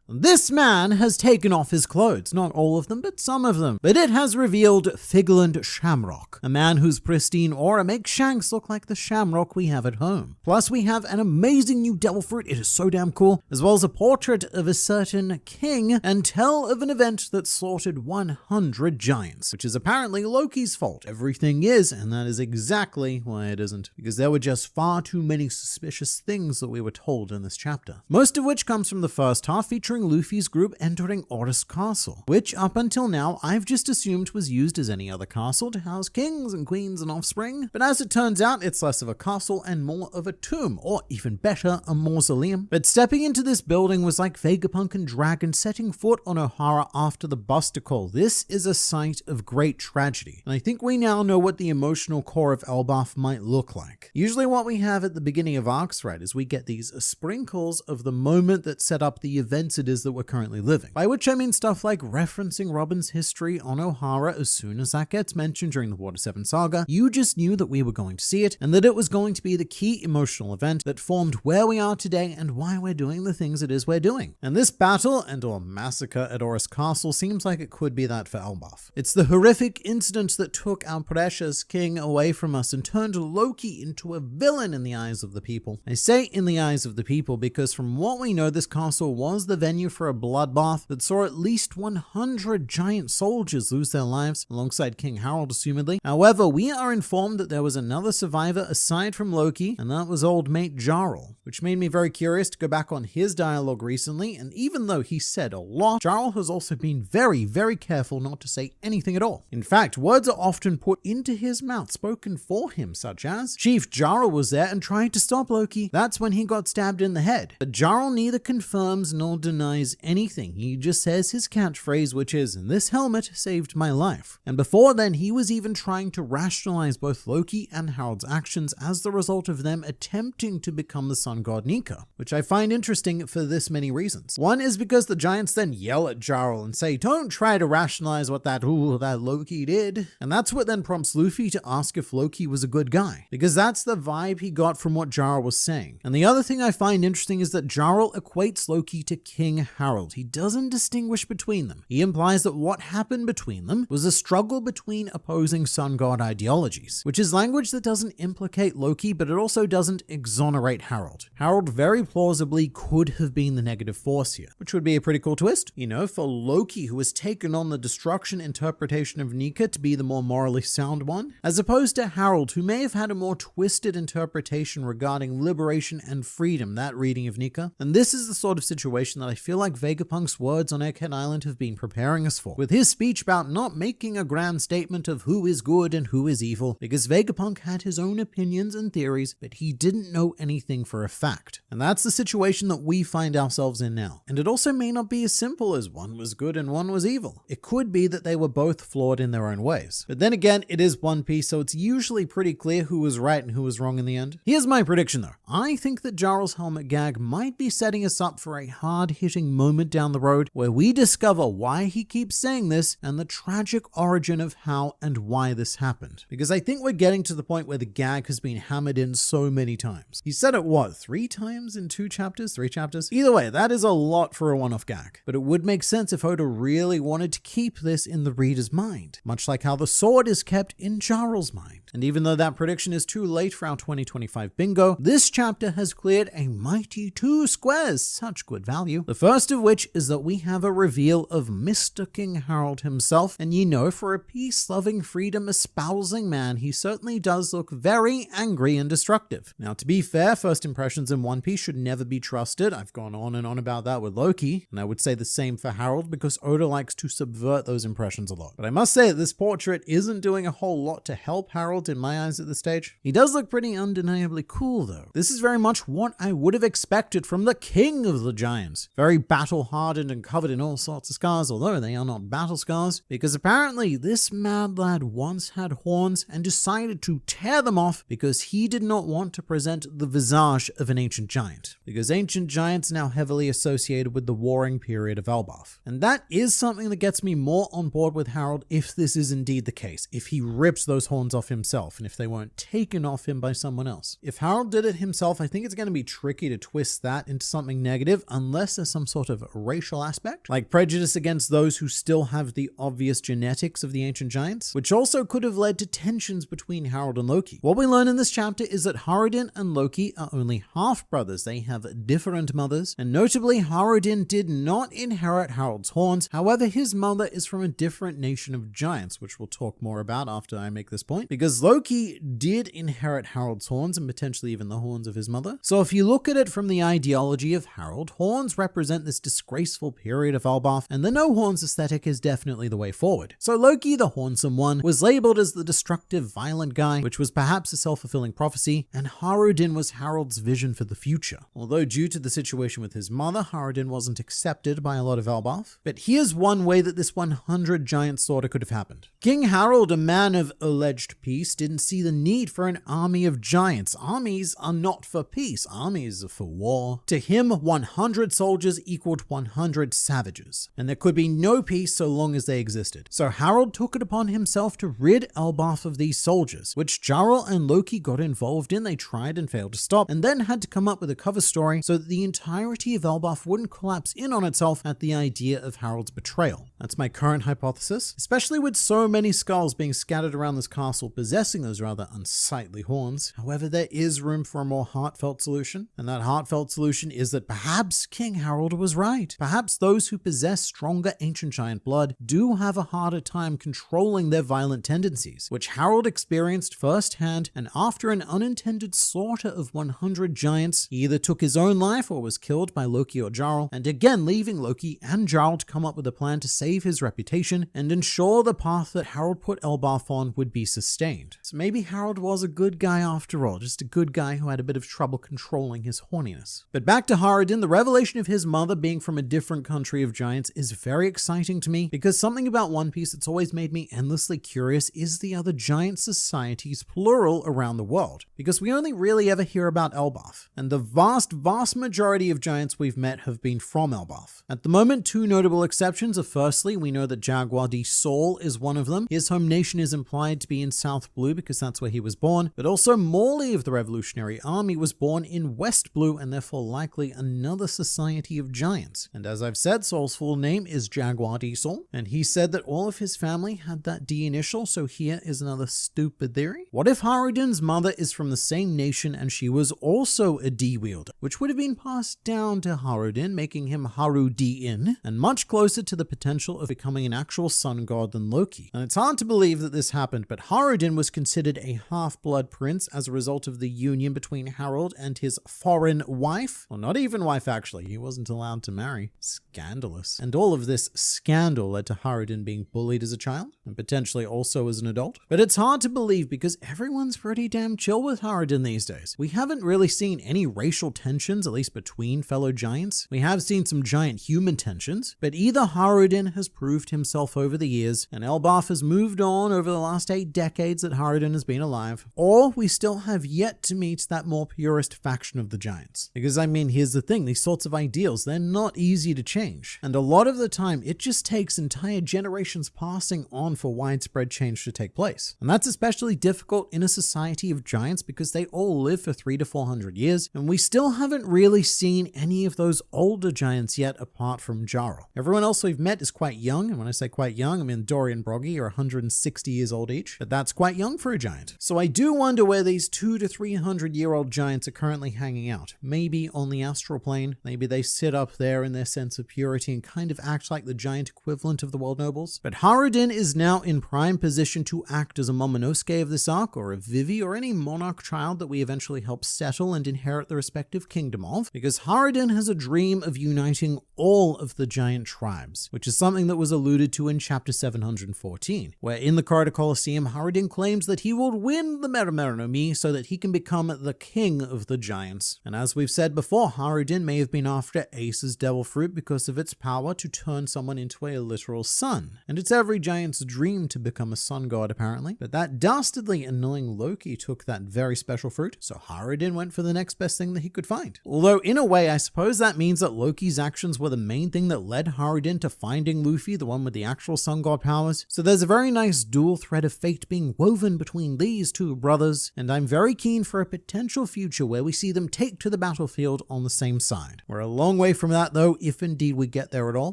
This man has taken off his clothes, not all of them, but some of them. But it has revealed Figarland Shamrock, a man whose pristine aura makes Shanks look like the shamrock we have at home. Plus we have an amazing new devil fruit, it is so damn cool, as well as a portrait of a certain king and tell of an event that slaughtered 100 giants, which is apparently Loki's fault. Everything is, and that is exactly why it isn't, because there were just far too many suspicious things that we were told in this chapter. Most of which comes from the first half, featuring Luffy's group entering Orus Castle, which up until now I've just assumed was used as any other castle to house kings and queens and offspring, but as it turns out it's less of a castle and more of a tomb, or even better, a mausoleum. But stepping into this building was like Vegapunk and Dragon setting foot on Ohara after the Buster Call. This is a sight of great tragedy, and I think we now know what the emotional core of Elbaf might look like. Usually what we have at the beginning of arcs, right, is we get these sprinkles of the moment that set up the events it is that we're currently living. By which I mean stuff like referencing Robin's history on Ohara. As soon as that gets mentioned during the Water 7 saga, you just knew that we were going to see it, and that it was going to be the key emotional event that formed where we are today and why we're doing the things it is we're doing. And this battle and or massacre at Orus Castle seems like it could be that for Elbaf. It's the horrific incident that took our precious king away from us and turned Loki into a villain in the eyes of the people. I say in the eyes of the people because from what we know, this castle was the venue for a bloodbath that saw at least 100 giant soldiers lose their lives, alongside King Harold assumedly. However, we are informed that there was another survivor aside from Loki, and that was old mate Jarl, which made me very curious to go back on his dialogue recently, and even though he said a lot, Jarl has also been very, very careful not to say anything at all. In fact, words are often put into his mouth spoken for him, such as, Chief Jarl was there and tried to stop Loki. That's when he got stabbed in the head. But Jarl neither confirms nor denies anything. He just says his catchphrase, which is, this helmet saved my life. And before then, he was even trying to rationalize both Loki and Harold's actions as the result of them attempting to become the sun god Nika, which I find interesting for this many reasons. One is because the giants then yell at Jarl and say, don't try to rationalize what that Loki did. And that's what then prompts Luffy to ask if Loki was a good guy, because that's the vibe he got from what Jarl was saying. And the other thing I find interesting is that Jarl equates Loki to King Harold. He doesn't distinguish between them. He implies that what happened between them was a struggle between opposing sun god ideologies, which is language that doesn't implicate Loki, but it also doesn't exonerate Harold. Harold very plausibly could have been the negative force here, which would be a pretty cool twist, you know, for Loki, who has taken on the destruction interpretation of Nika to be the more morally sound one, as opposed to Harold, who may have had a more twisted interpretation regarding liberation and freedom, that reading of Nika. And this is the sort of situation that I feel like Vegapunk's words on Egghead Island have been preparing us for, with his speech about not making a grand statement of who is good and who is evil, because Vegapunk had his own opinions and theories, but he didn't know anything for a fact. And that's the situation that we find ourselves in now. And it also may not be as simple as one was good and one was evil. It could be that they were both flawed in their own ways. But then again, it is One Piece, so it's usually pretty clear who was right and who was wrong in the end. Here's my prediction though. I think that Jarl's helmet gag might be setting us up for a hard-hitting moment down the road where we discover why he keeps saying this and the tragic origin of how and why this happened. Because I think we're getting to the point where the gag has been hammered in so many times. He said it, what, 3 times in 2 chapters? 3 chapters? Either way, that is a lot for a one-off gag. But it would make sense if Oda really wanted to keep this in the reader's mind, much like how the sword is kept in Jarl's mind. And even though that prediction is too late for our 2025 bingo, this chapter has cleared a mighty 2 squares, such good value. The first of which is that we have a reveal of Mr. King Harold himself, and you know, for a peace-loving, freedom-espousing man, he certainly does look very angry and destructive. Now, to be fair, first impressions in One Piece should never be trusted. I've gone on and on about that with Loki, and I would say the same for Harold because Oda likes to subvert those impressions a lot. But I must say that this portrait isn't doing a whole lot to help Harold in my eyes at this stage. He does look pretty undeniably cool though. This is very much what I would have expected from the king of the giants. Very battle-hardened and covered in all sorts of scars, although they are not battle scars, because apparently this mad lad once had horns and decided to tear them off because he did not want to present the visage of an ancient giant, because ancient giants are now heavily associated with the warring period of Elbaf. And that is something that gets me more on board with Harold if this is indeed the case, if he rips those horns off himself and if they weren't taken off him by someone else. If Harold did it himself, I think it's going to be tricky to twist that into something negative unless there's some sort of racial aspect, like prejudice against those who still have the obvious genetics of the ancient giants, which also could have led to tensions between Harold and Loki. What we learn in this chapter is that Haradin and Loki are only half-brothers. They have different mothers, and notably Haradin did not inherit Harold's horns. However, his mother is from a different nation of giants, which we'll talk more about after I make this point, because Loki did inherit Harold's horns and potentially even the horns of his mother. So if you look at it from the ideology of Harold, horns represent this disgraceful period of Elbaf, and the no horns aesthetic is definitely the way forward. So Loki, the hornsome one, was labeled as the destructive, violent guy, which was perhaps a self-fulfilling prophecy, and Haradin was Harold's vision for the future. Although due to the situation with his mother, Haradin wasn't accepted by a lot of Elbaf. But here's one way that this 100 giant slaughter could have happened. King Harold, a man of alleged peace, didn't see the need for an army of giants. Armies are not for peace, armies are for war. To him, 100 soldiers equaled 100 savages, and there could be no peace so long as they existed. So Harold took it upon himself to rid Elbaf of these soldiers, which Jarl and Loki got involved in. They tried and failed to stop, and then had to come up with a cover story so that the entirety of Elbaf wouldn't collapse in on itself at the idea of Harold's betrayal. That's my current hypothesis, especially with so many skulls being scattered around this castle possessing those rather unsightly horns. However, there is room for a more heartfelt solution, and that heartfelt solution is that perhaps King Harold was right. Perhaps those who possess stronger ancient giant blood do have a harder time controlling their violent tendencies, which Harold experienced firsthand, and after an unintended slaughter of 100 giants, he either took his own life or was killed by Loki or Jarl, and again leaving Loki and Jarl to come up with a plan to save his reputation and ensure the path that Harold put Elbaf on would be sustained. So maybe Harold was a good guy after all, just a good guy who had a bit of trouble controlling his horniness. But back to Haradin, the revelation of his mother being from a different country of giants is very exciting to me, because something about One Piece that's always made me endlessly curious is the other giant societies, plural, around the world. Because we only really ever hear about Elbaf, and the vast majority of giants we've met have been from Elbaf. At the moment, two notable exceptions are, firstly, we know that Jaguar D. Saul is one of them. His home nation is implied to be in South Blue because that's where he was born, but also Morley of the Revolutionary Army was born in West Blue, and therefore likely another society of giants. And as I've said, Saul's full name is Jaguar D. Saul, and he said that all of his family had that D initial, so here is another stupid theory. What if Haradin's mother is from the same nation and she was also a D wielder, which would have been passed down to Haradin, making him Haru D-in, and much closer to the potential of becoming an actual sun god than Loki. And it's hard to believe that this happened, but Haradin was considered a half-blood prince as a result of the union between Harold and his foreign wife. Well, not even wife, actually. He wasn't allowed to marry. Scandalous. And all of this scandal led to Haradin being bullied as a child, and potentially also as an adult. But it's hard to believe because everyone's pretty damn chill with Haradin these days. We haven't really seen any racial tensions, at least between fellow giants. We have seen some giant human tensions, but either Haradin has proved himself over the years, and Elbaf has moved on over the last 8 decades that Haradin has been alive, or we still have yet to meet that more purist faction of the giants. Because I mean, here's the thing, these sorts of ideals, they're not easy to change. And a lot of the time, it just takes entire generations passing on for widespread change to take place. And that's especially difficult in a society of giants because they all live for 300 to 400 years, and we still haven't really seen any of those older giants yet apart from Jarl. Everyone else we've met is quite young, and when I say quite young, I mean Dory and Broggy are 160 years old each, but that's quite young for a giant. So I do wonder where these 200 to 300 year old giants are currently hanging out. Maybe on the astral plane, maybe they sit up there in their sense of purity and kind of act like the giant equivalent of the world nobles. But Haradin is now in prime position to act as a Momonosuke of this arc, or a Vivi, or any monarch child that we eventually help settle and inherit the respective kingdom of, because Haradin has a dream of uniting all of the giant tribes, which is something that was alluded to in chapter 714, where in the Corridor Colosseum, Haradin claims that he will win the Merimero no Mi so that he can become the king of the giants. And as we've said before, Haradin may have been after Ace's devil fruit because of its power to turn someone into a literal sun. And it's every giant's dream to become a sun god, apparently. But that dastardly annoying Loki took that very special fruit, so Haradin went for the next best thing that he could find. Although, in a way, I suppose that means that Loki's actions were the main thing that led Haradin to finding Luffy, the one with the actual sun god powers. So there's a very nice dual thread of fate being woven between these two brothers, and I'm very keen for a potential future where we see them take to the battlefield on the same side. We're a long way away from that though, if indeed we get there at all.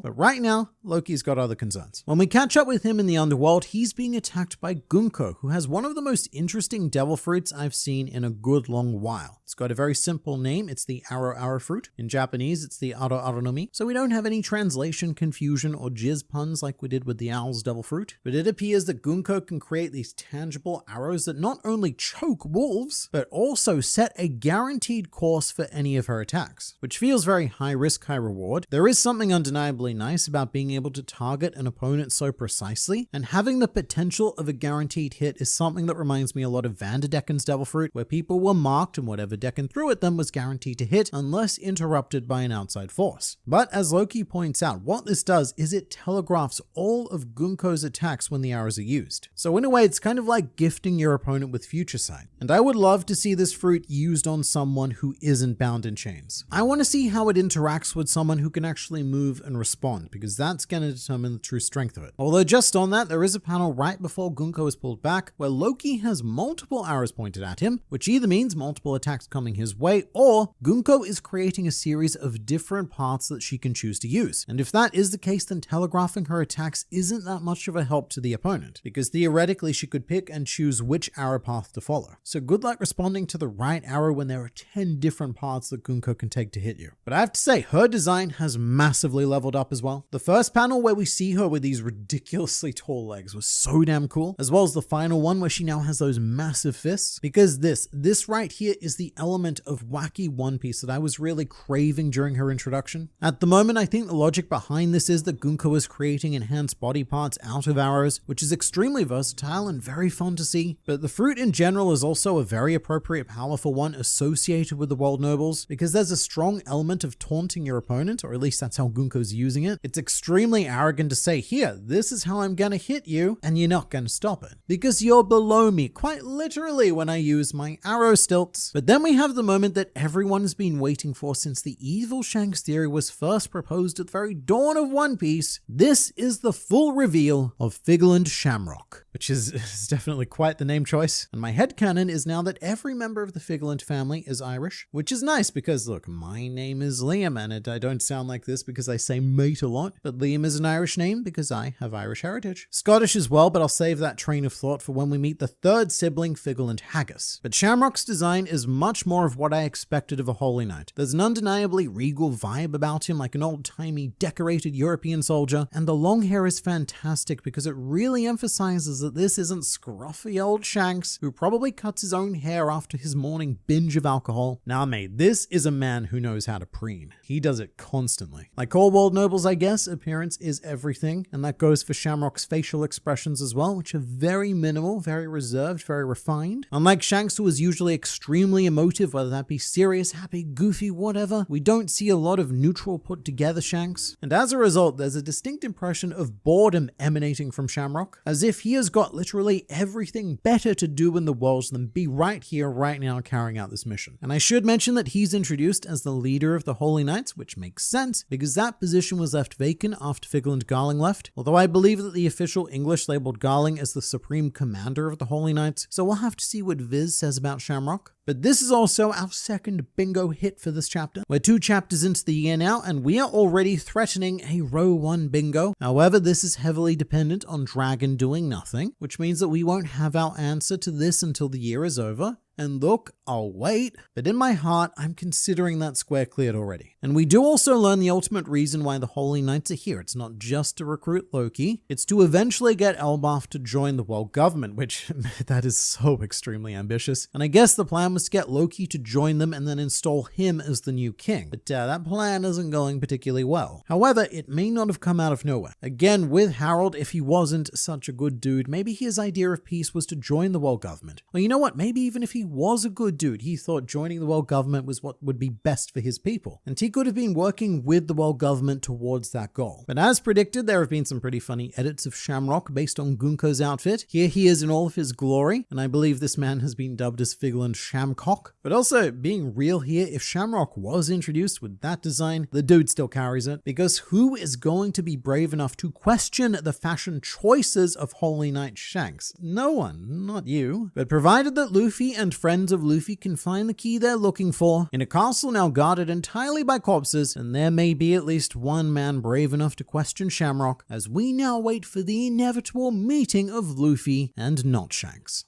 But right now, Loki's got other concerns. When we catch up with him in the underworld, he's being attacked by Gunko, who has one of the most interesting devil fruits I've seen in a good long while. It's got a very simple name. It's the arrow fruit. In Japanese, it's the Aronomi. So we don't have any translation confusion or jizz puns like we did with the owl's devil fruit. But it appears that Gunko can create these tangible arrows that not only choke wolves, but also set a guaranteed course for any of her attacks, which feels very high risk, high reward. There is something undeniably nice about being able to target an opponent so precisely, and having the potential of a guaranteed hit is something that reminds me a lot of Vanderdecken's devil fruit, where people were marked and whatever Decken threw at them was guaranteed to hit unless interrupted by an outside force. But as Loki points out, what this does is it telegraphs all of Gunko's attacks when the arrows are used. So in a way, it's kind of like gifting your opponent with future sight. And I would love to see this fruit used on someone who isn't bound in chains. I want to see how it interacts with someone who can actually move and respond, because that's going to determine the true strength of it. Although just on that, there is a panel right before Gunko is pulled back where Loki has multiple arrows pointed at him, which either means multiple attacks coming his way, or Gunko is creating a series of different paths that she can choose to use. And if that is the case, then telegraphing her attacks isn't that much of a help to the opponent, because theoretically she could pick and choose which arrow path to follow. So good luck responding to the right arrow when there are 10 different paths that Gunko can take to hit you. But I have to say, her design has massively leveled up as well. The first panel where we see her with these ridiculously tall legs was so damn cool, as well as the final one where she now has those massive fists, because this right here is the element of wacky One Piece that I was really craving during her introduction. At the moment, I think the logic behind this is that Gunko is creating enhanced body parts out of arrows, which is extremely versatile and very fun to see. But the fruit in general is also a very appropriate powerful one associated with the world nobles, because there's a strong element of taunting your opponent, or at least that's how Gunko's using it. It's extremely arrogant to say, here, this is how I'm gonna hit you, and you're not gonna stop it, because you're below me, quite literally, when I use my arrow stilts. But then we have the moment that everyone's been waiting for since the evil Shanks theory was first proposed at the very dawn of One Piece. This is the full reveal of Figarland Shamrock, which is definitely quite the name choice. And my headcanon is now that every member of the Figarland family is Irish, which is nice because, look, my name is Liam, and I don't sound like this because I say mate a lot, but Liam is an Irish name because I have Irish heritage. Scottish as well, but I'll save that train of thought for when we meet the third sibling, Figarland Haggis. But Shamrock's design is much more of what I expected of a Holy Knight. There's an undeniably regal vibe about him, like an old-timey decorated European soldier, and the long hair is fantastic because it really emphasizes that this isn't scruffy old Shanks who probably cuts his own hair after his morning binge of alcohol. Nah mate, this is a man who knows how to preen. He does it constantly. Like all world nobles, I guess, appearance is everything, and that goes for Shamrock's facial expressions as well, which are very minimal, very reserved, very refined. Unlike Shanks, who is usually extremely emotive, whether that be serious, happy, goofy, whatever, we don't see a lot of neutral put together Shanks. And as a result, there's a distinct impression of boredom emanating from Shamrock, as if he has got literally everything better to do in the world than be right here, right now, carrying out this mission. And I should mention that he's introduced as the leader of the Holy Knights, which makes sense because that position was left vacant after Figarland Garling left, although I believe that the official English labeled Garling as the supreme commander of the Holy Knights, so we'll have to see what Viz says about Shamrock. But this is also our second bingo hit for this chapter. We're 2 chapters into the year now, and we are already threatening a row 1 bingo. However, this is heavily dependent on Dragon doing nothing, which means that we won't have our answer to this until the year is over. And look, I'll wait, but in my heart, I'm considering that square cleared already. And we do also learn the ultimate reason why the Holy Knights are here. It's not just to recruit Loki, it's to eventually get Elbaf to join the world government, which that is so extremely ambitious. And I guess the plan was to get Loki to join them and then install him as the new king. But that plan isn't going particularly well. However, it may not have come out of nowhere. Again, with Harold, if he wasn't such a good dude, maybe his idea of peace was to join the world government. Or you know what, maybe even if he was a good dude, he thought joining the world government was what would be best for his people, and he could have been working with the world government towards that goal. But as predicted, there have been some pretty funny edits of Shamrock based on Gunko's outfit. Here he is in all of his glory, and I believe this man has been dubbed as Figarland Shamcock. But also, being real here, if Shamrock was introduced with that design, the dude still carries it, because who is going to be brave enough to question the fashion choices of Holy Knight Shanks? No one, not you. But provided that Luffy and and friends of Luffy can find the key they're looking for in a castle now guarded entirely by corpses, and there may be at least one man brave enough to question Shamrock as we now wait for the inevitable meeting of Luffy and not Shanks.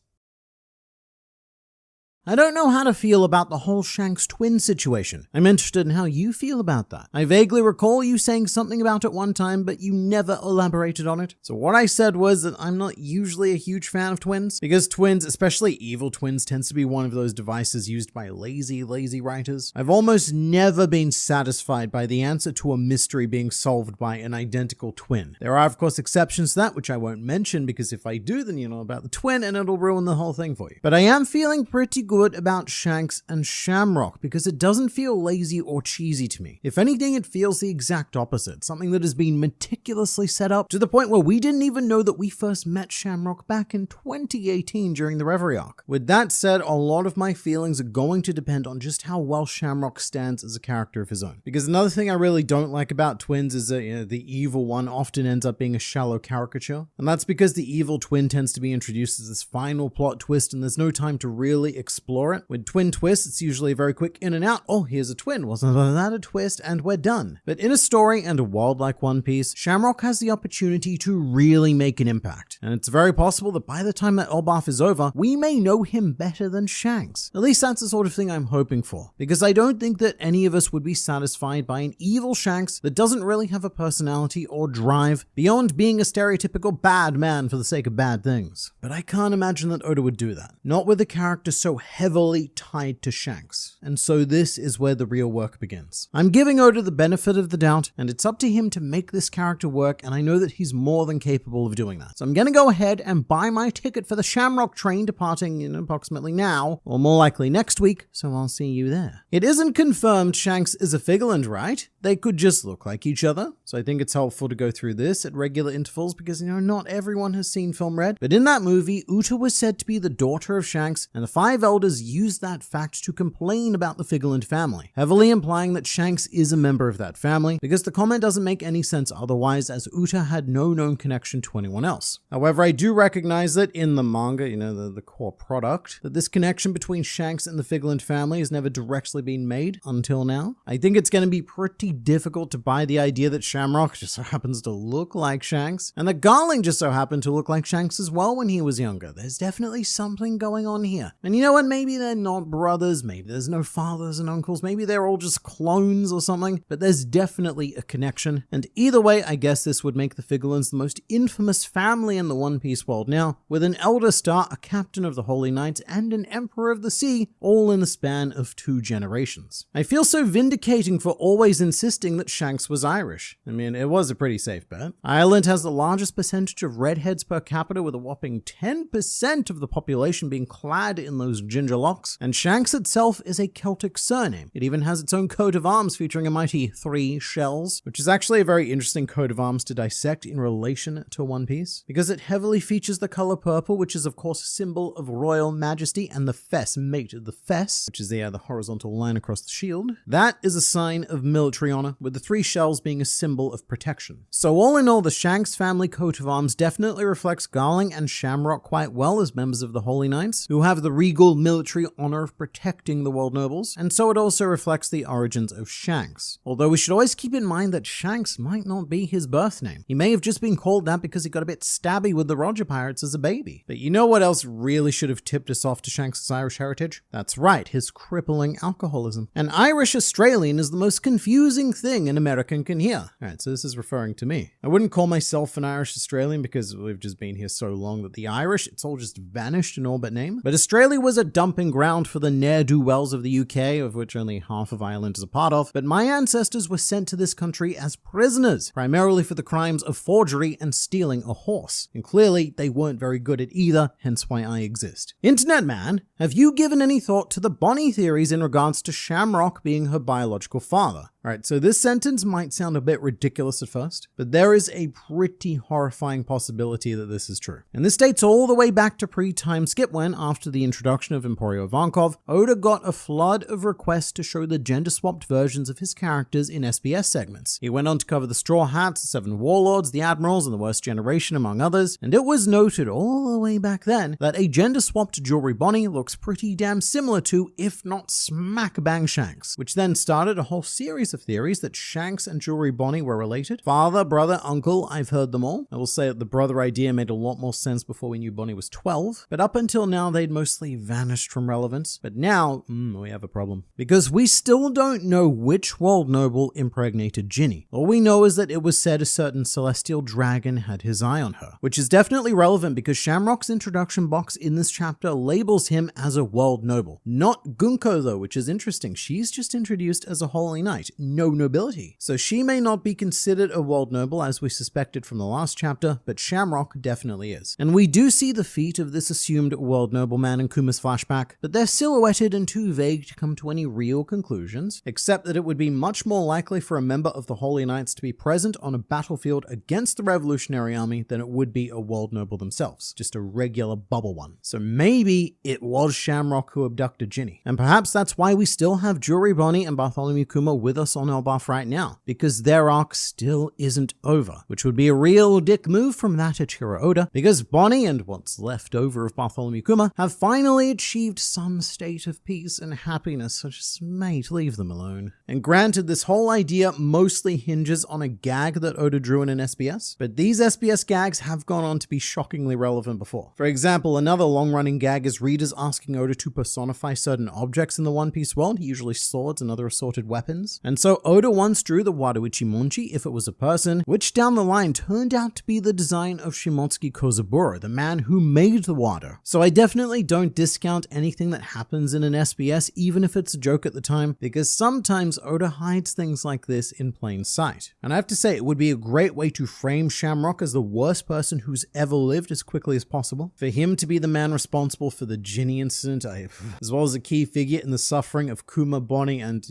I don't know how to feel about the whole Shanks twin situation. I'm interested in how you feel about that. I vaguely recall you saying something about it one time, but you never elaborated on it. So what I said was that I'm not usually a huge fan of twins, because twins, especially evil twins, tends to be one of those devices used by lazy writers. I've almost never been satisfied by the answer to a mystery being solved by an identical twin. There are, of course, exceptions to that, which I won't mention, because if I do, then you know about the twin and it'll ruin the whole thing for you. But I am feeling pretty good about Shanks and Shamrock because it doesn't feel lazy or cheesy to me. If anything, it feels the exact opposite, something that has been meticulously set up to the point where we didn't even know that we first met Shamrock back in 2018 during the Reverie arc. With that said, a lot of my feelings are going to depend on just how well Shamrock stands as a character of his own. Because another thing I really don't like about twins is that the evil one often ends up being a shallow caricature, and that's because the evil twin tends to be introduced as this final plot twist and there's no time to really explore it. With twin twists, it's usually very quick in and out. Oh, here's a twin. Wasn't that a twist? And we're done. But in a story and a world like One Piece, Shamrock has the opportunity to really make an impact. And it's very possible that by the time that Elbaf is over, we may know him better than Shanks. At least that's the sort of thing I'm hoping for. Because I don't think that any of us would be satisfied by an evil Shanks that doesn't really have a personality or drive beyond being a stereotypical bad man for the sake of bad things. But I can't imagine that Oda would do that. Not with a character so heavily tied to Shanks. And so this is where the real work begins. I'm giving Oda the benefit of the doubt, and it's up to him to make this character work, and I know that he's more than capable of doing that. So I'm gonna go ahead and buy my ticket for the Shamrock train departing in approximately now, or more likely next week, so I'll see you there. It isn't confirmed Shanks is a Figarland, right? They could just look like each other, so I think it's helpful to go through this at regular intervals because, not everyone has seen Film Red, but in that movie, Uta was said to be the daughter of Shanks, and the Five Elders used that fact to complain about the Figarland family, heavily implying that Shanks is a member of that family, because the comment doesn't make any sense otherwise, as Uta had no known connection to anyone else. However, I do recognize that in the manga, the core product, that this connection between Shanks and the Figarland family has never directly been made until now. I think it's going to be pretty difficult to buy the idea that Shamrock just so happens to look like Shanks, and that Garling just so happened to look like Shanks as well when he was younger. There's definitely something going on here. And you know what? Maybe they're not brothers, maybe there's no fathers and uncles, maybe they're all just clones or something, but there's definitely a connection. And either way, I guess this would make the Figarlands the most infamous family in the One Piece world now, with an Elder Star, a captain of the Holy Knights, and an Emperor of the Sea, all in the span of 2 generations. I feel so vindicating for always insisting that Shanks was Irish. I mean, it was a pretty safe bet. Ireland has the largest percentage of redheads per capita, with a whopping 10% of the population being clad in those ginger locks, and Shanks itself is a Celtic surname. It even has its own coat of arms featuring a mighty 3 shells, which is actually a very interesting coat of arms to dissect in relation to One Piece, because it heavily features the color purple, which is of course a symbol of royal majesty, and the fess, mate, the fess, which is the horizontal line across the shield, that is a sign of military honor, with the 3 shells being a symbol of protection. So all in all, the Shanks family coat of arms definitely reflects Garling and Shamrock quite well as members of the Holy Knights, who have the regal military honor of protecting the world nobles, and so it also reflects the origins of Shanks. Although we should always keep in mind that Shanks might not be his birth name. He may have just been called that because he got a bit stabby with the Roger Pirates as a baby. But you know what else really should have tipped us off to Shanks' Irish heritage? That's right, his crippling alcoholism. An Irish Australian is the most confusing thing an American can hear. Alright, so this is referring to me. I wouldn't call myself an Irish Australian because we've just been here so long that the Irish, it's all just vanished in all but name. But Australia was a dumping ground for the ne'er-do-wells of the UK, of which only half of Ireland is a part of, but my ancestors were sent to this country as prisoners, primarily for the crimes of forgery and stealing a horse. And clearly, they weren't very good at either, hence why I exist. Internet man, have you given any thought to the Bonnie theories in regards to Shamrock being her biological father? Alright, so this sentence might sound a bit ridiculous at first, but there is a pretty horrifying possibility that this is true. And this dates all the way back to pre-time skip when, after the introduction of Emporio Ivankov, Oda got a flood of requests to show the gender-swapped versions of his characters in SBS segments. He went on to cover the Straw Hats, the Seven Warlords, the Admirals, and the Worst Generation, among others, and it was noted all the way back then that a gender-swapped Jewelry Bonnie looks pretty damn similar to, if not smack bang Shanks, which then started a whole series of theories that Shanks and Jewelry Bonnie were related. Father, brother, uncle, I've heard them all. I will say that the brother idea made a lot more sense before we knew Bonnie was 12, but up until now they'd mostly vanished from relevance. But now, we have a problem. Because we still don't know which world noble impregnated Ginny. All we know is that it was said a certain celestial dragon had his eye on her, which is definitely relevant because Shamrock's introduction box in this chapter labels him as a world noble. Not Gunko though, which is interesting. She's just introduced as a holy knight, no nobility. So she may not be considered a world noble as we suspected from the last chapter, but Shamrock definitely is. And we do see the feet of this assumed world nobleman in Kuma's flashback, but they're silhouetted and too vague to come to any real conclusions, except that it would be much more likely for a member of the Holy Knights to be present on a battlefield against the Revolutionary Army than it would be a world noble themselves, just a regular bubble one. So maybe it was Shamrock who abducted Ginny. And perhaps that's why we still have Jewelry Bonnie and Bartholomew Kuma with us on Elbaf right now, because their arc still isn't over, which would be a real dick move from that Ichiro Oda, because Bonnie and what's left over of Bartholomew Kuma have finally achieved some state of peace and happiness, so just mate, leave them alone. And granted, this whole idea mostly hinges on a gag that Oda drew in an SBS, but these SBS gags have gone on to be shockingly relevant before. For example, another long-running gag is readers asking Oda to personify certain objects in the One Piece world, usually swords and other assorted weapons. And so Oda once drew the Wadoichi Monchi if it was a person, which down the line turned out to be the design of Shimotsuki Kozaburo, the man who made the Wado. So I definitely don't discount anything that happens in an SBS, even if it's a joke at the time, because sometimes Oda hides things like this in plain sight. And I have to say, it would be a great way to frame Shamrock as the worst person who's ever lived as quickly as possible. For him to be the man responsible for the Ginny incident, as well as a key figure in the suffering of Kuma, Bonnie, and,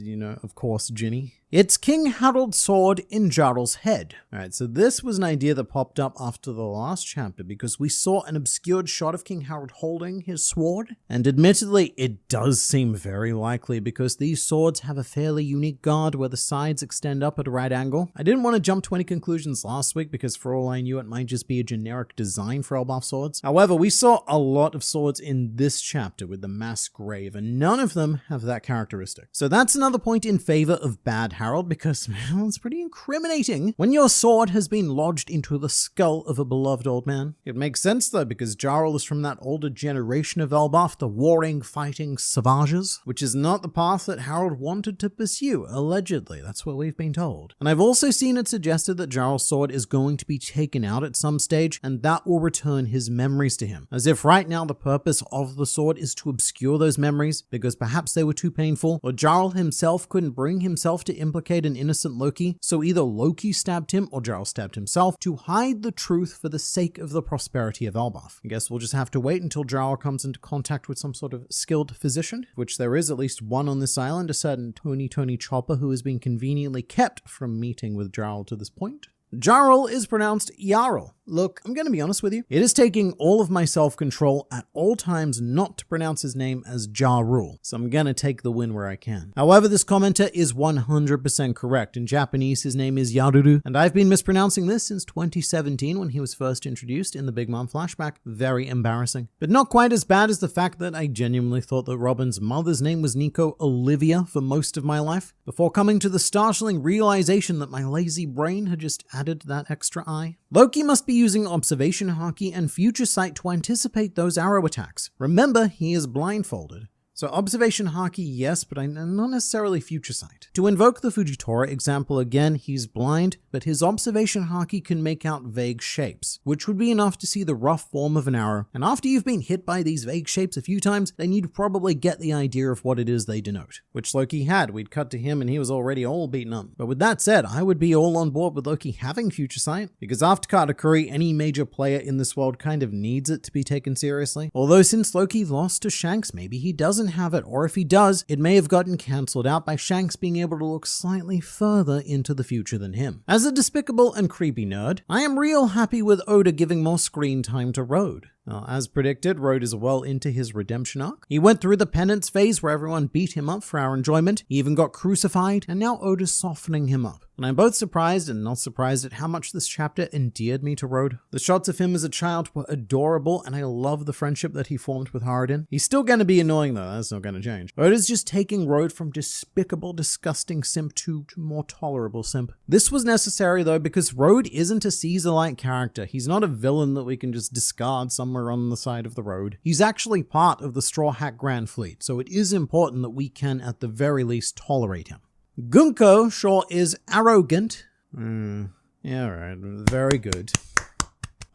of course, Ginny. It's King Harold's sword in Jarl's head. Alright, so this was an idea that popped up after the last chapter because we saw an obscured shot of King Harold holding his sword, and admittedly it does seem very likely because these swords have a fairly unique guard where the sides extend up at a right angle. I didn't want to jump to any conclusions last week because for all I knew it might just be a generic design for Elbaf swords. However, we saw a lot of swords in this chapter with the mass grave and none of them have that characteristic. So that's another point in favor of bad Harold because, well, it's pretty incriminating when your sword has been lodged into the skull of a beloved old man. It makes sense though because Jarl is from that older generation of Elbaf, the warring, fighting savages, which is not the path that Harold wanted to pursue, allegedly. That's what we've been told. And I've also seen it suggested that Jarl's sword is going to be taken out at some stage and that will return his memories to him. As if right now the purpose of the sword is to obscure those memories because perhaps they were too painful, or Jarl himself couldn't bring himself to implicate an innocent Loki, so either Loki stabbed him or Jarl stabbed himself to hide the truth for the sake of the prosperity of Elbaf. I guess we'll just have to wait until Jarl comes into contact with some sort of skilled physician, which there is at least one on this island, a certain Tony Chopper who has been conveniently kept from meeting with Jarl to this point. Jarl is pronounced Yarl. Look, I'm going to be honest with you. It is taking all of my self-control at all times not to pronounce his name as Jarl, so I'm going to take the win where I can. However, this commenter is 100% correct. In Japanese, his name is Yaruru, and I've been mispronouncing this since 2017 when he was first introduced in the Big Mom flashback. Very embarrassing. But not quite as bad as the fact that I genuinely thought that Robin's mother's name was Nico Olivia for most of my life, before coming to the startling realization that my lazy brain had just added that extra I. Loki must be using observation haki and future sight to anticipate those arrow attacks. Remember, he is blindfolded. So observation haki, yes, but not necessarily future sight. To invoke the Fujitora example again, he's blind, but his observation haki can make out vague shapes, which would be enough to see the rough form of an arrow. And after you've been hit by these vague shapes a few times, then you'd probably get the idea of what it is they denote, which Loki had. We'd cut to him and he was already all beaten up. But with that said, I would be all on board with Loki having future sight, because after Katakuri, any major player in this world kind of needs it to be taken seriously. Although since Loki lost to Shanks, maybe he doesn't doesn't have it, or if he does, it may have gotten cancelled out by Shanks being able to look slightly further into the future than him. As a despicable and creepy nerd, I am real happy with Oda giving more screen time to Road. As predicted, Road is well into his redemption arc. He went through the penance phase where everyone beat him up for our enjoyment, he even got crucified, and now Oda's softening him up. And I'm both surprised and not surprised at how much this chapter endeared me to Road. The shots of him as a child were adorable, and I love the friendship that he formed with Haradin. He's still going to be annoying though, that's not going to change. Oda's just taking Road from despicable, disgusting simp to more tolerable simp. This was necessary though, because Road isn't a Caesar-like character. He's not a villain that we can just discard somewhere on the side of the road. He's actually part of the Straw Hat Grand Fleet, so it is important that we can at the very least tolerate him. Gunko sure is arrogant. Yeah, right, very good.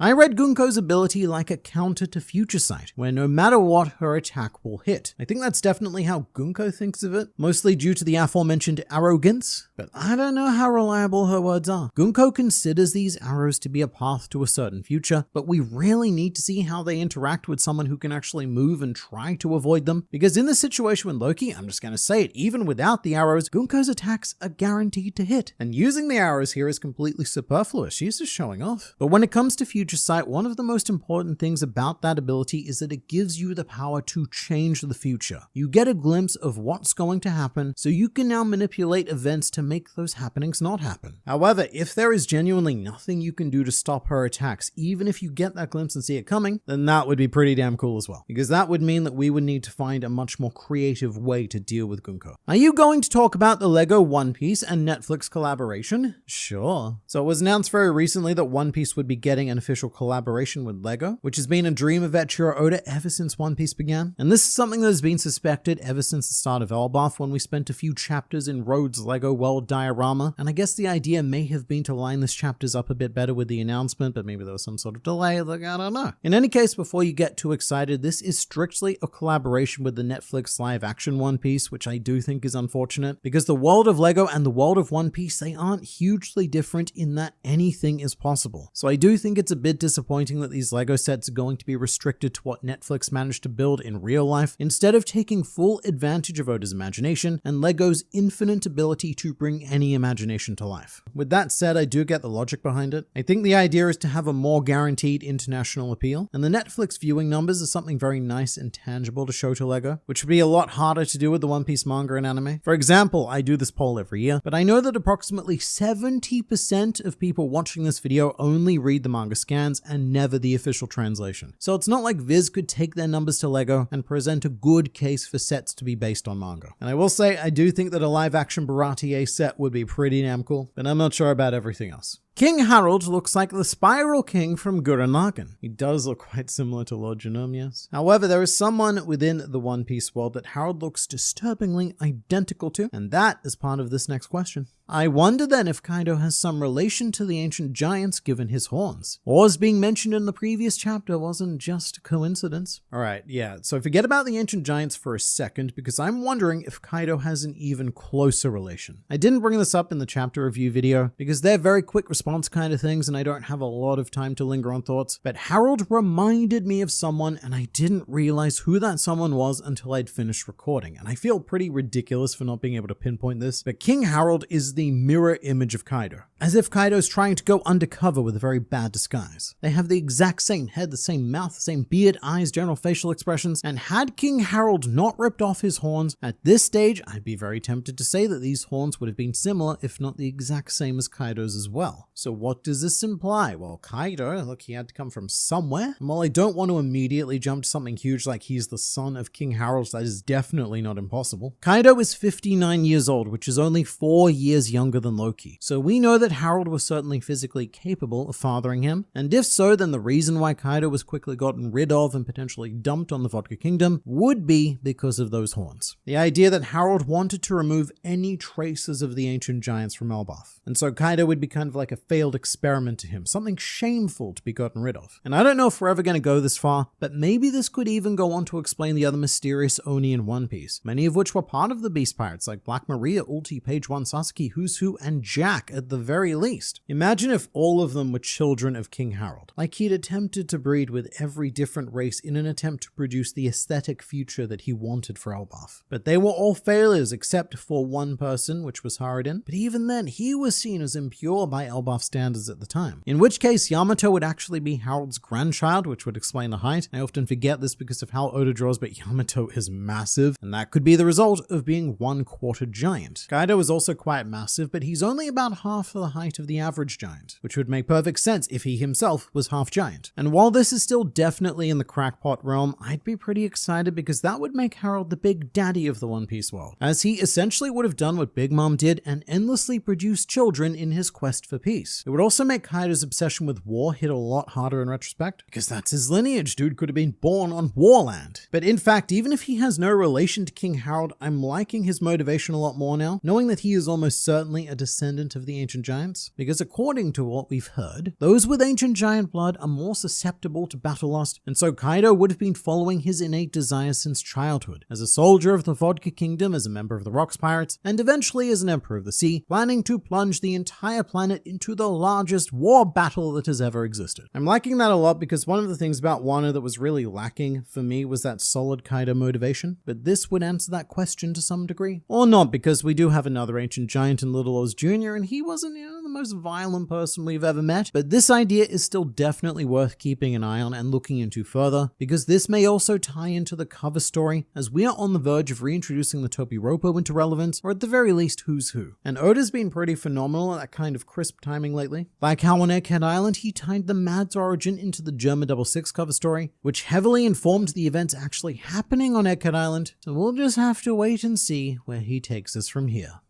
I read Gunko's ability like a counter to Future Sight, where no matter what, her attack will hit. I think that's definitely how Gunko thinks of it, mostly due to the aforementioned arrogance, but I don't know how reliable her words are. Gunko considers these arrows to be a path to a certain future, but we really need to see how they interact with someone who can actually move and try to avoid them, because in the situation with Loki, I'm just going to say it, even without the arrows, Gunko's attacks are guaranteed to hit, and using the arrows here is completely superfluous. She's just showing off. But when it comes to Future Sight, one of the most important things about that ability is that it gives you the power to change the future. You get a glimpse of what's going to happen, so you can now manipulate events to make those happenings not happen. However, if there is genuinely nothing you can do to stop her attacks, even if you get that glimpse and see it coming, then that would be pretty damn cool as well, because that would mean that we would need to find a much more creative way to deal with Gunko. Are you going to talk about the Lego One Piece and Netflix collaboration? Sure. So it was announced very recently that One Piece would be getting an official collaboration with Lego, which has been a dream of Eiichiro Oda ever since One Piece began. And this is something that has been suspected ever since the start of Elbaf, when we spent a few chapters in Road's Lego World diorama. And I guess the idea may have been to line this chapters up a bit better with the announcement, but maybe there was some sort of delay, like I don't know. In any case, before you get too excited, this is strictly a collaboration with the Netflix live action One Piece, which I do think is unfortunate, because the world of Lego and the world of One Piece, they aren't hugely different in that anything is possible. So I do think it's a bit disappointing that these Lego sets are going to be restricted to what Netflix managed to build in real life, instead of taking full advantage of Oda's imagination and Lego's infinite ability to bring any imagination to life. With that said, I do get the logic behind it. I think the idea is to have a more guaranteed international appeal, and the Netflix viewing numbers is something very nice and tangible to show to Lego, which would be a lot harder to do with the One Piece manga and anime. For example, I do this poll every year, but I know that approximately 70% of people watching this video only read the manga scans and never the official translation. So it's not like Viz could take their numbers to Lego and present a good case for sets to be based on manga. And I will say, I do think that a live action Baratie set would be pretty damn cool, but I'm not sure about everything else. King Harold looks like the Spiral King from Gurren Lagann. He does look quite similar to Lord Genome, yes. However, there is someone within the One Piece world that Harold looks disturbingly identical to, and that is part of this next question. I wonder then if Kaido has some relation to the ancient giants given his horns, or as being mentioned in the previous chapter wasn't just a coincidence. Alright, yeah, so forget about the ancient giants for a second, because I'm wondering if Kaido has an even closer relation. I didn't bring this up in the chapter review video, because they're very quick response kind of things and I don't have a lot of time to linger on thoughts, but Harold reminded me of someone and I didn't realize who that someone was until I'd finished recording, and I feel pretty ridiculous for not being able to pinpoint this, but King Harold is the mirror image of Kaido. As if Kaido's trying to go undercover with a very bad disguise. They have the exact same head, the same mouth, the same beard, eyes, general facial expressions, and had King Harold not ripped off his horns, at this stage I'd be very tempted to say that these horns would have been similar, if not the exact same as Kaido's as well. So what does this imply? Well, Kaido, look, he had to come from somewhere. And while I don't want to immediately jump to something huge like he's the son of King Harold, that is definitely not impossible. Kaido is 59 years old, which is only 4 years younger than Loki. So we know that Harold was certainly physically capable of fathering him, and if so, then the reason why Kaido was quickly gotten rid of and potentially dumped on the Vodka Kingdom would be because of those horns. The idea that Harold wanted to remove any traces of the ancient giants from Elbaf. And so Kaido would be kind of like a failed experiment to him, something shameful to be gotten rid of. And I don't know if we're ever going to go this far, but maybe this could even go on to explain the other mysterious Oni in One Piece, many of which were part of the Beast Pirates, like Black Maria, Ulti, Page 1, Sasuke, Who's Who, and Jack at the very least. Imagine if all of them were children of King Harold, like he'd attempted to breed with every different race in an attempt to produce the aesthetic future that he wanted for Elbaf. But they were all failures except for one person, which was Haradin, but even then he was seen as impure by Elbaf standards at the time. In which case Yamato would actually be Harold's grandchild, which would explain the height. I often forget this because of how Oda draws, but Yamato is massive, and that could be the result of being 1/4 giant. Kaido is also quite massive, but he's only about half the height of the average giant, which would make perfect sense if he himself was half giant. And while this is still definitely in the crackpot realm, I'd be pretty excited because that would make Harold the big daddy of the One Piece world, as he essentially would have done what Big Mom did and endlessly produced children in his quest for peace. It would also make Kaido's obsession with war hit a lot harder in retrospect, because that's his lineage. Dude could have been born on Warland. But in fact, even if he has no relation to King Harold, I'm liking his motivation a lot more now, knowing that he is almost certainly a descendant of the ancient giants, because according to what we've heard, those with ancient giant blood are more susceptible to battle lust, and so Kaido would have been following his innate desires since childhood, as a soldier of the Vodka Kingdom, as a member of the Rocks Pirates, and eventually as an Emperor of the Sea, planning to plunge the entire planet into the largest war battle that has ever existed. I'm liking that a lot because one of the things about Wano that was really lacking for me was that solid Kaido motivation, but this would answer that question to some degree. Or not, because we do have another ancient giant in Little Oz Jr., and he wasn't, the most violent person we've ever met, but this idea is still definitely worth keeping an eye on and looking into further, because this may also tie into the cover story, as we are on the verge of reintroducing the Topiropo into relevance, or at the very least Who's Who. And Oda's been pretty phenomenal at that kind of crisp timing lately. Like how on Egghead Island he tied the Mads origin into the German 66 cover story, which heavily informed the events actually happening on Egghead Island, so we'll just have to wait and see where he takes us from here.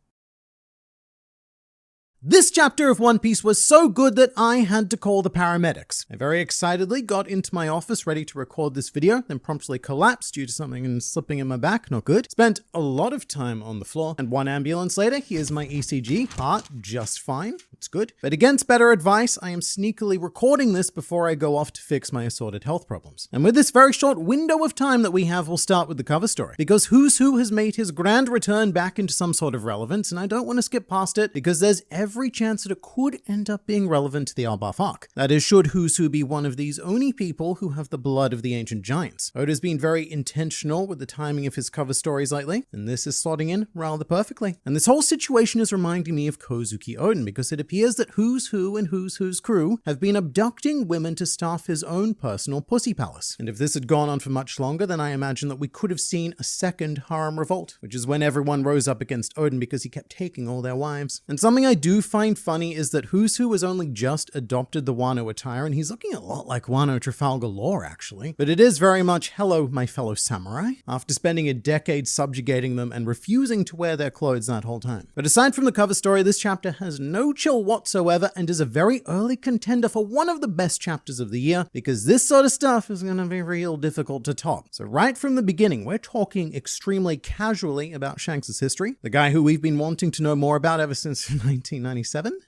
This chapter of One Piece was so good that I had to call the paramedics. I very excitedly got into my office ready to record this video, then promptly collapsed due to something slipping in my back, not good. Spent a lot of time on the floor, and 1 ambulance later, here's my ECG, heart just fine, it's good. But against better advice, I am sneakily recording this before I go off to fix my assorted health problems. And with this very short window of time that we have, we'll start with the cover story, because Who's Who has made his grand return back into some sort of relevance, and I don't want to skip past it, because there's every chance that it could end up being relevant to the Elbaf arc. That is, should Who's Who be one of these Oni people who have the blood of the ancient giants. Oda's been very intentional with the timing of his cover stories lately, and this is slotting in rather perfectly. And this whole situation is reminding me of Kozuki Oden, because it appears that Who's Who and Who's Who's crew have been abducting women to staff his own personal pussy palace. And if this had gone on for much longer, then I imagine that we could have seen a second harem revolt, which is when everyone rose up against Oden because he kept taking all their wives. And something I do find funny is that Who's Who has only just adopted the Wano attire, and he's looking a lot like Wano Trafalgar Law, actually. But it is very much, hello, my fellow samurai, after spending a decade subjugating them and refusing to wear their clothes that whole time. But aside from the cover story, this chapter has no chill whatsoever and is a very early contender for one of the best chapters of the year, because this sort of stuff is going to be real difficult to top. So right from the beginning, we're talking extremely casually about Shanks' history, the guy who we've been wanting to know more about ever since 1997,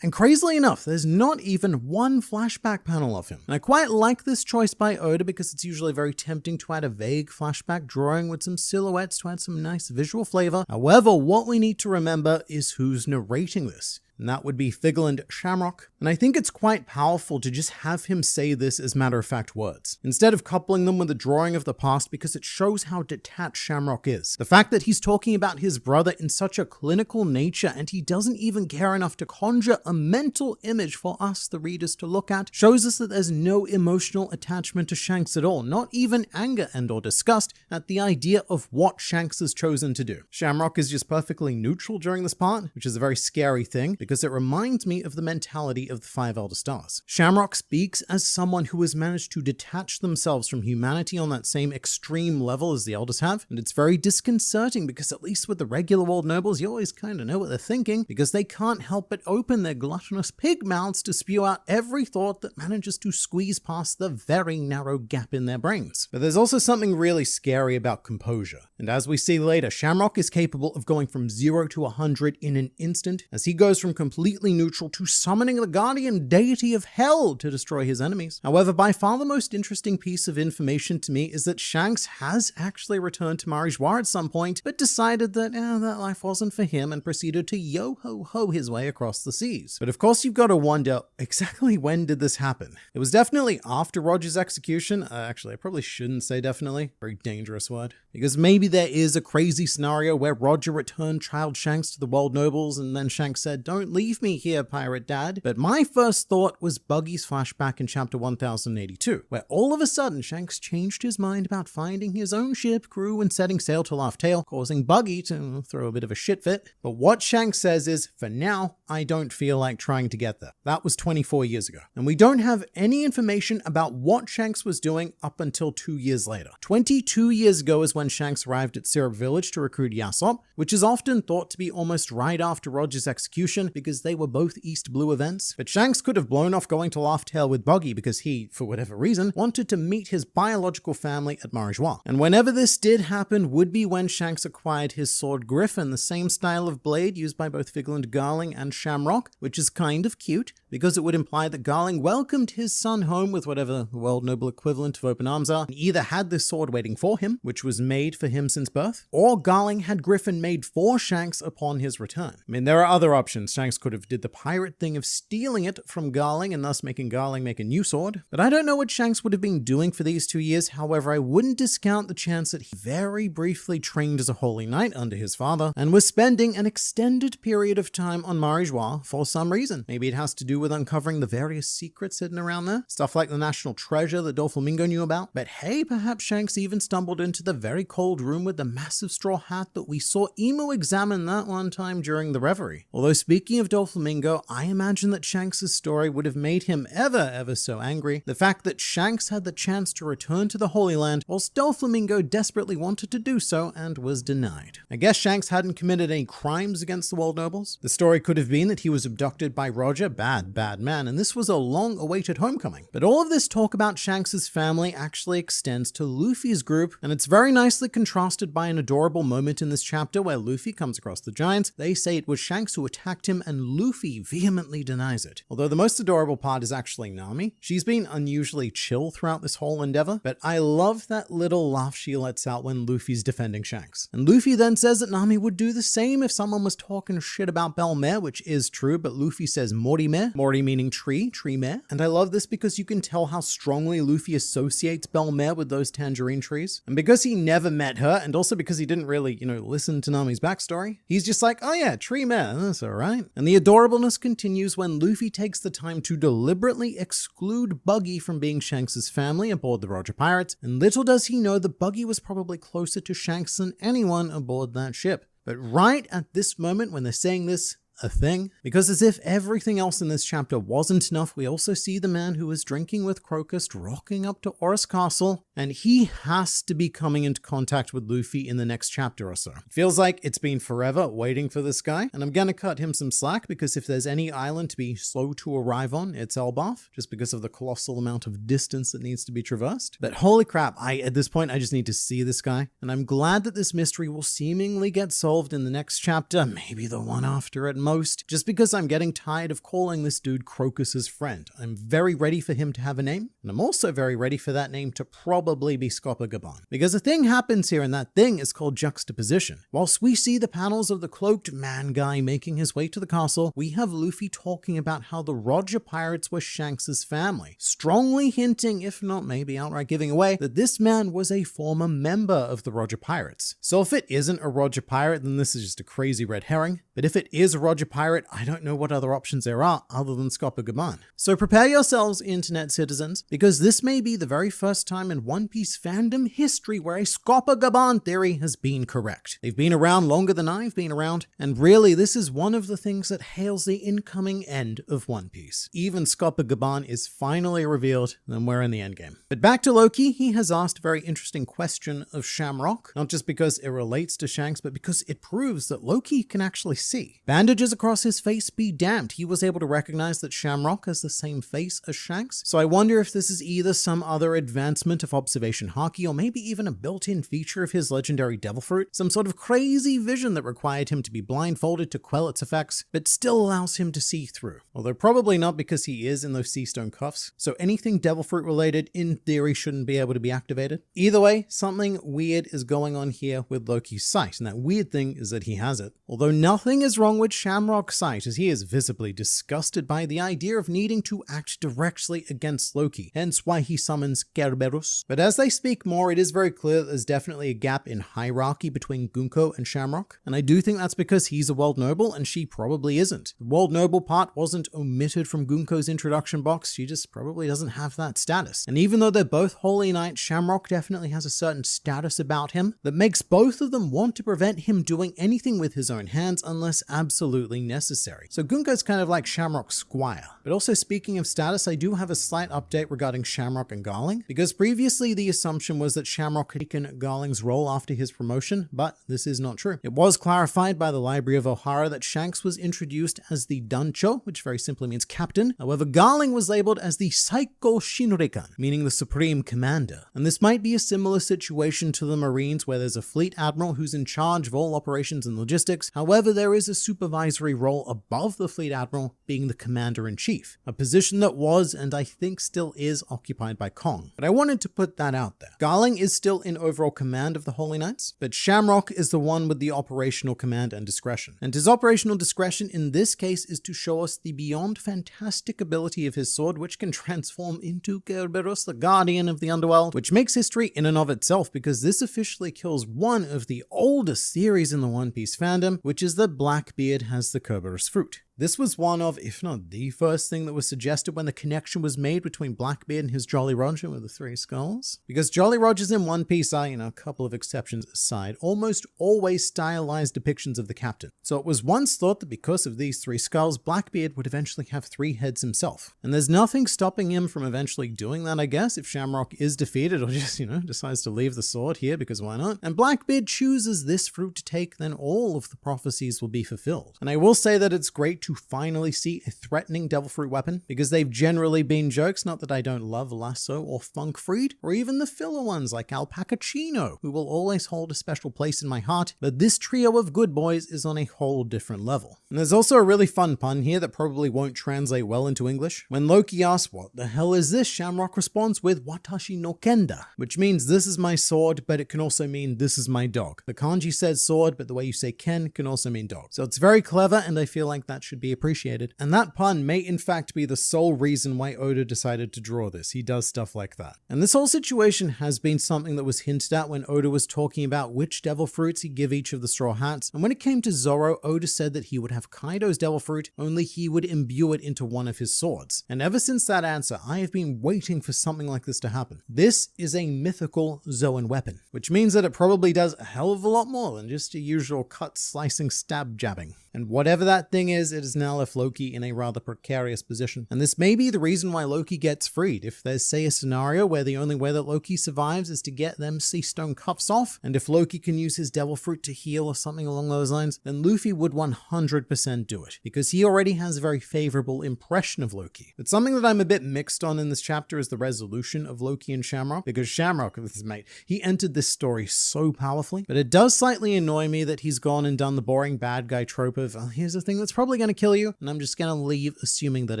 and crazily enough, there's not even one flashback panel of him. And I quite like this choice by Oda because it's usually very tempting to add a vague flashback drawing with some silhouettes to add some nice visual flavor. However, what we need to remember is who's narrating this. And that would be Figarland Shamrock. And I think it's quite powerful to just have him say this as matter-of-fact words, instead of coupling them with a drawing of the past, because it shows how detached Shamrock is. The fact that he's talking about his brother in such a clinical nature and he doesn't even care enough to conjure a mental image for us, the readers, to look at, shows us that there's no emotional attachment to Shanks at all, not even anger and or disgust at the idea of what Shanks has chosen to do. Shamrock is just perfectly neutral during this part, which is a very scary thing, because it reminds me of the mentality of the 5 Elder Stars. Shamrock speaks as someone who has managed to detach themselves from humanity on that same extreme level as the Elders have, and it's very disconcerting because at least with the regular world nobles, you always kind of know what they're thinking, because they can't help but open their gluttonous pig mouths to spew out every thought that manages to squeeze past the very narrow gap in their brains. But there's also something really scary about composure, and as we see later, Shamrock is capable of going from 0 to 100 in an instant, as he goes from completely neutral to summoning the guardian deity of hell to destroy his enemies. However, by far the most interesting piece of information to me is that Shanks has actually returned to Marineford at some point, but decided that that life wasn't for him and proceeded to yo-ho-ho his way across the seas. But of course you've got to wonder, exactly when did this happen? It was definitely after Roger's execution. Actually, I probably shouldn't say definitely. Very dangerous word. Because maybe there is a crazy scenario where Roger returned child Shanks to the world nobles and then Shanks said, "Don't leave me here, pirate dad." But my first thought was Buggy's flashback in chapter 1082, where all of a sudden Shanks changed his mind about finding his own ship, crew, and setting sail to Laugh Tale, causing Buggy to throw a bit of a shit fit. But what Shanks says is, "For now, I don't feel like trying to get there." That was 24 years ago. And we don't have any information about what Shanks was doing up until 2 years later. 22 years ago is when Shanks arrived at Syrup Village to recruit Usopp, which is often thought to be almost right after Roger's execution because they were both East Blue events. But Shanks could have blown off going to Laugh Tale with Buggy because he, for whatever reason, wanted to meet his biological family at Marineford. And whenever this did happen would be when Shanks acquired his sword Griffin, the same style of blade used by both Figarland Garling and Shamrock, which is kind of cute because it would imply that Garling welcomed his son home with whatever the world noble equivalent of open arms are, and either had this sword waiting for him, which was made for him since birth, or Garling had Griffin made for Shanks upon his return. I mean, there are other options. Shanks could have did the pirate thing of stealing it from Garling and thus making Garling make a new sword. But I don't know what Shanks would have been doing for these 2 years. However, I wouldn't discount the chance that he very briefly trained as a holy knight under his father and was spending an extended period of time on Marineford for some reason. Maybe it has to do with uncovering the various secrets hidden around there. Stuff like the national treasure that Doflamingo knew about. But hey, perhaps Shanks even stumbled into the very cold room with the massive straw hat that we saw Emo examine that one time during the reverie. Although speaking of Doflamingo, I imagine that Shanks' story would have made him ever so angry. The fact that Shanks had the chance to return to the Holy Land whilst Doflamingo desperately wanted to do so and was denied. I guess Shanks hadn't committed any crimes against the world nobles. The story could have been that he was abducted by Roger, bad man, and this was a long-awaited homecoming. But all of this talk about Shanks' family actually extends to Luffy's group, and it's very nicely contrasted by an adorable moment in this chapter where Luffy comes across the giants. They say it was Shanks who attacked him, and Luffy vehemently denies it. Although the most adorable part is actually Nami. She's been unusually chill throughout this whole endeavor, but I love that little laugh she lets out when Luffy's defending Shanks. And Luffy then says that Nami would do the same if someone was talking shit about Belmare, which is true, but Luffy says Morimare, Mori meaning tree mare. And I love this because you can tell how strongly Luffy associates Belmare with those tangerine trees. And because he never met her, and also because he didn't really, listen to Nami's backstory, he's just like, oh yeah, tree mare, that's alright. And the adorableness continues when Luffy takes the time to deliberately exclude Buggy from being Shanks' family aboard the Roger Pirates, and little does he know that Buggy was probably closer to Shanks than anyone aboard that ship. But right at this moment when they're saying this, a thing, because as if everything else in this chapter wasn't enough, we also see the man who was drinking with Crocus rocking up to Orus Castle, and he has to be coming into contact with Luffy in the next chapter or so. It feels like it's been forever waiting for this guy, and I'm gonna cut him some slack because if there's any island to be slow to arrive on, it's Elbaf, just because of the colossal amount of distance that needs to be traversed. But holy crap, at this point I just need to see this guy, and I'm glad that this mystery will seemingly get solved in the next chapter, maybe the one after at most, just because I'm getting tired of calling this dude Crocus's friend. I'm very ready for him to have a name, and I'm also very ready for that name to probably be Scopa Gabban. Because a thing happens here, and that thing is called juxtaposition. Whilst we see the panels of the cloaked man guy making his way to the castle, we have Luffy talking about how the Roger Pirates were Shanks' family, strongly hinting, if not maybe outright giving away, that this man was a former member of the Roger Pirates. So if it isn't a Roger Pirate, then this is just a crazy red herring. But if it is a Roger Pirate, I don't know what other options there are other than Scopa Gabban. So prepare yourselves, internet citizens, because this may be the very first time in One Piece fandom history where a Scopa Gabban theory has been correct. They've been around longer than I've been around, and really this is one of the things that hails the incoming end of One Piece. Even Scopa Gabban is finally revealed, and we're in the endgame. But back to Loki, he has asked a very interesting question of Shamrock, not just because it relates to Shanks, but because it proves that Loki can actually see. Bandages Smudges across his face be damned, he was able to recognize that Shamrock has the same face as Shanks, so I wonder if this is either some other advancement of observation Haki or maybe even a built-in feature of his legendary devil fruit, some sort of crazy vision that required him to be blindfolded to quell its effects, but still allows him to see through. Although probably not because he is in those seastone cuffs, so anything devil fruit related in theory shouldn't be able to be activated. Either way, something weird is going on here with Loki's sight, and that weird thing is that he has it. Although nothing is wrong with Shamrock's sight, as he is visibly disgusted by the idea of needing to act directly against Loki, hence why he summons Kerberos. But as they speak more, it is very clear that there's definitely a gap in hierarchy between Gunko and Shamrock, and I do think that's because he's a world noble and she probably isn't. The world noble part wasn't omitted from Gunko's introduction box, she just probably doesn't have that status. And even though they're both Holy Knights, Shamrock definitely has a certain status about him that makes both of them want to prevent him doing anything with his own hands unless absolutely necessary. So Gunko's kind of like Shamrock's squire. But also speaking of status, I do have a slight update regarding Shamrock and Garling, because previously the assumption was that Shamrock had taken Garling's role after his promotion, but this is not true. It was clarified by the Library of Ohara that Shanks was introduced as the Dancho, which very simply means captain. However, Garling was labeled as the Saiko Shinrikan, meaning the supreme commander. And this might be a similar situation to the Marines, where there's a fleet admiral who's in charge of all operations and logistics. However, there is a supervisory role above the fleet admiral, being the commander-in-chief, a position that was, and I think still is, occupied by Kong. But I wanted to put that out there. Garling is still in overall command of the Holy Knights, but Shamrock is the one with the operational command and discretion. And his operational discretion in this case is to show us the beyond fantastic ability of his sword, which can transform into Kerberos, the Guardian of the Underworld, which makes history in and of itself, because this officially kills one of the oldest theories in the One Piece fandom, which is that Blackbeard has the Kerberos fruit. This was one of, if not the first thing that was suggested when the connection was made between Blackbeard and his Jolly Roger with the three skulls. Because Jolly Rogers in One Piece are, a couple of exceptions aside, almost always stylized depictions of the captain. So it was once thought that because of these three skulls, Blackbeard would eventually have three heads himself. And there's nothing stopping him from eventually doing that, I guess, if Shamrock is defeated or just, decides to leave the sword here, because why not? And Blackbeard chooses this fruit to take, then all of the prophecies will be fulfilled. And I will say that it's great to finally see a threatening devil fruit weapon, because they've generally been jokes, not that I don't love Lasso or Funk Freed, or even the filler ones like Alpaca Chino, who will always hold a special place in my heart, but this trio of good boys is on a whole different level. And there's also a really fun pun here that probably won't translate well into English. When Loki asks, "What the hell is this?" Shamrock responds with "Watashi no Kenda," which means this is my sword, but it can also mean this is my dog. The kanji says sword, but the way you say ken can also mean dog. So it's very clever, and I feel like that should be appreciated. And that pun may in fact be the sole reason why Oda decided to draw this. He does stuff like that. And this whole situation has been something that was hinted at when Oda was talking about which devil fruits he'd give each of the Straw Hats. And when it came to Zoro, Oda said that he would have Kaido's devil fruit, only he would imbue it into one of his swords. And ever since that answer, I have been waiting for something like this to happen. This is a mythical Zoan weapon, which means that it probably does a hell of a lot more than just your usual cut, slicing, stab, jabbing. And whatever that thing is, it has now left Loki in a rather precarious position. And this may be the reason why Loki gets freed. If there's, say, a scenario where the only way that Loki survives is to get them seastone cuffs off, and if Loki can use his devil fruit to heal or something along those lines, then Luffy would 100% do it, because he already has a very favorable impression of Loki. But something that I'm a bit mixed on in this chapter is the resolution of Loki and Shamrock, because Shamrock, with his mate, he entered this story so powerfully, but it does slightly annoy me that he's gone and done the boring bad guy trope of, "Oh, here's the thing that's probably going to kill you, and I'm just going to leave assuming that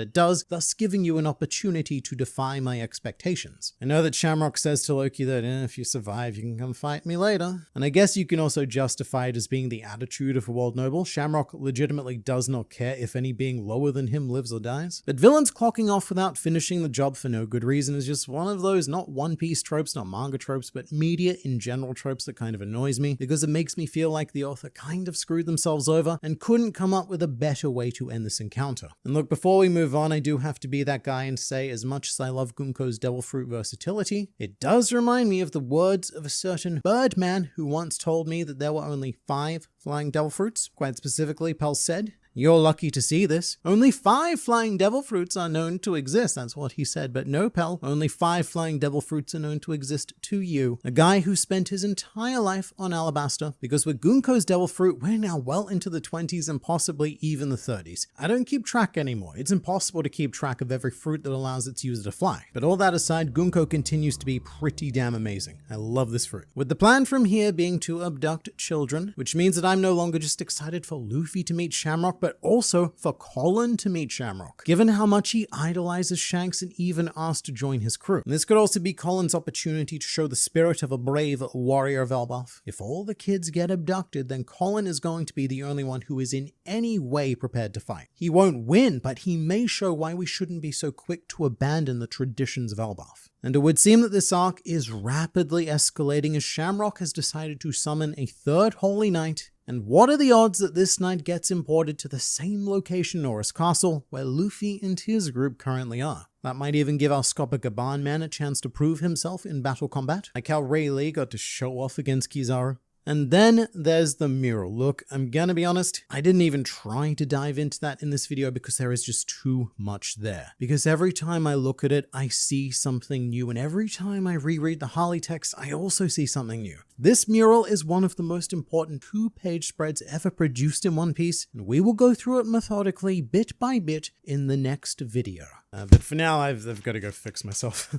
it does, thus giving you an opportunity to defy my expectations." I know that Shamrock says to Loki that if you survive, you can come fight me later. And I guess you can also justify it as being the attitude of a world noble. Shamrock legitimately does not care if any being lower than him lives or dies. But villains clocking off without finishing the job for no good reason is just one of those not One Piece tropes, not manga tropes, but media in general tropes that kind of annoys me, because it makes me feel like the author kind of screwed themselves over and couldn't come up with a better way to end this encounter. And look, before we move on, I do have to be that guy and say, as much as I love Gunko's devil fruit versatility, it does remind me of the words of a certain Birdman who once told me that there were only 5 flying devil fruits. Quite specifically, Pell said, You're lucky to see this. Only 5 flying devil fruits are known to exist. That's what he said. But no, pal, only 5 flying devil fruits are known to exist to you. A guy who spent his entire life on Alabaster, because with Gunko's devil fruit, we're now well into the 20s and possibly even the 30s. I don't keep track anymore. It's impossible to keep track of every fruit that allows its user to fly. But all that aside, Gunko continues to be pretty damn amazing. I love this fruit. With the plan from here being to abduct children, which means that I'm no longer just excited for Luffy to meet Shamrock, but also for Colin to meet Shamrock, given how much he idolizes Shanks and even asked to join his crew. And this could also be Colin's opportunity to show the spirit of a brave warrior of Elbaf. If all the kids get abducted, then Colin is going to be the only one who is in any way prepared to fight. He won't win, but he may show why we shouldn't be so quick to abandon the traditions of Elbaf. And it would seem that this arc is rapidly escalating as Shamrock has decided to summon a third Holy Knight. And what are the odds that this knight gets imported to the same location in Orus Castle where Luffy and his group currently are? That might even give our Scopa Gabban man a chance to prove himself in battle combat, like how Rayleigh got to show off against Kizaru. And then there's the mural. Look, I'm gonna be honest, I didn't even try to dive into that in this video because there is just too much there. Because every time I look at it, I see something new, and every time I reread the Harley text, I also see something new. This mural is one of the most important 2-page spreads ever produced in One Piece, and we will go through it methodically, bit by bit, in the next video. But for now, I've got to go fix myself.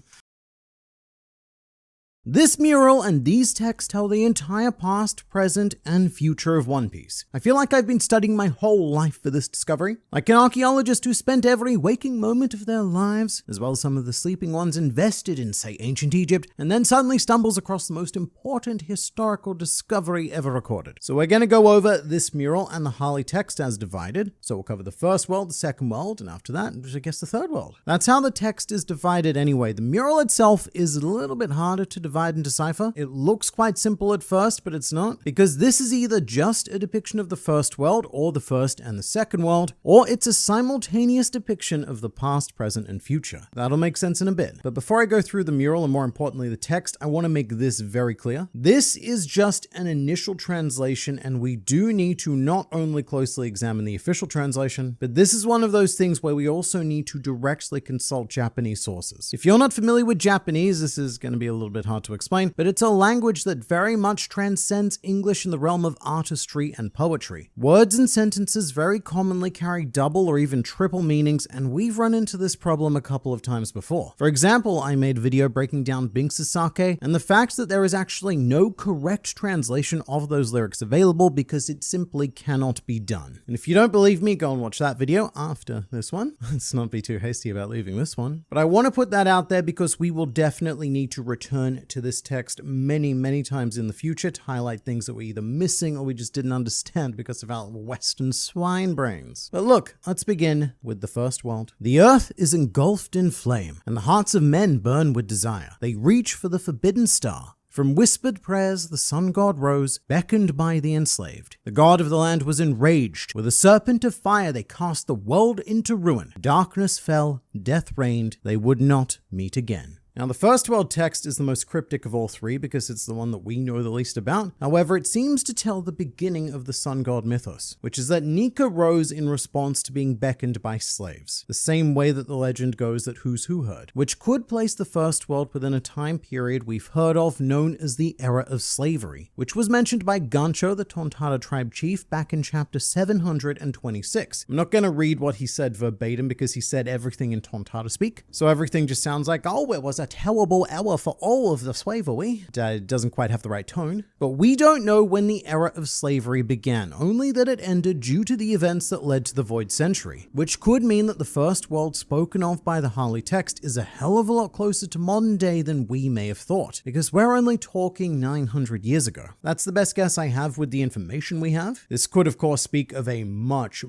This mural and these texts tell the entire past, present, and future of One Piece. I feel like I've been studying my whole life for this discovery, like an archaeologist who spent every waking moment of their lives, as well as some of the sleeping ones, invested in, say, ancient Egypt, and then suddenly stumbles across the most important historical discovery ever recorded. So we're going to go over this mural and the Harley text as divided. So we'll cover the first world, the second world, and after that, I guess the third world. That's how the text is divided anyway. The mural itself is a little bit harder to divide and decipher. It looks quite simple at first, but it's not, because this is either just a depiction of the first world or the first and the second world, or it's a simultaneous depiction of the past, present, and future. That'll make sense in a bit. But before I go through the mural and more importantly the text, I want to make this very clear. This is just an initial translation, and we do need to not only closely examine the official translation, but this is one of those things where we also need to directly consult Japanese sources. If you're not familiar with Japanese, this is going to be a little bit hard to explain, but it's a language that very much transcends English in the realm of artistry and poetry. Words and sentences very commonly carry double or even triple meanings, and we've run into this problem a couple of times before. For example, I made a video breaking down Binks' sake, and the fact that there is actually no correct translation of those lyrics available because it simply cannot be done. And if you don't believe me, go and watch that video after this one. Let's not be too hasty about leaving this one. But I want to put that out there because we will definitely need to return to this text many times in the future to highlight things that we're either missing or we just didn't understand because of our Western swine brains. But look, let's begin with the first world. The earth is engulfed in flame, and the hearts of men burn with desire. They reach for the forbidden star. From whispered prayers, the sun god rose, beckoned by the enslaved. The god of the land was enraged. With a serpent of fire, they cast the world into ruin. Darkness fell, death reigned. They would not meet again. Now, the first world text is the most cryptic of all three because it's the one that we know the least about. However, it seems to tell the beginning of the sun god mythos, which is that Nika rose in response to being beckoned by slaves, the same way that the legend goes that Who's Who heard, which could place the first world within a time period we've heard of known as the Era of Slavery, which was mentioned by Gunko, the Tontada tribe chief, back in chapter 726. I'm not going to read what he said verbatim because he said everything in Tontada speak, so everything just sounds like, oh, it was a terrible hour for all of the slavery. It doesn't quite have the right tone. But we don't know when the era of slavery began, only that it ended due to the events that led to the Void Century, which could mean that the first world spoken of by the Harley text is a hell of a lot closer to modern day than we may have thought, because we're only talking 900 years ago. That's the best guess I have with the information we have. This could of course speak of a much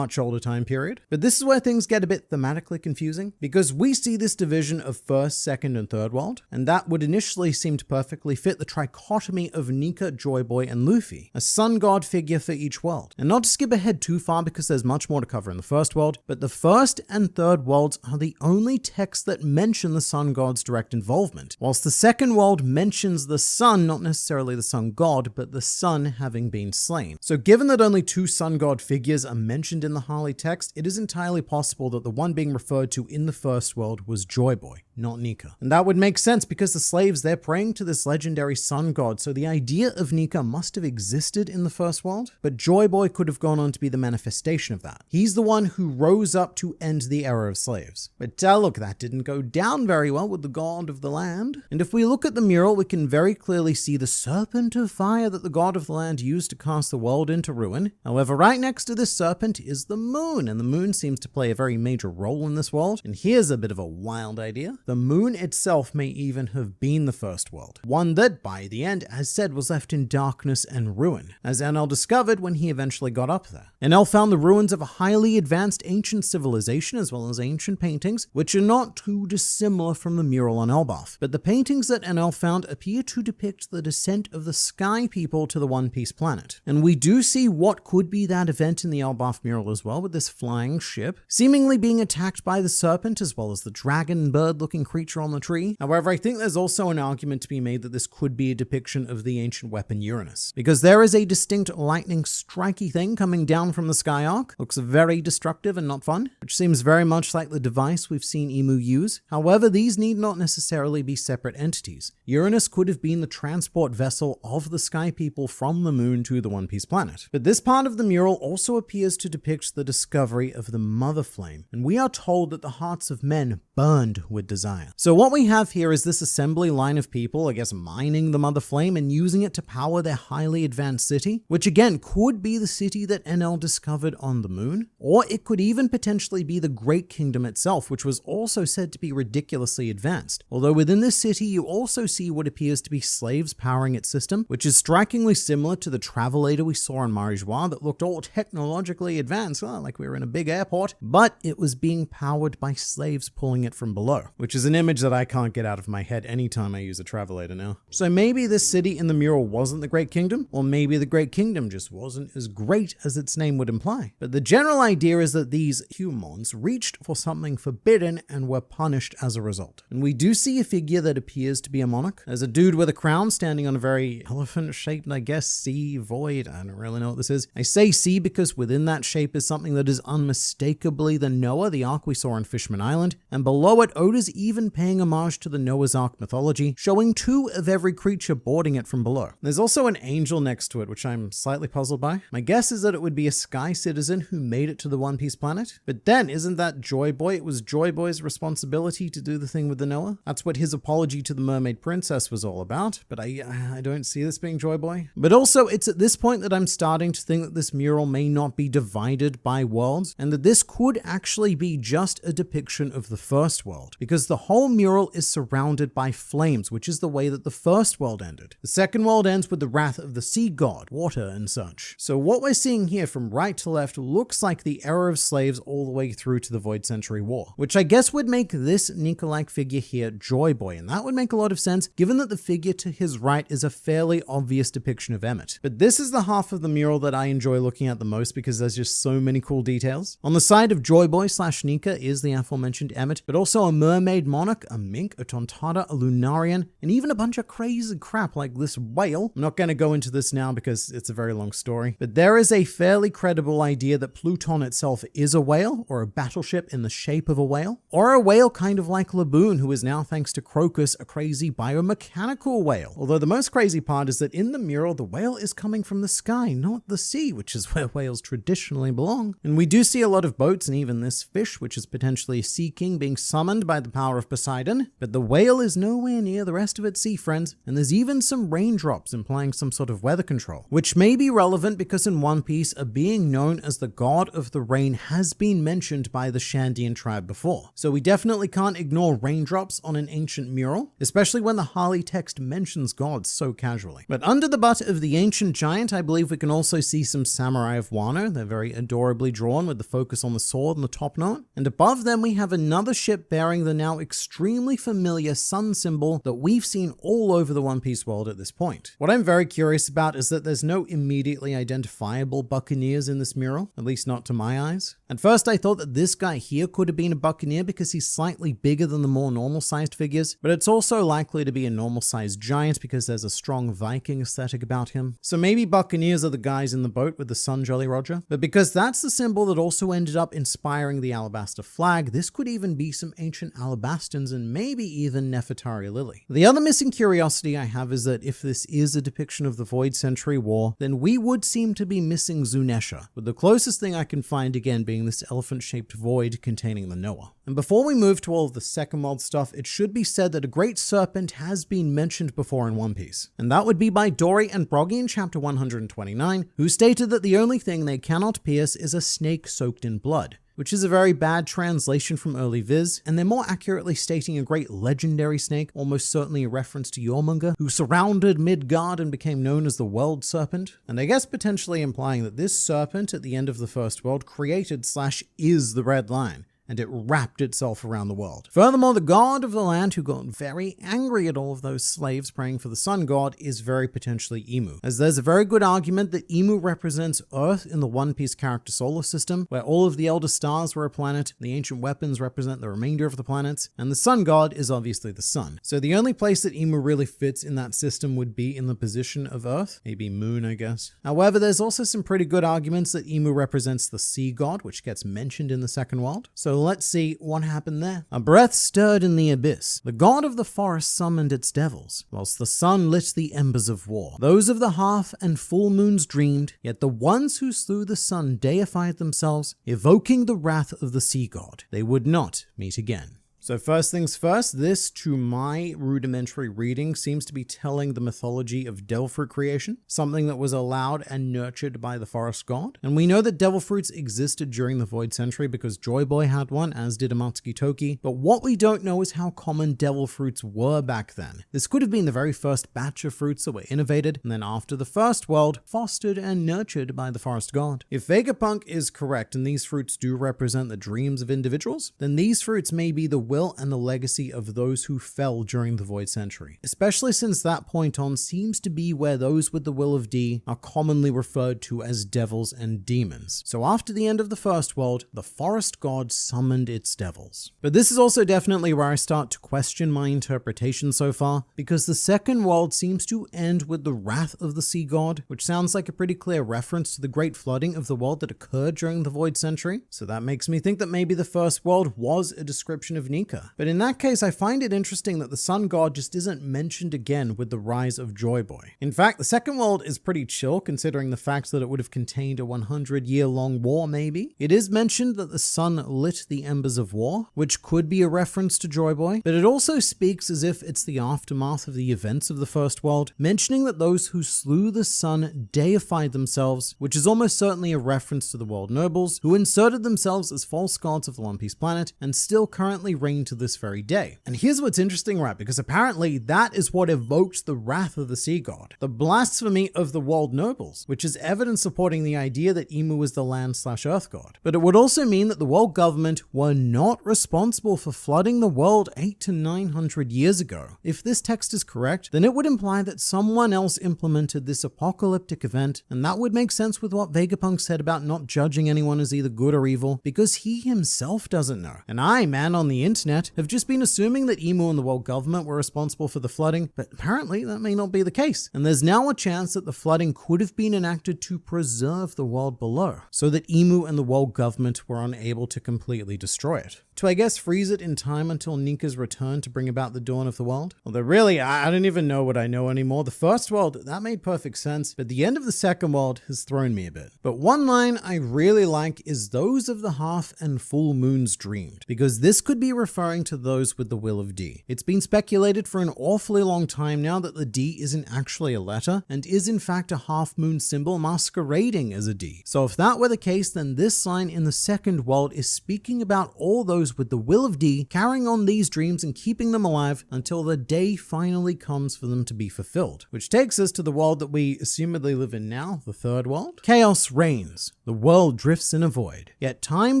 older time period, but this is where things get a bit thematically confusing, because we see this division of first, second, and and third world, and that would initially seem to perfectly fit the trichotomy of Nika, Joy Boy, and Luffy, a sun god figure for each world. And not to skip ahead too far because there's much more to cover in the first world, but the first and third worlds are the only texts that mention the sun god's direct involvement, whilst the second world mentions the sun, not necessarily the sun god, but the sun having been slain. So given that only two sun god figures are mentioned in the Harley text, it is entirely possible that the one being referred to in the first world was Joy Boy, not Nika. And that would make sense because the slaves, they're praying to this legendary sun god, so the idea of Nika must have existed in the first world, but Joy Boy could have gone on to be the manifestation of that. He's the one who rose up to end the era of slaves. But look, that didn't go down very well with the god of the land. And if we look at the mural, we can very clearly see the serpent of fire that the god of the land used to cast the world into ruin. However, right next to this serpent is the moon, and the moon seems to play a very major role in this world. And here's a bit of a wild idea. The moon itself may even have been the first world, one that by the end, as said, was left in darkness and ruin, as NL discovered when he eventually got up there. NL found the ruins of a highly advanced ancient civilization as well as ancient paintings, which are not too dissimilar from the mural on Elbaf. But the paintings that NL found appear to depict the descent of the Sky People to the One Piece planet. And we do see what could be that event in the Elbaf mural as well, with this flying ship seemingly being attacked by the serpent as well as the dragon bird looking creature on the tree. However, I think there's also an argument to be made that this could be a depiction of the ancient weapon Uranus, because there is a distinct lightning striky thing coming down from the sky arc. Looks very destructive and not fun, which seems very much like the device we've seen Emu use. However, these need not necessarily be separate entities. Uranus could have been the transport vessel of the Sky People from the moon to the One Piece planet. But this part of the mural also appears to depict the discovery of the Mother Flame, and we are told that the hearts of men burned with desire. So what we have here is this assembly line of people, I guess, mining the Mother Flame and using it to power their highly advanced city, which again could be the city that NL discovered on the moon, or it could even potentially be the Great Kingdom itself, which was also said to be ridiculously advanced. Although within this city you also see what appears to be slaves powering its system, which is strikingly similar to the travelator we saw on Marijois that looked all technologically advanced, like we were in a big airport, but it was being powered by slaves pulling it from below, which is an image that I can't get out of my head anytime I use a travelator now. So maybe this city in the mural wasn't the Great Kingdom, or maybe the Great Kingdom just wasn't as great as its name would imply. But the general idea is that these humans reached for something forbidden and were punished as a result. And we do see a figure that appears to be a monarch. There's a dude with a crown standing on a very elephant-shaped, I guess, sea void. I don't really know what this is. I say sea because within that shape is something that is unmistakably the Noah, the arc we saw on Fishman Island, and below it, Oda's even paying homage to the Noah's Ark mythology, showing two of every creature boarding it from below. There's also an angel next to it, which I'm slightly puzzled by. My guess is that it would be a sky citizen who made it to the One Piece planet. But then, isn't that Joy Boy? It was Joy Boy's responsibility to do the thing with the Noah. That's what his apology to the Mermaid Princess was all about, but I don't see this being Joy Boy. But also, it's at this point that I'm starting to think that this mural may not be divided by worlds, and that this could actually be just a depiction of the first world, because the whole mural is surrounded by flames, which is the way that the first world ended. The second world ends with the wrath of the sea god, water and such. So what we're seeing here from right to left looks like the era of slaves all the way through to the Void Century War, which I guess would make this Nika-like figure here Joy Boy, and that would make a lot of sense given that the figure to his right is a fairly obvious depiction of Emmet. But this is the half of the mural that I enjoy looking at the most because there's just so many cool details. On the side of Joy Boy / Nika is the aforementioned Emmet, but also a mermaid monarch, a mink, a tontata, a lunarian, and even a bunch of crazy crap like this whale. I'm not going to go into this now because it's a very long story, but there is a fairly credible idea that Pluton itself is a whale, or a battleship in the shape of a whale, or a whale kind of like Laboon, who is now, thanks to Crocus, a crazy biomechanical whale. Although the most crazy part is that in the mural, the whale is coming from the sky, not the sea, which is where whales traditionally belong. And we do see a lot of boats and even this fish, which is potentially a sea king being summoned by the power of Poseidon, but the whale is nowhere near the rest of its sea friends, and there's even some raindrops implying some sort of weather control, which may be relevant because in One Piece, a being known as the god of the rain has been mentioned by the Shandian tribe before. So we definitely can't ignore raindrops on an ancient mural, especially when the Harley text mentions gods so casually. But under the butt of the ancient giant, I believe we can also see some samurai of Wano. They're very adorably drawn with the focus on the sword and the top knot. And above them we have another ship bearing the now now extremely familiar sun symbol that we've seen all over the One Piece world at this point. What I'm very curious about is that there's no immediately identifiable buccaneers in this mural, at least not to my eyes. At first I thought that this guy here could have been a buccaneer because he's slightly bigger than the more normal sized figures, but it's also likely to be a normal sized giant because there's a strong Viking aesthetic about him. So maybe buccaneers are the guys in the boat with the sun Jolly Roger, but because that's the symbol that also ended up inspiring the Alabaster flag, this could even be some ancient Alabastans and maybe even Nefertari Lily. The other missing curiosity I have is that if this is a depiction of the Void Century War, then we would seem to be missing Zunesha, with the closest thing I can find again being this elephant-shaped void containing the Noah. And before we move to all of the second world stuff, it should be said that a great serpent has been mentioned before in One Piece, and that would be by Dory and Broggy in chapter 129, who stated that the only thing they cannot pierce is a snake soaked in blood, which is a very bad translation from early Viz, and they're more accurately stating a great legendary snake, almost certainly a reference to Jormungandr, who surrounded Midgard and became known as the World Serpent, and I guess potentially implying that this serpent at the end of the First World created / is the Red Line, and it wrapped itself around the world. Furthermore, the god of the land who got very angry at all of those slaves praying for the sun god is very potentially Emu, as there's a very good argument that Emu represents Earth in the One Piece character solar system, where all of the elder stars were a planet, the ancient weapons represent the remainder of the planets, and the sun god is obviously the sun. So the only place that Emu really fits in that system would be in the position of Earth, maybe Moon, I guess. However, there's also some pretty good arguments that Emu represents the sea god, which gets mentioned in the second world. So let's see what happened there. A breath stirred in the abyss. The god of the forest summoned its devils, whilst the sun lit the embers of war. Those of the half and full moons dreamed, yet the ones who slew the sun deified themselves, evoking the wrath of the sea god. They would not meet again. So first things first, this, to my rudimentary reading, seems to be telling the mythology of devil fruit creation, something that was allowed and nurtured by the forest god. And we know that devil fruits existed during the Void Century because Joy Boy had one, as did Amatsuki Toki, but what we don't know is how common devil fruits were back then. This could have been the very first batch of fruits that were innovated, and then after the First World, fostered and nurtured by the forest god. If Vegapunk is correct and these fruits do represent the dreams of individuals, then these fruits may be the will and the legacy of those who fell during the Void Century, especially since that point on seems to be where those with the will of D are commonly referred to as devils and demons. So after the end of the First World, the forest god summoned its devils. But this is also definitely where I start to question my interpretation so far, because the Second World seems to end with the wrath of the sea god, which sounds like a pretty clear reference to the great flooding of the world that occurred during the Void Century. So that makes me think that maybe the First World was a description of Nika. But in that case, I find it interesting that the sun god just isn't mentioned again with the rise of Joy Boy. In fact, the Second World is pretty chill considering the fact that it would have contained a 100-year-long war maybe. It is mentioned that the sun lit the embers of war, which could be a reference to Joy Boy, but it also speaks as if it's the aftermath of the events of the First World, mentioning that those who slew the sun deified themselves, which is almost certainly a reference to the world nobles, who inserted themselves as false gods of the One Piece planet and still currently reign to this very day. And here's what's interesting, right? Because apparently that is what evoked the wrath of the sea god, the blasphemy of the world nobles, which is evidence supporting the idea that Emu was the land/earth god. But it would also mean that the world government were not responsible for flooding the world 800 to 900 years ago. If this text is correct, then it would imply that someone else implemented this apocalyptic event, and that would make sense with what Vegapunk said about not judging anyone as either good or evil, because he himself doesn't know. And I, man, on the internet have just been assuming that Emu and the world government were responsible for the flooding, but apparently that may not be the case. And there's now a chance that the flooding could have been enacted to preserve the world below, so that Emu and the world government were unable to completely destroy it. To, I guess, freeze it in time until Ninka's return to bring about the dawn of the world? Although really, I don't even know what I know anymore. The First World, that made perfect sense, but the end of the Second World has thrown me a bit. But one line I really like is those of the half and full moons dreamed, because this could be referring to those with the will of D. It's been speculated for an awfully long time now that the D isn't actually a letter, and is in fact a half moon symbol masquerading as a D. So if that were the case, then this sign in the Second World is speaking about all those dreams with the will of D, carrying on these dreams and keeping them alive until the day finally comes for them to be fulfilled. Which takes us to the world that we assumedly live in now, the third world. Chaos reigns. The world drifts in a void. Yet time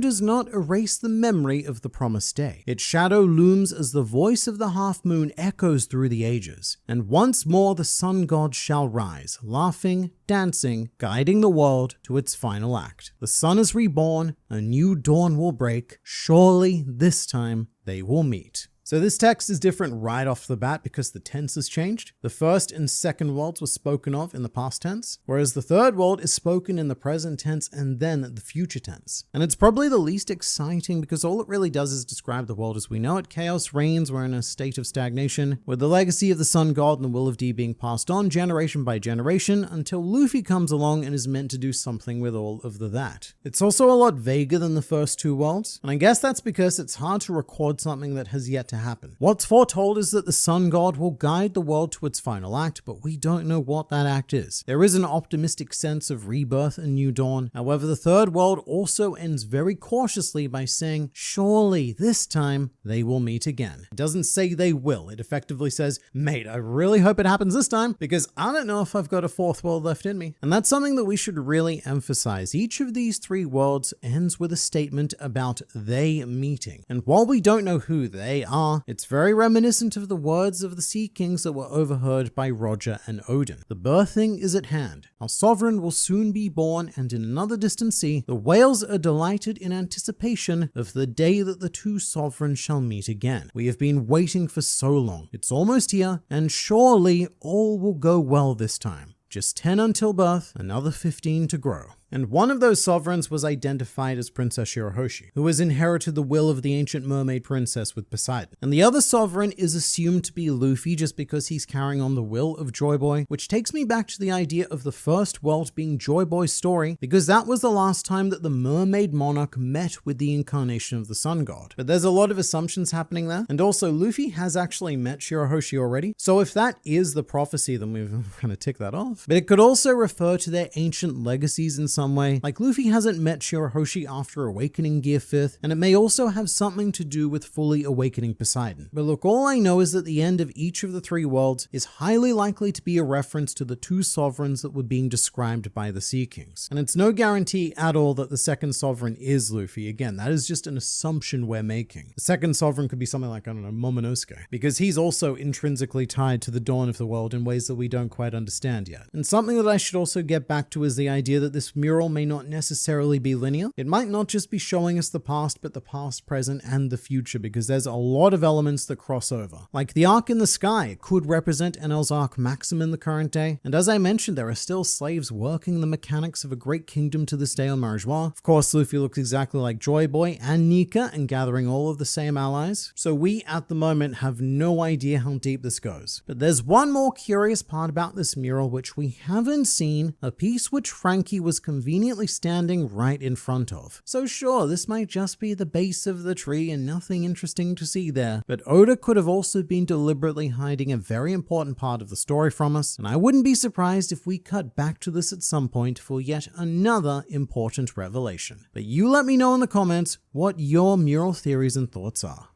does not erase the memory of the promised day. Its shadow looms as the voice of the half-moon echoes through the ages. And once more the sun god shall rise, laughing, dancing, guiding the world to its final act. The sun is reborn, a new dawn will break. Surely this time they will meet. So this text is different right off the bat because the tense has changed. The first and second worlds were spoken of in the past tense, whereas the third world is spoken in the present tense and then the future tense. And it's probably the least exciting because all it really does is describe the world as we know it. Chaos reigns, we're in a state of stagnation, with the legacy of the sun god and the will of D being passed on generation by generation until Luffy comes along and is meant to do something with all of that. It's also a lot vaguer than the first two worlds, and I guess that's because it's hard to record something that has yet to happen. What's foretold is that the sun god will guide the world to its final act, but we don't know what that act is. There is an optimistic sense of rebirth and new dawn. However, the third world also ends very cautiously by saying, surely this time they will meet again. It doesn't say they will. It effectively says, mate, I really hope it happens this time because I don't know if I've got a fourth world left in me. And that's something that we should really emphasize. Each of these three worlds ends with a statement about they meeting. And while we don't know who they are, it's very reminiscent of the words of the Sea Kings that were overheard by Roger and Odin. The birthing is at hand. Our sovereign will soon be born, and in another distant sea, the whales are delighted in anticipation of the day that the two sovereigns shall meet again. We have been waiting for so long. It's almost here, and surely all will go well this time. Just 10 until birth, another 15 to grow. And one of those sovereigns was identified as Princess Shirahoshi, who has inherited the will of the ancient mermaid princess with Poseidon. And the other sovereign is assumed to be Luffy just because he's carrying on the will of Joy Boy, which takes me back to the idea of the first world being Joy Boy's story, because that was the last time that the mermaid monarch met with the incarnation of the sun god. But there's a lot of assumptions happening there, and also Luffy has actually met Shirahoshi already, so if that is the prophecy, then we've kind of ticked that off. But it could also refer to their ancient legacies in some way, like Luffy hasn't met Shirahoshi after awakening Gear 5th, and it may also have something to do with fully awakening Poseidon. But look, all I know is that the end of each of the three worlds is highly likely to be a reference to the two sovereigns that were being described by the Sea Kings. And it's no guarantee at all that the second sovereign is Luffy. Again, that is just an assumption we're making. The second sovereign could be something like, I don't know, Momonosuke, because he's also intrinsically tied to the dawn of the world in ways that we don't quite understand yet. And something that I should also get back to is the idea that this mural may not necessarily be linear. It might not just be showing us the past, but the past, present, and the future, because there's a lot of elements that cross over. Like the arc in the sky could represent Enel's arc Maxim in the current day, and as I mentioned, there are still slaves working the mechanics of a great kingdom to this day on Marijois. Of course, Luffy looks exactly like Joy Boy and Nika and gathering all of the same allies, so we at the moment have no idea how deep this goes. But there's one more curious part about this mural which we haven't seen, a piece which Frankie was conveniently standing right in front of. So sure, this might just be the base of the tree and nothing interesting to see there, but Oda could have also been deliberately hiding a very important part of the story from us, and I wouldn't be surprised if we cut back to this at some point for yet another important revelation. But you let me know in the comments what your mural theories and thoughts are.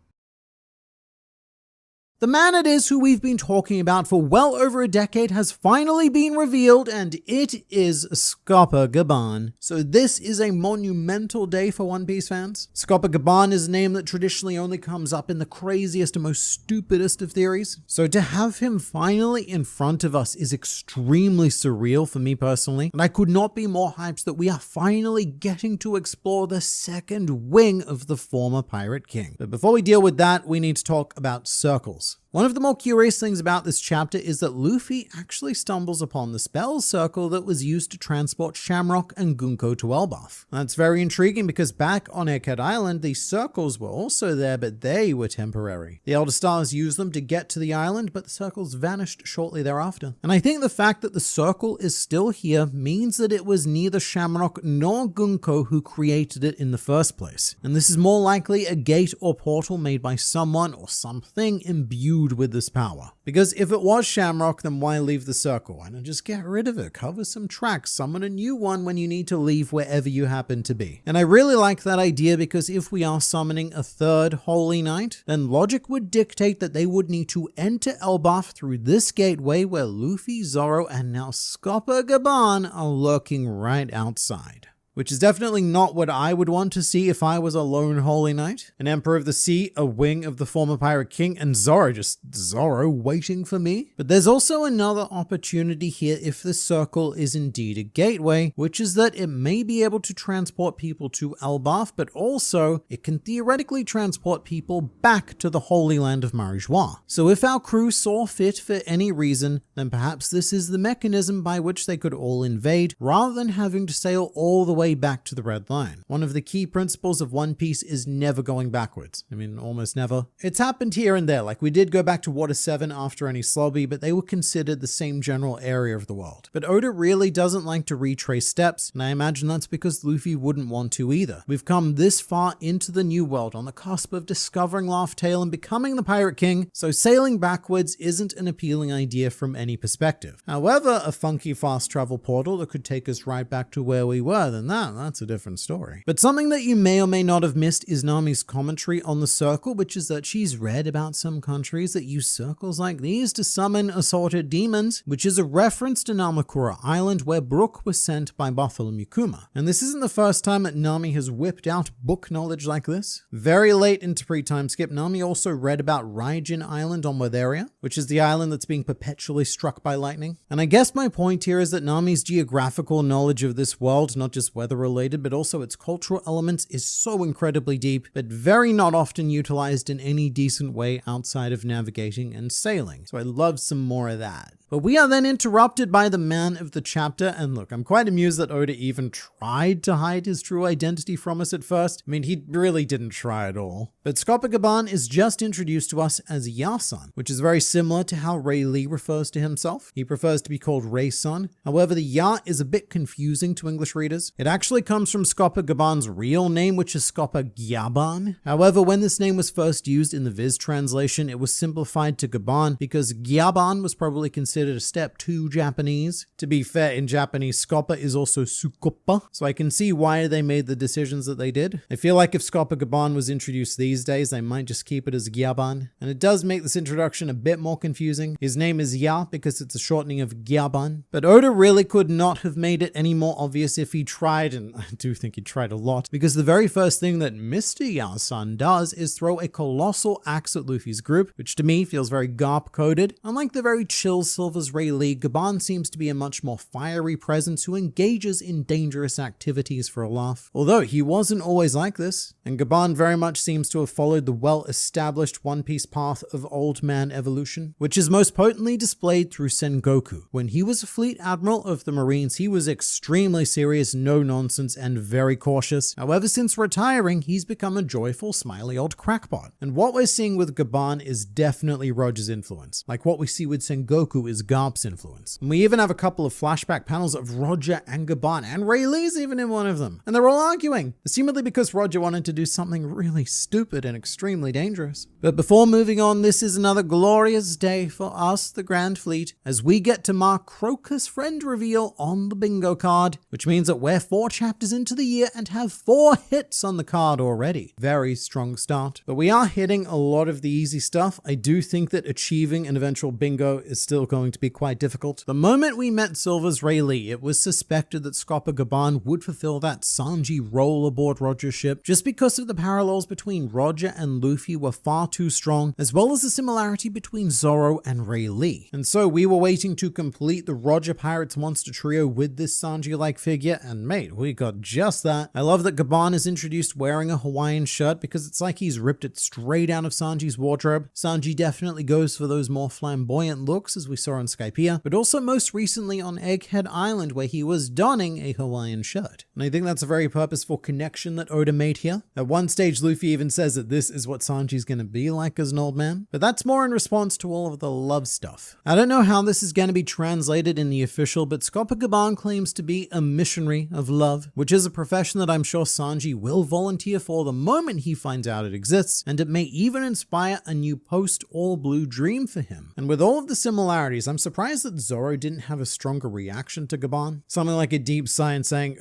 The man it is who we've been talking about for well over a decade has finally been revealed, and it is Scopa Gabban. So this is a monumental day for One Piece fans. Scopa Gabban is a name that traditionally only comes up in the craziest and most stupidest of theories. So to have him finally in front of us is extremely surreal for me personally, and I could not be more hyped that we are finally getting to explore the second wing of the former Pirate King. But before we deal with that, we need to talk about circles. One of the more curious things about this chapter is that Luffy actually stumbles upon the spell circle that was used to transport Shamrock and Gunko to Elbaf. That's very intriguing because back on Egghead Island, these circles were also there, but they were temporary. The Elder Stars used them to get to the island, but the circles vanished shortly thereafter. And I think the fact that the circle is still here means that it was neither Shamrock nor Gunko who created it in the first place. And this is more likely a gate or portal made by someone or something imbued screwed with this power. Because if it was Shamrock, then why leave the circle? Why not just get rid of it, cover some tracks, summon a new one when you need to leave wherever you happen to be. And I really like that idea because if we are summoning a third Holy Knight, then logic would dictate that they would need to enter Elbaf through this gateway where Luffy, Zoro, and now Scopa Gabban are lurking right outside. Which is definitely not what I would want to see if I was a lone Holy Knight. An Emperor of the Sea, a wing of the former Pirate King, and Zoro waiting for me. But there's also another opportunity here if the circle is indeed a gateway, which is that it may be able to transport people to Elbaf, but also it can theoretically transport people back to the Holy Land of Marijois. So if our crew saw fit for any reason, then perhaps this is the mechanism by which they could all invade, rather than having to sail all the way back to the Red Line. One of the key principles of One Piece is never going backwards. I mean, almost never. It's happened here and there, like we did go back to Water 7 after any slobby, but they were considered the same general area of the world. But Oda really doesn't like to retrace steps, and I imagine that's because Luffy wouldn't want to either. We've come this far into the new world, on the cusp of discovering Laugh Tale and becoming the Pirate King, so sailing backwards isn't an appealing idea from any perspective. However, a funky fast travel portal that could take us right back to where we were, then that's a different story. But something that you may or may not have missed is Nami's commentary on the circle, which is that she's read about some countries that use circles like these to summon assorted demons, which is a reference to Namakura Island where Brook was sent by Bartholomew Kuma. And this isn't the first time that Nami has whipped out book knowledge like this. Very late into pre-time skip, Nami also read about Raijin Island on Weatheria, which is the island that's being perpetually struck by lightning. And I guess my point here is that Nami's geographical knowledge of this world, not just weather related, but also its cultural elements, is so incredibly deep, but very not often utilized in any decent way outside of navigating and sailing. So I love some more of that. But we are then interrupted by the man of the chapter, and look, I'm quite amused that Oda even tried to hide his true identity from us at first. I mean, he really didn't try at all. But Scopa Gabban is just introduced to us as Yasan, which is very similar to how Ray Lee refers to himself. He prefers to be called Ray-san. However, the Ya is a bit confusing to English readers. It actually comes from Scopa Gabban's real name, which is Scopa Gabban. However, when this name was first used in the Viz translation, it was simplified to Gabban because Gabban was probably considered a step too Japanese. To be fair, in Japanese, Scopa is also Sukopa, so I can see why they made the decisions that they did. I feel like if Scopa Gabban was introduced these days, they might just keep it as Gyaban. And it does make this introduction a bit more confusing. His name is Ya because it's a shortening of Gyaban. But Oda really could not have made it any more obvious if he tried, and I do think he tried a lot, because the very first thing that Mr. Yasan does is throw a colossal axe at Luffy's group, which to me feels very Garp-coded. Unlike the very chill Silver's Ray Lee, Gabban seems to be a much more fiery presence who engages in dangerous activities for a laugh. Although he wasn't always like this, and Gabban very much seems to have followed the well-established One Piece path of old man evolution, which is most potently displayed through Sengoku. When he was a fleet admiral of the Marines, he was extremely serious, no-nonsense, and very cautious. However, since retiring, he's become a joyful, smiley old crackpot. And what we're seeing with Gabban is definitely Roger's influence. Like what we see with Sengoku is Garp's influence. And we even have a couple of flashback panels of Roger and Gabban, and Ray Lee's even in one of them. And they're all arguing, assumedly because Roger wanted to do something really stupid and extremely dangerous. But before moving on, this is another glorious day for us, the Grand Fleet, as we get to mark Crocus friend reveal on the bingo card, which means that we're 4 chapters into the year and have 4 hits on the card already. Very strong start. But we are hitting a lot of the easy stuff. I do think that achieving an eventual bingo is still going to be quite difficult. The moment we met Silver's Ray Lee, it was suspected that Scopa Gabban would fulfill that Sanji roll aboard Roger's ship, just because of the parallels between Roger and Luffy were far too strong, as well as the similarity between Zoro and Ray Lee. And so we were waiting to complete the Roger Pirates Monster Trio with this Sanji-like figure, and mate, we got just that. I love that Gabban is introduced wearing a Hawaiian shirt because it's like he's ripped it straight out of Sanji's wardrobe. Sanji definitely goes for those more flamboyant looks, as we saw on Skypia, but also most recently on Egghead Island where he was donning a Hawaiian shirt. And I think that's a very purposeful connection that Oda made here. At one stage, Luffy even says that this is what Sanji's going to be like as an old man, but that's more in response to all of the love stuff. I don't know how this is going to be translated in the official, but Scopa Gabban claims to be a missionary of love, which is a profession that I'm sure Sanji will volunteer for the moment he finds out it exists, and it may even inspire a new post-All Blue dream for him. And with all of the similarities, I'm surprised that Zoro didn't have a stronger reaction to Gabban. Something like a deep sigh and saying,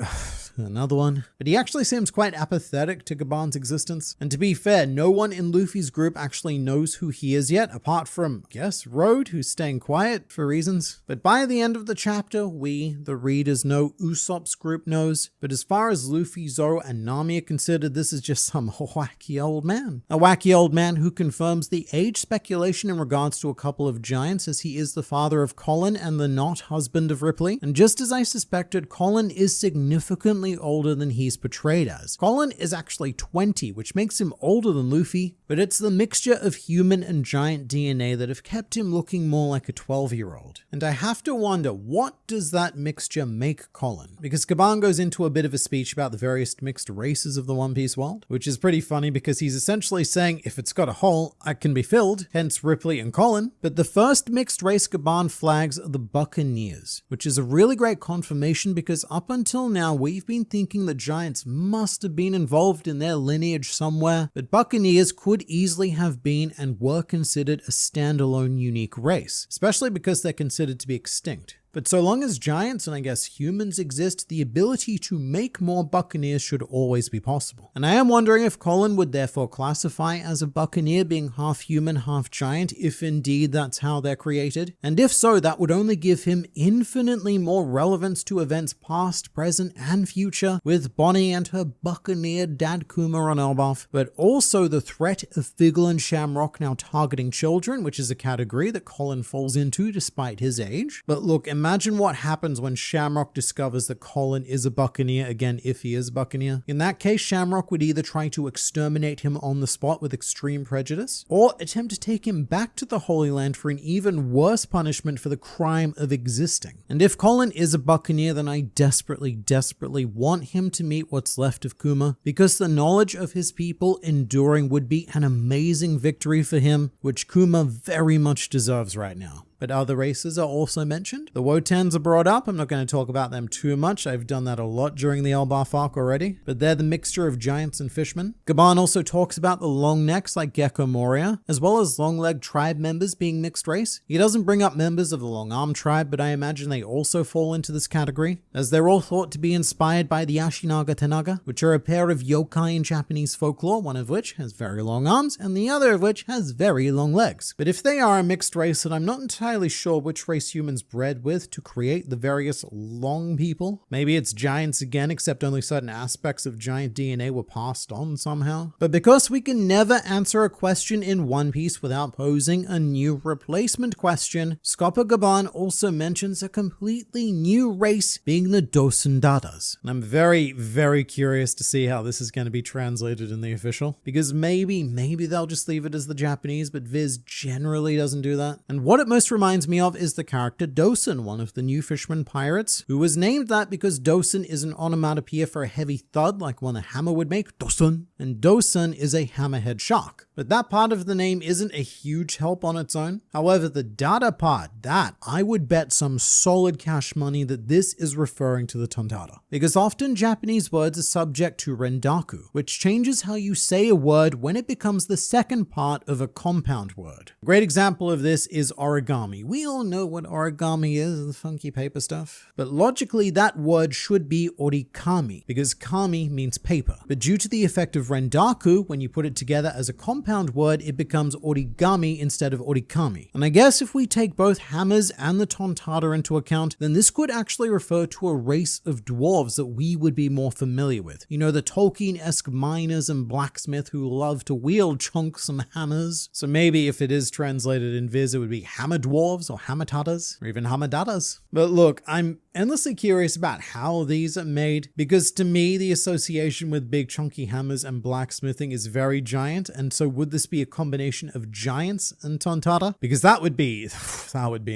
another one. But he actually seems quite apathetic to Gabban's existence. And to be fair, no one in Luffy's group actually knows who he is yet, apart from, I guess, Road, who's staying quiet for reasons. But by the end of the chapter, we, the readers, know Usopp's group knows. But as far as Luffy, Zoro, and Nami are considered, this is just some wacky old man. A wacky old man who confirms the age speculation in regards to a couple of giants, as he is the father of Colin and the not husband of Ripley. And just as I suspected, Colin is significantly older than he's portrayed as. Colin is actually 20, which makes him older than Luffy, but it's the mixture of human and giant DNA that have kept him looking more like a 12-year-old. And I have to wonder, what does that mixture make Colin? Because Gabban goes into a bit of a speech about the various mixed races of the One Piece world, which is pretty funny because he's essentially saying if it's got a hole, it can be filled, hence Ripley and Colin. But the first mixed race Gabban flags are the Buccaneers, which is a really great confirmation because up until now we've been thinking the giants must have been involved in their lineage somewhere, but Buccaneers could easily have been and were considered a standalone unique race, especially because they're considered to be extinct. But so long as giants and I guess humans exist, the ability to make more Buccaneers should always be possible. And I am wondering if Colin would therefore classify as a Buccaneer, being half human, half giant, if indeed that's how they're created. And if so, that would only give him infinitely more relevance to events past, present, and future, with Bonnie and her Buccaneer dad Kuma on Elbaf, but also the threat of Figarland Shamrock now targeting children, which is a category that Colin falls into despite his age. But look, imagine what happens when Shamrock discovers that Colin is a Buccaneer again, if he is a Buccaneer. In that case, Shamrock would either try to exterminate him on the spot with extreme prejudice, or attempt to take him back to the Holy Land for an even worse punishment for the crime of existing. And if Colin is a Buccaneer, then I desperately want him to meet what's left of Kuma, because the knowledge of his people enduring would be an amazing victory for him, which Kuma very much deserves right now. But other races are also mentioned. The Wotans are brought up. I'm not going to talk about them too much. I've done that a lot during the Elbaf arc already. But they're the mixture of giants and fishmen. Gabban also talks about the long necks like Gecko Moria, as well as long-legged tribe members being mixed race. He doesn't bring up members of the long-arm tribe, but I imagine they also fall into this category, as they're all thought to be inspired by the Ashinaga Tenaga, which are a pair of yokai in Japanese folklore, one of which has very long arms, and the other of which has very long legs. But if they are a mixed race, then I'm not entirely sure which race humans bred with to create the various long people. Maybe it's giants again, except only certain aspects of giant DNA were passed on somehow. But because we can never answer a question in One Piece without posing a new replacement question, Scopa Gabban also mentions a completely new race being the Dosendatas. And I'm very curious to see how this is going to be translated in the official, because maybe they'll just leave it as the Japanese, but Viz generally doesn't do that. And what it most reminds me of is the character Dosen, one of the new fisherman pirates, who was named that because Dosen is an onomatopoeia for a heavy thud like one a hammer would make, Dosen, and Dosen is a hammerhead shark. But that part of the name isn't a huge help on its own. However, the data part, that I would bet some solid cash money that this is referring to the Tontara, because often Japanese words are subject to rendaku, which changes how you say a word when it becomes the second part of a compound word. A great example of this is origami. We all know what origami is, the funky paper stuff. But logically, that word should be orikami, because kami means paper. But due to the effect of rendaku, when you put it together as a compound word, it becomes origami instead of orikami. And I guess if we take both hammers and the Tontara into account, then this could actually refer to a race of dwarves that we would be more familiar with. You know, the Tolkien-esque miners and blacksmith who love to wield chunks and hammers. So maybe if it is translated in Viz, it would be hammer dwarves or hamatatas or even hamadatas. But look, I'm endlessly curious about how these are made, because to me, the association with big chunky hammers and blacksmithing is very giant, and so would this be a combination of giants and tontara? Because that would be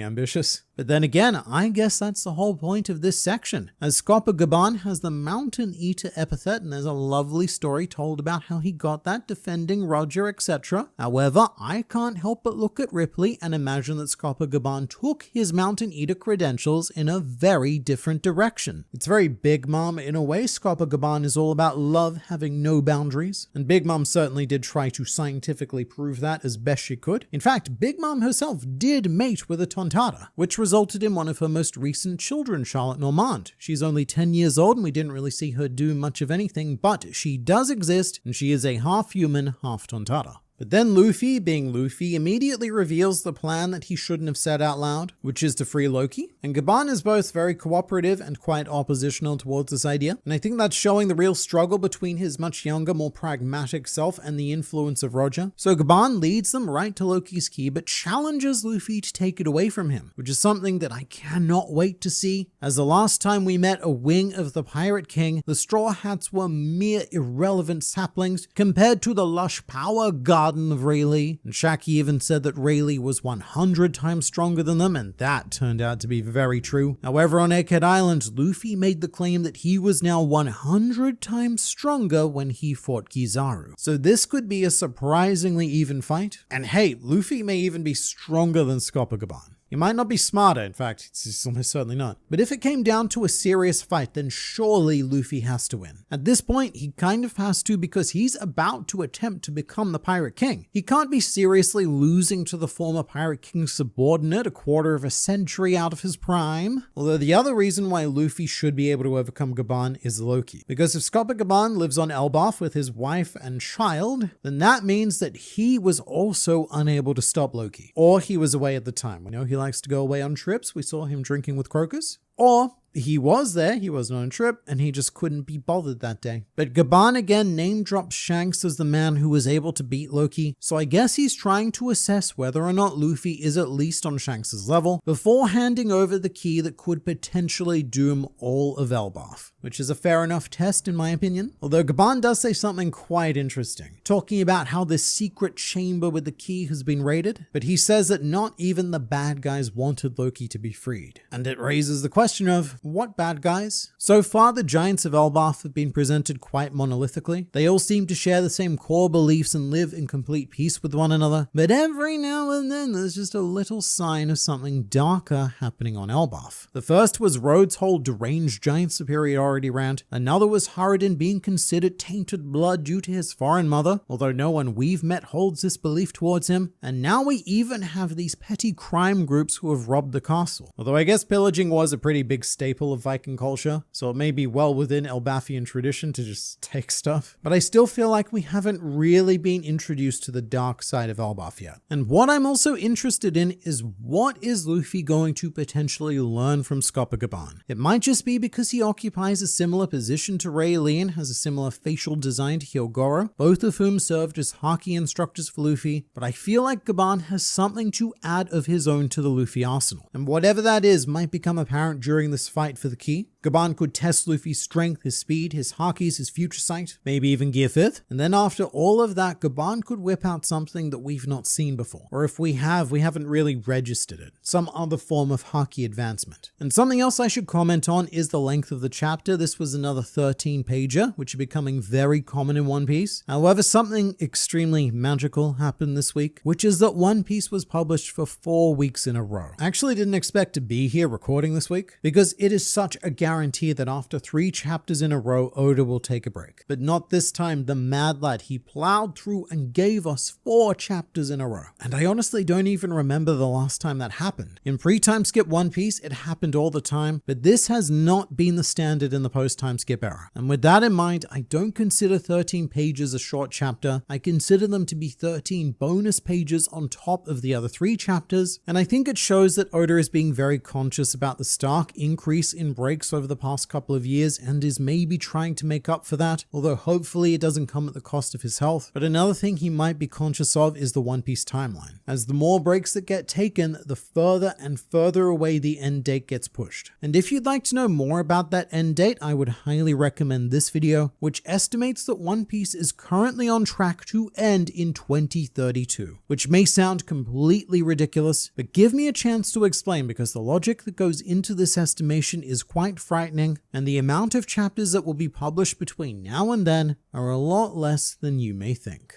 ambitious. But then again, I guess that's the whole point of this section, as Scopa Gabban has the Mountain Eater epithet, and there's a lovely story told about how he got that defending Roger, etc. However, I can't help but look at Ripley and imagine that Scopa Gabban took his Mountain Eater credentials in a very different direction. It's very Big Mom in a way. Scopa Gabban is all about love having no boundaries, and Big Mom certainly did try to scientifically prove that as best she could. In fact, Big Mom herself did mate with a tontara, which resulted in one of her most recent children, Charlotte Normand. She's only 10 years old and we didn't really see her do much of anything, but she does exist and she is a half human, half tontara. But then Luffy, being Luffy, immediately reveals the plan that he shouldn't have said out loud, which is to free Loki. And Gabban is both very cooperative and quite oppositional towards this idea. And I think that's showing the real struggle between his much younger, more pragmatic self and the influence of Roger. So Gabban leads them right to Loki's key, but challenges Luffy to take it away from him, which is something that I cannot wait to see. As the last time we met a wing of the Pirate King, the Straw Hats were mere irrelevant saplings compared to the lush power garden of Rayleigh, and Shaki even said that Rayleigh was 100 times stronger than them, and that turned out to be very true. However, on Egghead Island, Luffy made the claim that he was now 100 times stronger when he fought Kizaru. So this could be a surprisingly even fight, and hey, Luffy may even be stronger than Scopa Gabban. He might not be smarter, in fact, he's almost certainly not. But if it came down to a serious fight, then surely Luffy has to win. At this point, he kind of has to because he's about to attempt to become the Pirate King. He can't be seriously losing to the former Pirate King's subordinate a quarter of a century out of his prime. Although the other reason why Luffy should be able to overcome Gabban is Loki. Because if Scopa Gabban lives on Elbaf with his wife and child, then that means that he was also unable to stop Loki. Or he was away at the time. We know he likes to go away on trips. We saw him drinking with Crocus. Or he was there, he wasn't on a trip, and he just couldn't be bothered that day. But Gabban again name drops Shanks as the man who was able to beat Loki, so I guess he's trying to assess whether or not Luffy is at least on Shanks' level before handing over the key that could potentially doom all of Elbaf, which is a fair enough test in my opinion. Although Gabban does say something quite interesting, talking about how this secret chamber with the key has been raided, but he says that not even the bad guys wanted Loki to be freed. And it raises the question of, what bad guys? So far, the giants of Elbaf have been presented quite monolithically. They all seem to share the same core beliefs and live in complete peace with one another, but every now and then there's just a little sign of something darker happening on Elbaf. The first was Rhodes' whole deranged giant superiority rant. Another was Harridan being considered tainted blood due to his foreign mother, although no one we've met holds this belief towards him. And now we even have these petty crime groups who have robbed the castle. Although I guess pillaging was a pretty big staple of Viking culture, so it may be well within Elbafian tradition to just take stuff. But I still feel like we haven't really been introduced to the dark side of Elbaf yet. And what I'm also interested in is, what is Luffy going to potentially learn from Scopa Gabban? It might just be because he occupies a similar position to Rayleigh and has a similar facial design to Hyogoro, both of whom served as Haki instructors for Luffy, but I feel like Gabban has something to add of his own to the Luffy arsenal. And whatever that is might become apparent during this fight for the key. Gabban could test Luffy's strength, his speed, his Hakis, his future sight, maybe even Gear 5th. And then after all of that, Gabban could whip out something that we've not seen before. Or if we have, we haven't really registered it. Some other form of Haki advancement. And something else I should comment on is the length of the chapter. This was another 13-pager, which are becoming very common in One Piece. However, something extremely magical happened this week, which is that One Piece was published for 4 weeks in a row. I actually didn't expect to be here recording this week, because it is such a guarantee that after 3 chapters in a row, Oda will take a break. But not this time. The mad lad, he plowed through and gave us 4 chapters in a row. And I honestly don't even remember the last time that happened. In pre-time skip One Piece, it happened all the time, but this has not been the standard in the post-time skip era. And with that in mind, I don't consider 13 pages a short chapter. I consider them to be 13 bonus pages on top of the other 3 chapters. And I think it shows that Oda is being very conscious about the stark increase increase in breaks over the past couple of years and is maybe trying to make up for that, although hopefully it doesn't come at the cost of his health. But another thing he might be conscious of is the One Piece timeline, as the more breaks that get taken, the further and further away the end date gets pushed. And if you'd like to know more about that end date, I would highly recommend this video, which estimates that One Piece is currently on track to end in 2032, which may sound completely ridiculous, but give me a chance to explain, because the logic that goes into this estimation is quite frightening, and the amount of chapters that will be published between now and then are a lot less than you may think.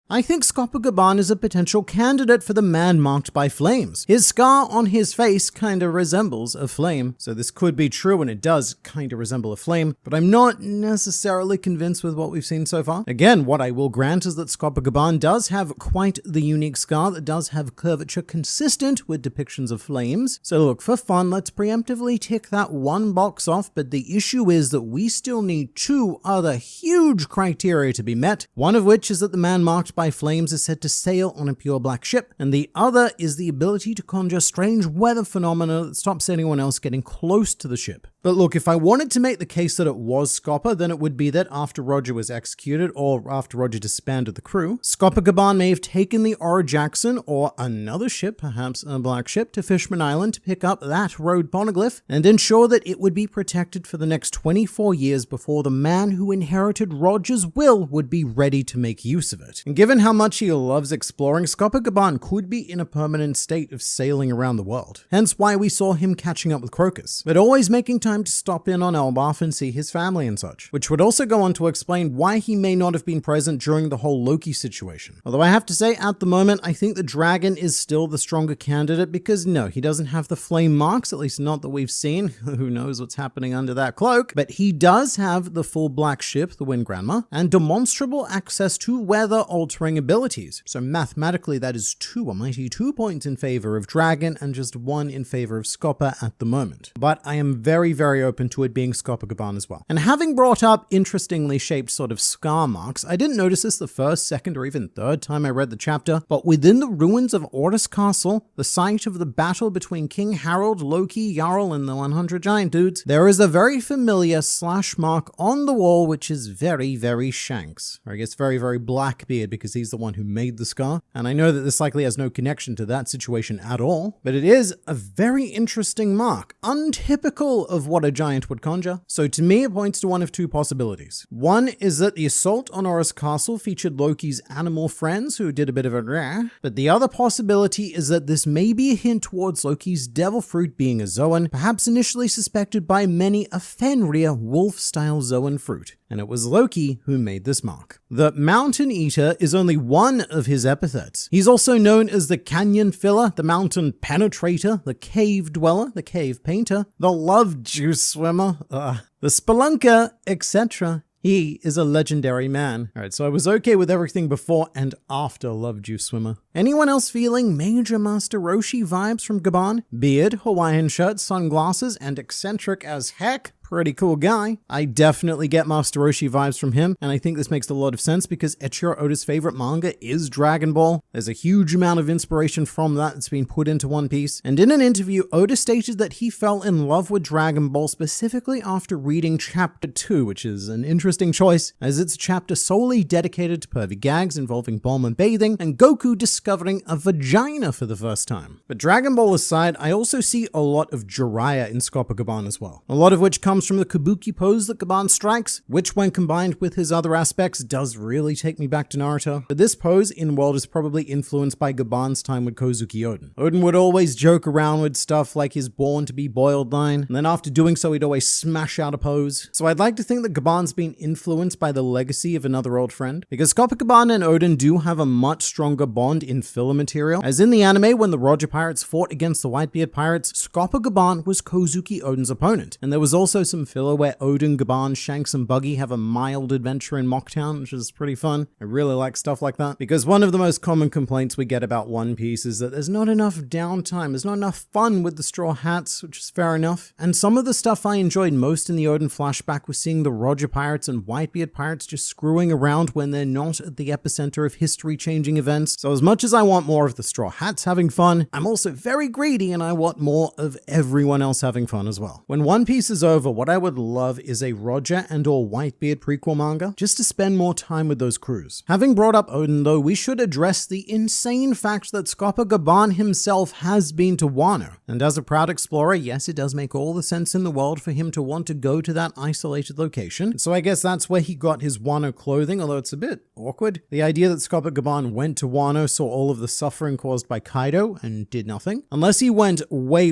I think Scopa Gabban is a potential candidate for the man marked by flames. His scar on his face kinda resembles a flame, so this could be true and it does kinda resemble a flame, but I'm not necessarily convinced with what we've seen so far. Again, what I will grant is that Scopa Gabban does have quite the unique scar that does have curvature consistent with depictions of flames. So look, for fun, let's preemptively tick that one box off, but the issue is that we still need two other huge criteria to be met, one of which is that the man marked by flames is said to sail on a pure black ship, and the other is the ability to conjure strange weather phenomena that stops anyone else getting close to the ship. But look, if I wanted to make the case that it was Scopa, then it would be that after Roger was executed, or after Roger disbanded the crew, Scopa Gabban may have taken the Ora Jackson or another ship, perhaps a black ship, to Fishman Island to pick up that road poneglyph and ensure that it would be protected for the next 24 years before the man who inherited Roger's will would be ready to make use of it. And given how much he loves exploring, Scopa Gabban could be in a permanent state of sailing around the world. Hence why we saw him catching up with Crocus, but always making time to stop in on Elbaf and see his family and such, which would also go on to explain why he may not have been present during the whole Loki situation. Although I have to say, at the moment, I think the dragon is still the stronger candidate, because no, he doesn't have the flame marks, at least not that we've seen. Who knows what's happening under that cloak, but he does have the full black ship, the Wind Grandma, and demonstrable access to weather-altering abilities. So mathematically, that is a mighty 2 points in favor of dragon and just 1 in favor of Scopa at the moment. But I am very, very open to it being Scopa Gabban as well. And having brought up interestingly shaped sort of scar marks, I didn't notice this the first, second, or even third time I read the chapter, but within the ruins of Orus Castle, the site of the battle between King Harold, Loki, Jarl, and the 100 giant dudes, there is a very familiar slash mark on the wall, which is very, very Shanks. Or I guess very, very Blackbeard, because he's the one who made the scar. And I know that this likely has no connection to that situation at all, but it is a very interesting mark, untypical of what a giant would conjure. So to me, it points to one of two possibilities. One is that the assault on Orus Castle featured Loki's animal friends who did a bit of a rah, but the other possibility is that this may be a hint towards Loki's devil fruit being a Zoan, perhaps initially suspected by many a Fenrir wolf-style Zoan fruit. And it was Loki who made this mark. The Mountain Eater is only one of his epithets. He's also known as the Canyon Filler, the Mountain Penetrator, the Cave Dweller, the Cave Painter, the Love Juice Swimmer, the Spelunker, etc. He is a legendary man. Alright, so I was okay with everything before and after Love Juice Swimmer. Anyone else feeling major Master Roshi vibes from Gabban? Beard, Hawaiian shirt, sunglasses, and eccentric as heck? Pretty cool guy. I definitely get Master Roshi vibes from him, and I think this makes a lot of sense because Eiichiro Oda's favorite manga is Dragon Ball. There's a huge amount of inspiration from that that's been put into One Piece, and in an interview, Oda stated that he fell in love with Dragon Ball specifically after reading Chapter 2, which is an interesting choice, as it's a chapter solely dedicated to pervy gags involving Bulma bathing and Goku discovering a vagina for the first time. But Dragon Ball aside, I also see a lot of Jiraiya in Scopa Gabban as well, a lot of which comes from the kabuki pose that Gabban strikes, which when combined with his other aspects does really take me back to Naruto. But this pose in world is probably influenced by Gabban's time with Kozuki Oden. Oden would always joke around with stuff like his born to be boiled line, and then after doing so he'd always smash out a pose. So I'd like to think that Gabban's been influenced by the legacy of another old friend, because Scopa Gabban and Oden do have a much stronger bond in filler material, as in the anime when the Roger pirates fought against the Whitebeard pirates, Scopa Gabban was Kozuki Oden's opponent, and there was also some filler where Oden, Gabban, Shanks, and Buggy have a mild adventure in Mocktown, which is pretty fun. I really like stuff like that, because one of the most common complaints we get about One Piece is that there's not enough downtime, there's not enough fun with the Straw Hats, which is fair enough. And some of the stuff I enjoyed most in the Oden flashback was seeing the Roger pirates and Whitebeard pirates just screwing around when they're not at the epicenter of history-changing events. So as much as I want more of the Straw Hats having fun, I'm also very greedy and I want more of everyone else having fun as well. When One Piece is over, what I would love is a Roger and or Whitebeard prequel manga, just to spend more time with those crews. Having brought up Oden though, we should address the insane fact that Scopa Gabban himself has been to Wano. And as a proud explorer, yes, it does make all the sense in the world for him to want to go to that isolated location. So I guess that's where he got his Wano clothing, although it's a bit awkward. The idea that Scopa Gabban went to Wano, saw all of the suffering caused by Kaido, and did nothing. Unless he went way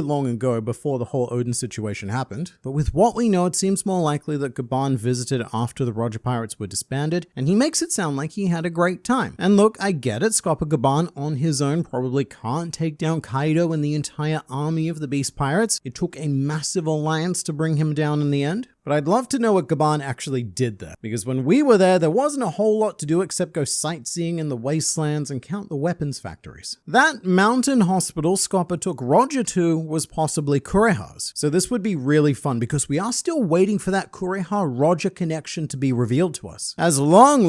long ago before the whole Oden situation happened. But with what we know, it seems more likely that Gabban visited after the Roger Pirates were disbanded, and he makes it sound like he had a great time. And look, I get it, Scopa Gabban on his own probably can't take down Kaido and the entire army of the Beast Pirates. It took a massive alliance to bring him down in the end. But I'd love to know what Gabban actually did there, because when we were there wasn't a whole lot to do except go sightseeing in the wastelands and count the weapons factories. That mountain hospital Scopa took Roger to was possibly Kureha's, so this would be really fun because we are still waiting for that Kureha-Roger connection to be revealed to us. As long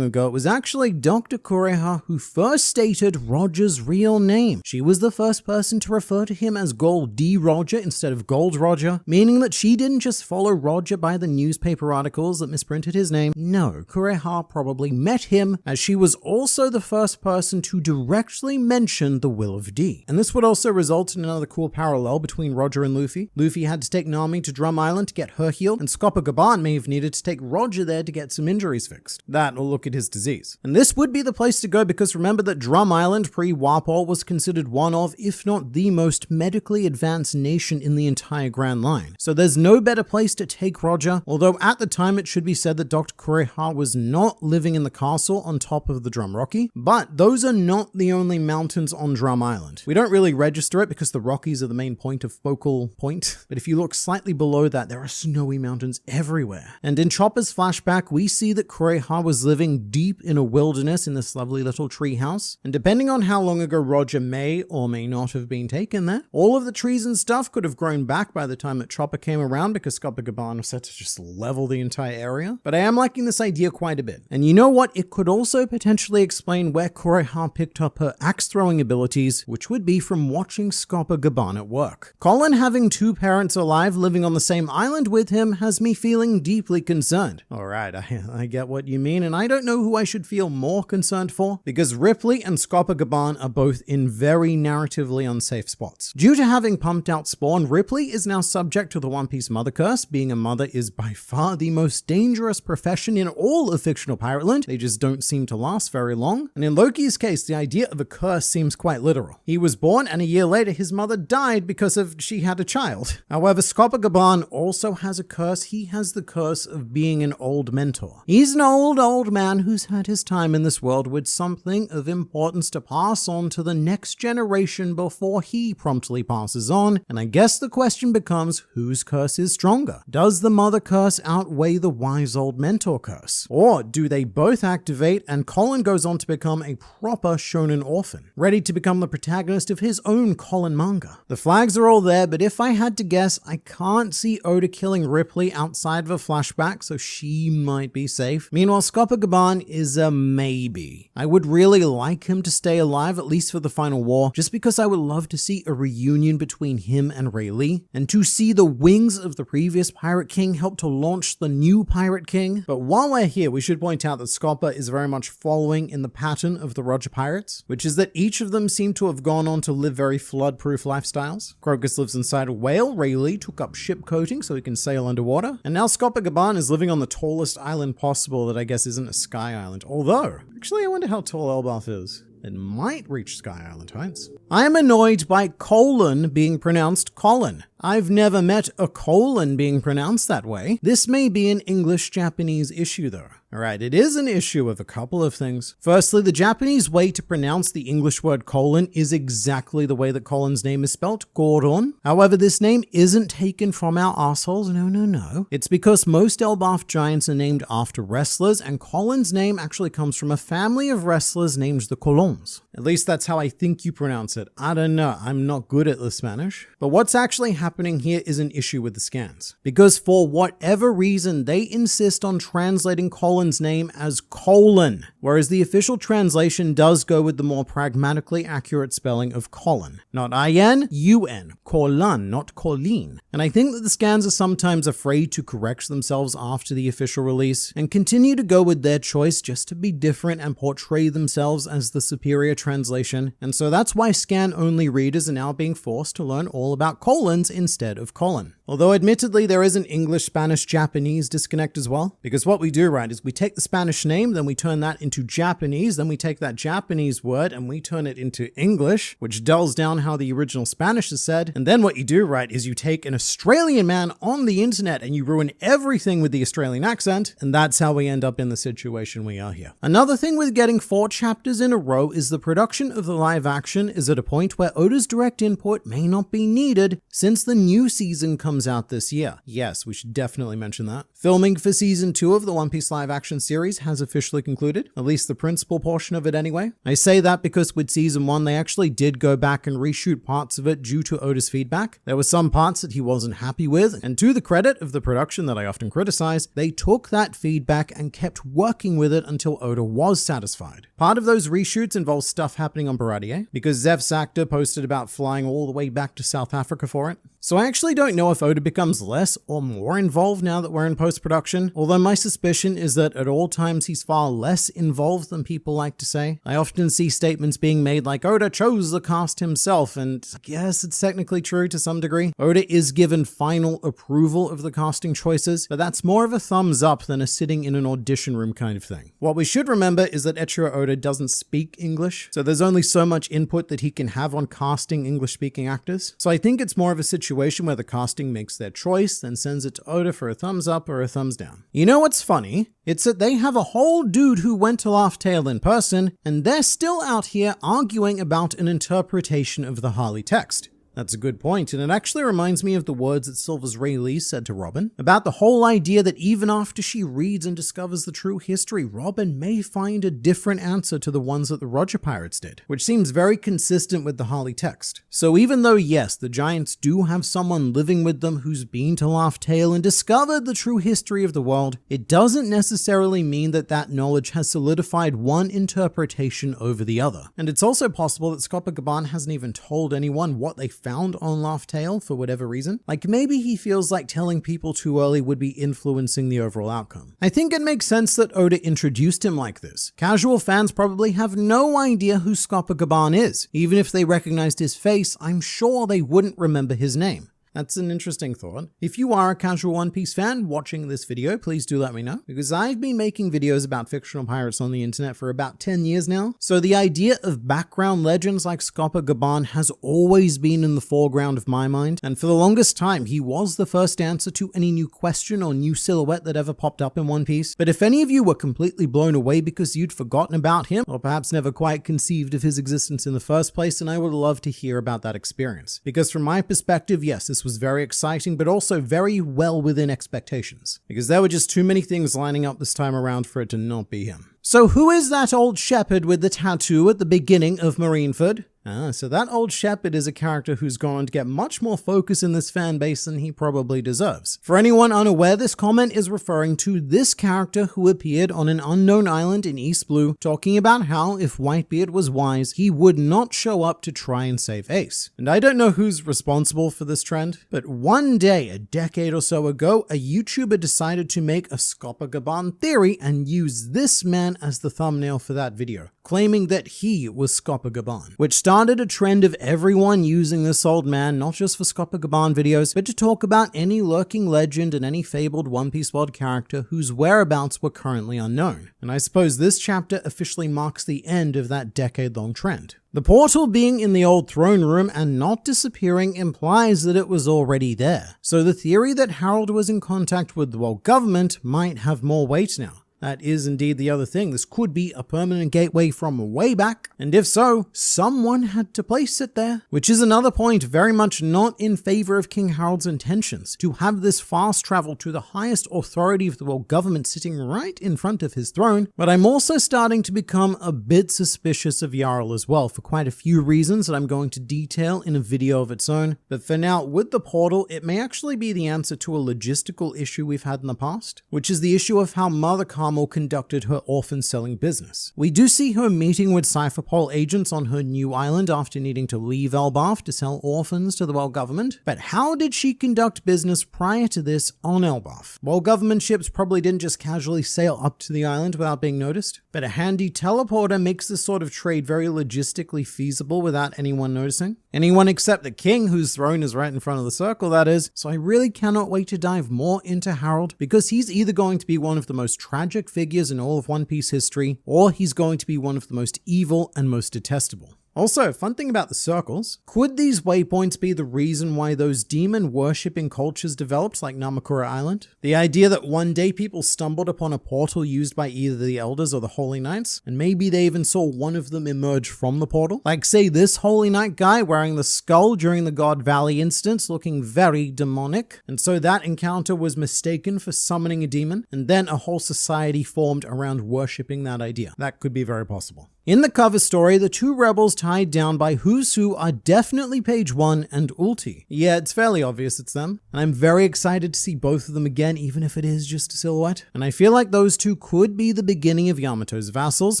ago, it was actually Dr. Kureha who first stated Roger's real name. She was the first person to refer to him as Gold D. Roger instead of Gold Roger, meaning that she didn't just follow Roger by the newspaper articles that misprinted his name. No, Kureha probably met him, as she was also the first person to directly mention the Will of D. And this would also result in another cool parallel between Roger and Luffy. Luffy had to take Nami to Drum Island to get her healed, and Scopa Gabban may have needed to take Roger there to get some injuries fixed. That or look at his disease. And this would be the place to go because remember that Drum Island pre-Warpol was considered one of, if not the most medically advanced nation in the entire Grand Line. So there's no better place to take Roger, although at the time it should be said that Dr. Kureha was not living in the castle on top of the Drum Rocky, but those are not the only mountains on Drum Island. We don't really register it because the Rockies are the main point of focal point, but if you look slightly below that, there are snowy mountains everywhere. And in Chopper's flashback, we see that Kureha was living deep in a wilderness in this lovely little tree house, and depending on how long ago Roger may or may not have been taken there, all of the trees and stuff could have grown back by the time that Chopper came around because Scopa Gabban was set to just level the entire area. But I am liking this idea quite a bit. And you know what? It could also potentially explain where Kureha picked up her axe throwing abilities, which would be from watching Scopa Gabban at work. Colin having two parents alive living on the same island with him has me feeling deeply concerned. Alright, I get what you mean, and I don't know who I should feel more concerned for, because Ripley and Scopa Gabban are both in very narratively unsafe spots. Due to having pumped out spawn, Ripley is now subject to the One Piece mother curse. Being a mother is by far the most dangerous profession in all of fictional Pirateland. They just don't seem to last very long. And in Loki's case, the idea of a curse seems quite literal. He was born and a year later his mother died because she had a child. However, Scopa Gabban also has a curse. He has the curse of being an old mentor. He's an old man who's had his time in this world with something of importance to pass on to the next generation before he promptly passes on. And I guess the question becomes, whose curse is stronger? Does the mother curse outweigh the wise old mentor curse? Or do they both activate and Colin goes on to become a proper shonen orphan, ready to become the protagonist of his own Colin manga? The flags are all there, but if I had to guess, I can't see Oda killing Ripley outside of a flashback, so she might be safe. Meanwhile, Scopa Gabban is a maybe. I would really like him to stay alive, at least for the final war, just because I would love to see a reunion between him and Rayleigh, and to see the wings of the previous Pirate King help to launch the new Pirate King. But while we're here, we should point out that Scopa is very much following in the pattern of the Roger Pirates, which is that each of them seem to have gone on to live very flood-proof lifestyles. Crocus lives inside a whale, Rayleigh took up ship coating so he can sail underwater, and now Scopa Gabban is living on the tallest island possible that I guess isn't a sky island. Although, actually I wonder how tall Elbaf is. It might reach Sky Island heights. I am annoyed by colon being pronounced Colin. I've never met a colon being pronounced that way. This may be an English-Japanese issue though. Alright, it is an issue of a couple of things. Firstly, the Japanese way to pronounce the English word colon is exactly the way that Colin's name is spelt, Gordon. However, this name isn't taken from our assholes, no. It's because most Elbaf giants are named after wrestlers, and Colin's name actually comes from a family of wrestlers named the Colons. At least that's how I think you pronounce it. I don't know, I'm not good at the Spanish. But what's actually happening happening here is an issue with the scans. Because for whatever reason, they insist on translating Colin's name as Colin, whereas the official translation does go with the more pragmatically accurate spelling of Colin. Not I-N, U-N. Colin, not Colleen. And I think that the scans are sometimes afraid to correct themselves after the official release, and continue to go with their choice just to be different and portray themselves as the superior translation, and so that's why scan-only readers are now being forced to learn all about colons instead of Colin. Although admittedly there is an English, Spanish, Japanese disconnect as well, because what we do, right, is we take the Spanish name, then we turn that into Japanese, then we take that Japanese word and we turn it into English, which dulls down how the original Spanish is said, and then what you do, right, is you take an Australian man on the internet and you ruin everything with the Australian accent, and that's how we end up in the situation we are here. Another thing with getting 4 chapters in a row is the production of the live action is at a point where Oda's direct input may not be needed since the new season comes out this year. Yes, we should definitely mention that. Filming for season 2 of the One Piece live action series has officially concluded, at least the principal portion of it anyway. I say that because with season 1 they actually did go back and reshoot parts of it due to Oda's feedback. There were some parts that he wasn't happy with, and to the credit of the production that I often criticize, they took that feedback and kept working with it until Oda was satisfied. Part of those reshoots involves stuff happening on Baratie, because Zeph's actor posted about flying all the way back to South Africa for it. So I actually don't know if Oda becomes less or more involved now that we're in post-production, although my suspicion is that at all times he's far less involved than people like to say. I often see statements being made like Oda chose the cast himself, and I guess it's technically true to some degree. Oda is given final approval of the casting choices, but that's more of a thumbs up than a sitting in an audition room kind of thing. What we should remember is that Eiichiro Oda doesn't speak English, so there's only so much input that he can have on casting English-speaking actors. So I think it's more of a situation where the casting makes their choice, then sends it to Oda for a thumbs up or a thumbs down. You know what's funny? It's that they have a whole dude who went to Laugh Tale in person, and they're still out here arguing about an interpretation of the Harley text. That's a good point, and it actually reminds me of the words that Silver's Rayleigh said to Robin about the whole idea that even after she reads and discovers the true history, Robin may find a different answer to the ones that the Roger Pirates did, which seems very consistent with the Harley text. So even though, yes, the Giants do have someone living with them who's been to Laugh Tale and discovered the true history of the world, it doesn't necessarily mean that that knowledge has solidified one interpretation over the other. And it's also possible that Scopa Gabban hasn't even told anyone what they found on Laugh Tale for whatever reason. Like maybe he feels like telling people too early would be influencing the overall outcome. I think it makes sense that Oda introduced him like this. Casual fans probably have no idea who Scopa Gabban is. Even if they recognized his face, I'm sure they wouldn't remember his name. That's an interesting thought. If you are a casual One Piece fan watching this video, please do let me know, because I've been making videos about fictional pirates on the internet for about 10 years now, so the idea of background legends like Scopa Gabban has always been in the foreground of my mind, and for the longest time he was the first answer to any new question or new silhouette that ever popped up in One Piece. But if any of you were completely blown away because you'd forgotten about him, or perhaps never quite conceived of his existence in the first place, then I would love to hear about that experience. Because from my perspective, yes, this was very exciting, but also very well within expectations, because there were just too many things lining up this time around for it to not be him. So who is that old shepherd with the tattoo at the beginning of Marineford? So that old shepherd is a character who's gone to get much more focus in this fan base than he probably deserves. For anyone unaware, this comment is referring to this character who appeared on an unknown island in East Blue, talking about how if Whitebeard was wise, he would not show up to try and save Ace. And I don't know who's responsible for this trend, but one day, a decade or so ago, a YouTuber decided to make a Scopa Gabban theory and use this man as the thumbnail for that video, claiming that he was Scopa Gabban, which started a trend of everyone using this old man, not just for Scopa Gabban videos, but to talk about any lurking legend and any fabled One Piece world character whose whereabouts were currently unknown. And I suppose this chapter officially marks the end of that decade-long trend. The portal being in the old throne room and not disappearing implies that it was already there. So the theory that Harold was in contact with the world government might have more weight now. That is indeed the other thing. This could be a permanent gateway from way back, and if so, someone had to place it there. Which is another point very much not in favor of King Harold's intentions, to have this fast travel to the highest authority of the world government sitting right in front of his throne. But I'm also starting to become a bit suspicious of Yarl as well, for quite a few reasons that I'm going to detail in a video of its own. But for now, with the portal, it may actually be the answer to a logistical issue we've had in the past, which is the issue of how Mother Carmel conducted her orphan selling business. We do see her meeting with Cypherpole agents on her new island after needing to leave Elbaf to sell orphans to the world government. But how did she conduct business prior to this on Elbaf? World government ships probably didn't just casually sail up to the island without being noticed, but a handy teleporter makes this sort of trade very logistically feasible without anyone noticing. Anyone except the king, whose throne is right in front of the circle, that is. So I really cannot wait to dive more into Harold, because he's either going to be one of the most tragic figures in all of One Piece history, or he's going to be one of the most evil and most detestable. Also, fun thing about the circles, could these waypoints be the reason why those demon worshipping cultures developed, like Namakura Island? The idea that one day people stumbled upon a portal used by either the elders or the Holy Knights, and maybe they even saw one of them emerge from the portal? Like say this Holy Knight guy wearing the skull during the God Valley instance, looking very demonic, and so that encounter was mistaken for summoning a demon, and then a whole society formed around worshipping that idea. That could be very possible. In the cover story, the two rebels tied down by Who's Who are definitely Page 1 and Ulti. Yeah, it's fairly obvious it's them, and I'm very excited to see both of them again, even if it is just a silhouette. And I feel like those two could be the beginning of Yamato's vassals,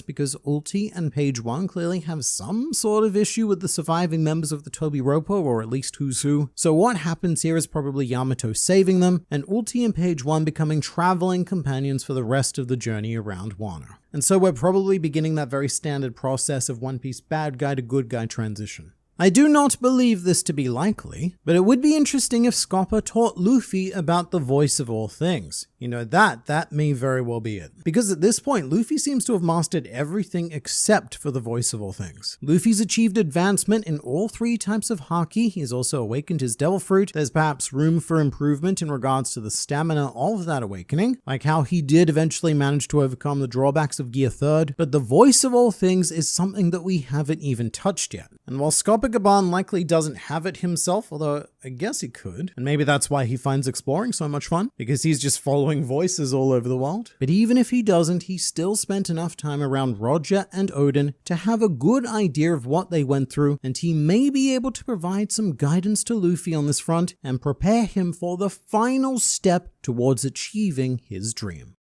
because Ulti and Page 1 clearly have some sort of issue with the surviving members of the Toby Roppo, or at least Who's Who. So what happens here is probably Yamato saving them, and Ulti and Page 1 becoming traveling companions for the rest of the journey around Wano. And so we're probably beginning that very standard process of One Piece bad guy to good guy transition. I do not believe this to be likely, but it would be interesting if Scopa taught Luffy about the voice of all things. You know, that may very well be it. Because at this point, Luffy seems to have mastered everything except for the voice of all things. Luffy's achieved advancement in all three types of Haki. He's also awakened his Devil Fruit. There's perhaps room for improvement in regards to the stamina of that awakening, like how he did eventually manage to overcome the drawbacks of Gear 3rd, but the voice of all things is something that we haven't even touched yet. And while Scopa Gabban likely doesn't have it himself, although I guess he could, and maybe that's why he finds exploring so much fun, because he's just following voices all over the world. But even if he doesn't, he still spent enough time around Roger and Odin to have a good idea of what they went through, and he may be able to provide some guidance to Luffy on this front and prepare him for the final step towards achieving his dream.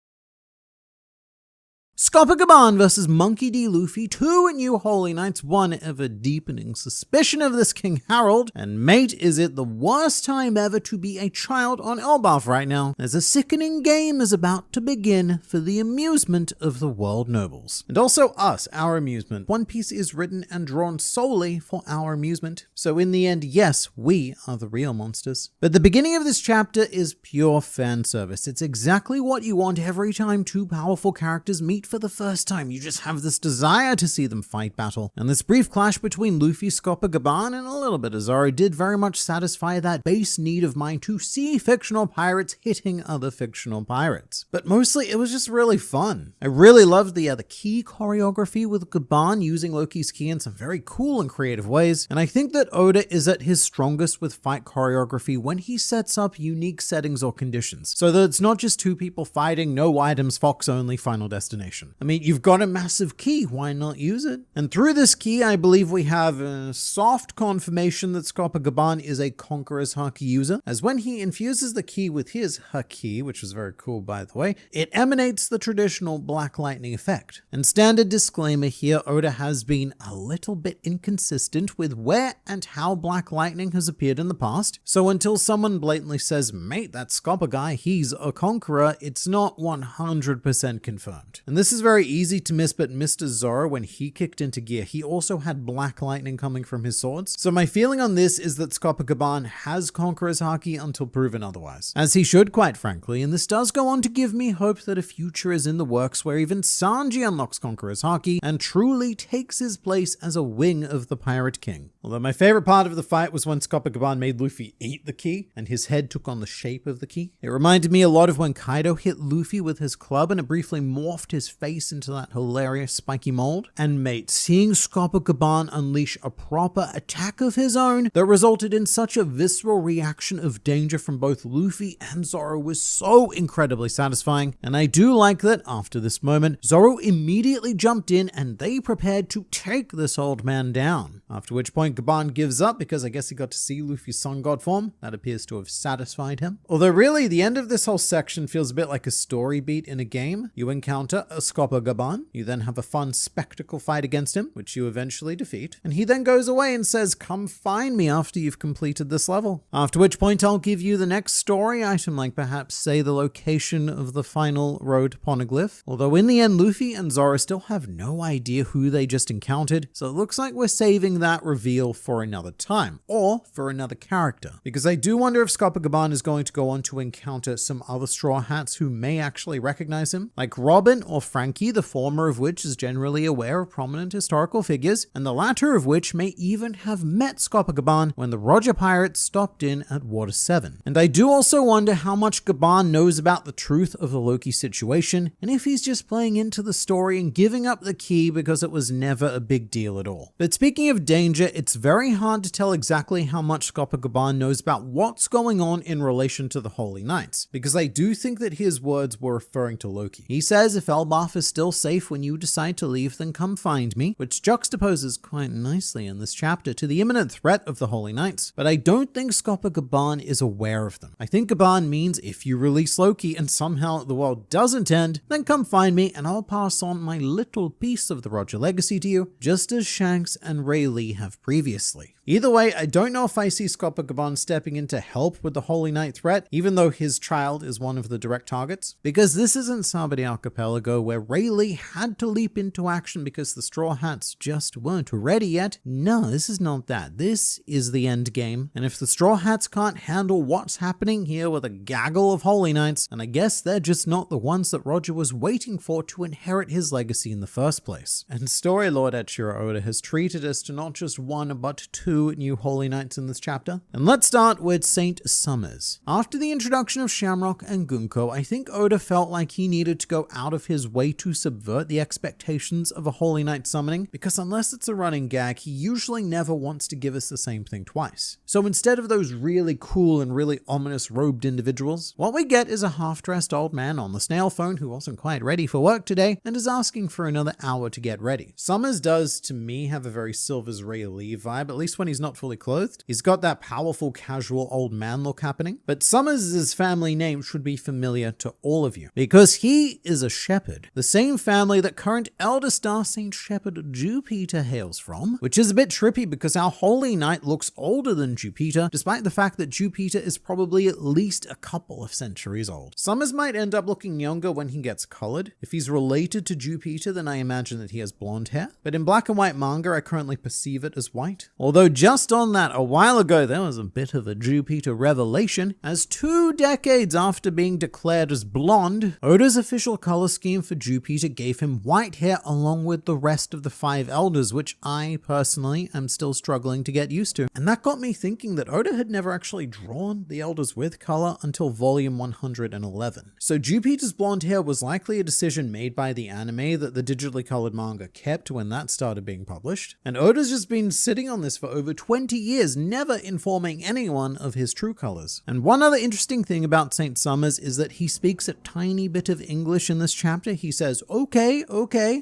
Scopa Gabban versus Monkey D. Luffy, two new Holy Knights, one ever-deepening suspicion of this King Harold, and mate, is it the worst time ever to be a child on Elbaf right now, as a sickening game is about to begin for the amusement of the world nobles. And also us, our amusement. One Piece is written and drawn solely for our amusement, so in the end, yes, we are the real monsters. But the beginning of this chapter is pure fan service. It's exactly what you want every time two powerful characters meet for the first time. You just have this desire to see them fight battle. And this brief clash between Luffy, Scopa Gabban, and a little bit of Zoro did very much satisfy that base need of mine to see fictional pirates hitting other fictional pirates. But mostly it was just really fun. I really loved the key choreography with Gabban using Loki's key in some very cool and creative ways. And I think that Oda is at his strongest with fight choreography when he sets up unique settings or conditions, so that it's not just two people fighting, no items, Fox only, final destination. I mean, you've got a massive key, why not use it? And through this key, I believe we have a soft confirmation that Scopa Gabban is a Conqueror's Haki user, as when he infuses the key with his Haki, which was very cool by the way, it emanates the traditional Black Lightning effect. And standard disclaimer here, Oda has been a little bit inconsistent with where and how Black Lightning has appeared in the past, so until someone blatantly says, mate, that Scopa guy, he's a Conqueror, it's not 100% confirmed. And this this is very easy to miss, but Mr. Zoro, when he kicked into gear, he also had black lightning coming from his swords. So my feeling on this is that Scopa Gabban has Conqueror's Haki until proven otherwise. As he should, quite frankly, and this does go on to give me hope that a future is in the works where even Sanji unlocks Conqueror's Haki and truly takes his place as a wing of the Pirate King. Although my favorite part of the fight was when Scopa Gabban made Luffy eat the key and his head took on the shape of the key. It reminded me a lot of when Kaido hit Luffy with his club and it briefly morphed his face into that hilarious spiky mold. And mate, seeing Scopa Gabban unleash a proper attack of his own that resulted in such a visceral reaction of danger from both Luffy and Zoro was so incredibly satisfying. And I do like that after this moment, Zoro immediately jumped in and they prepared to take this old man down. After which point Gabban gives up because I guess he got to see Luffy's sun god form. That appears to have satisfied him. Although really, the end of this whole section feels a bit like a story beat in a game. You encounter a Scopa Gabban, you then have a fun spectacle fight against him, which you eventually defeat, and he then goes away and says, come find me after you've completed this level. After which point I'll give you the next story item, like perhaps say the location of the final road poneglyph. Although in the end, Luffy and Zoro still have no idea who they just encountered, so it looks like we're saving that reveal for another time, or for another character. Because I do wonder if Scopa Gabban is going to go on to encounter some other Straw Hats who may actually recognize him, like Robin or Frankie, the former of which is generally aware of prominent historical figures, and the latter of which may even have met Scopa Gabban when the Roger pirates stopped in at Water 7. And I do also wonder how much Gabban knows about the truth of the Loki situation, and if he's just playing into the story and giving up the key because it was never a big deal at all. But speaking of danger, it's very hard to tell exactly how much Scopa Gabban knows about what's going on in relation to the Holy Knights, because I do think that his words were referring to Loki. He says, if Elbaf is still safe when you decide to leave, then come find me, which juxtaposes quite nicely in this chapter to the imminent threat of the Holy Knights. But I don't think Scopa Gabban is aware of them. I think Gabban means if you release Loki and somehow the world doesn't end, then come find me and I'll pass on my little piece of the Roger legacy to you, just as Shanks and Rayleigh have previously. Either way, I don't know if I see Scopa Gabban stepping in to help with the Holy Knight threat, even though his child is one of the direct targets, because this isn't Sabadi Archipelago where Rayleigh had to leap into action because the Straw Hats just weren't ready yet. No, this is not that. This is the end game, and if the Straw Hats can't handle what's happening here with a gaggle of Holy Knights, and I guess they're just not the ones that Roger was waiting for to inherit his legacy in the first place. And Story Lord Eiichiro Oda has treated us to not just one but two new Holy Knights in this chapter. And let's start with Saint Summers. After the introduction of Shamrock and Gunko, I think Oda felt like he needed to go out of his way to subvert the expectations of a Holy Knight summoning, because unless it's a running gag, he usually never wants to give us the same thing twice. So instead of those really cool and really ominous robed individuals, what we get is a half-dressed old man on the snail phone who wasn't quite ready for work today and is asking for another hour to get ready. Summers does, to me, have a very Silver's Rayleigh vibe, at least when he's not fully clothed. He's got that powerful, casual old man look happening. But Summers' family name should be familiar to all of you, because he is a shepherd, the same family that current Elder Star Saint Shepherd Jupiter hails from, which is a bit trippy because our Holy Knight looks older than Jupiter, despite the fact that Jupiter is probably at least a couple of centuries old. Summers might end up looking younger when he gets colored. If he's related to Jupiter, then I imagine that he has blonde hair. But in black and white manga, I currently perceive it as white. Although just on that, a while ago, there was a bit of a Jupiter revelation, as 2 decades after being declared as blonde, Oda's official color scheme for Jupiter gave him white hair along with the rest of the 5 elders, which I personally am still struggling to get used to. And that got me thinking that Oda had never actually drawn the elders with color until volume 111. So Jupiter's blonde hair was likely a decision made by the anime that the digitally colored manga kept when that started being published. And Oda's just been sitting on this for over 20 years, never informing anyone of his true colors. And one other interesting thing about Saint Summers is that he speaks a tiny bit of English in this chapter. He says, okay,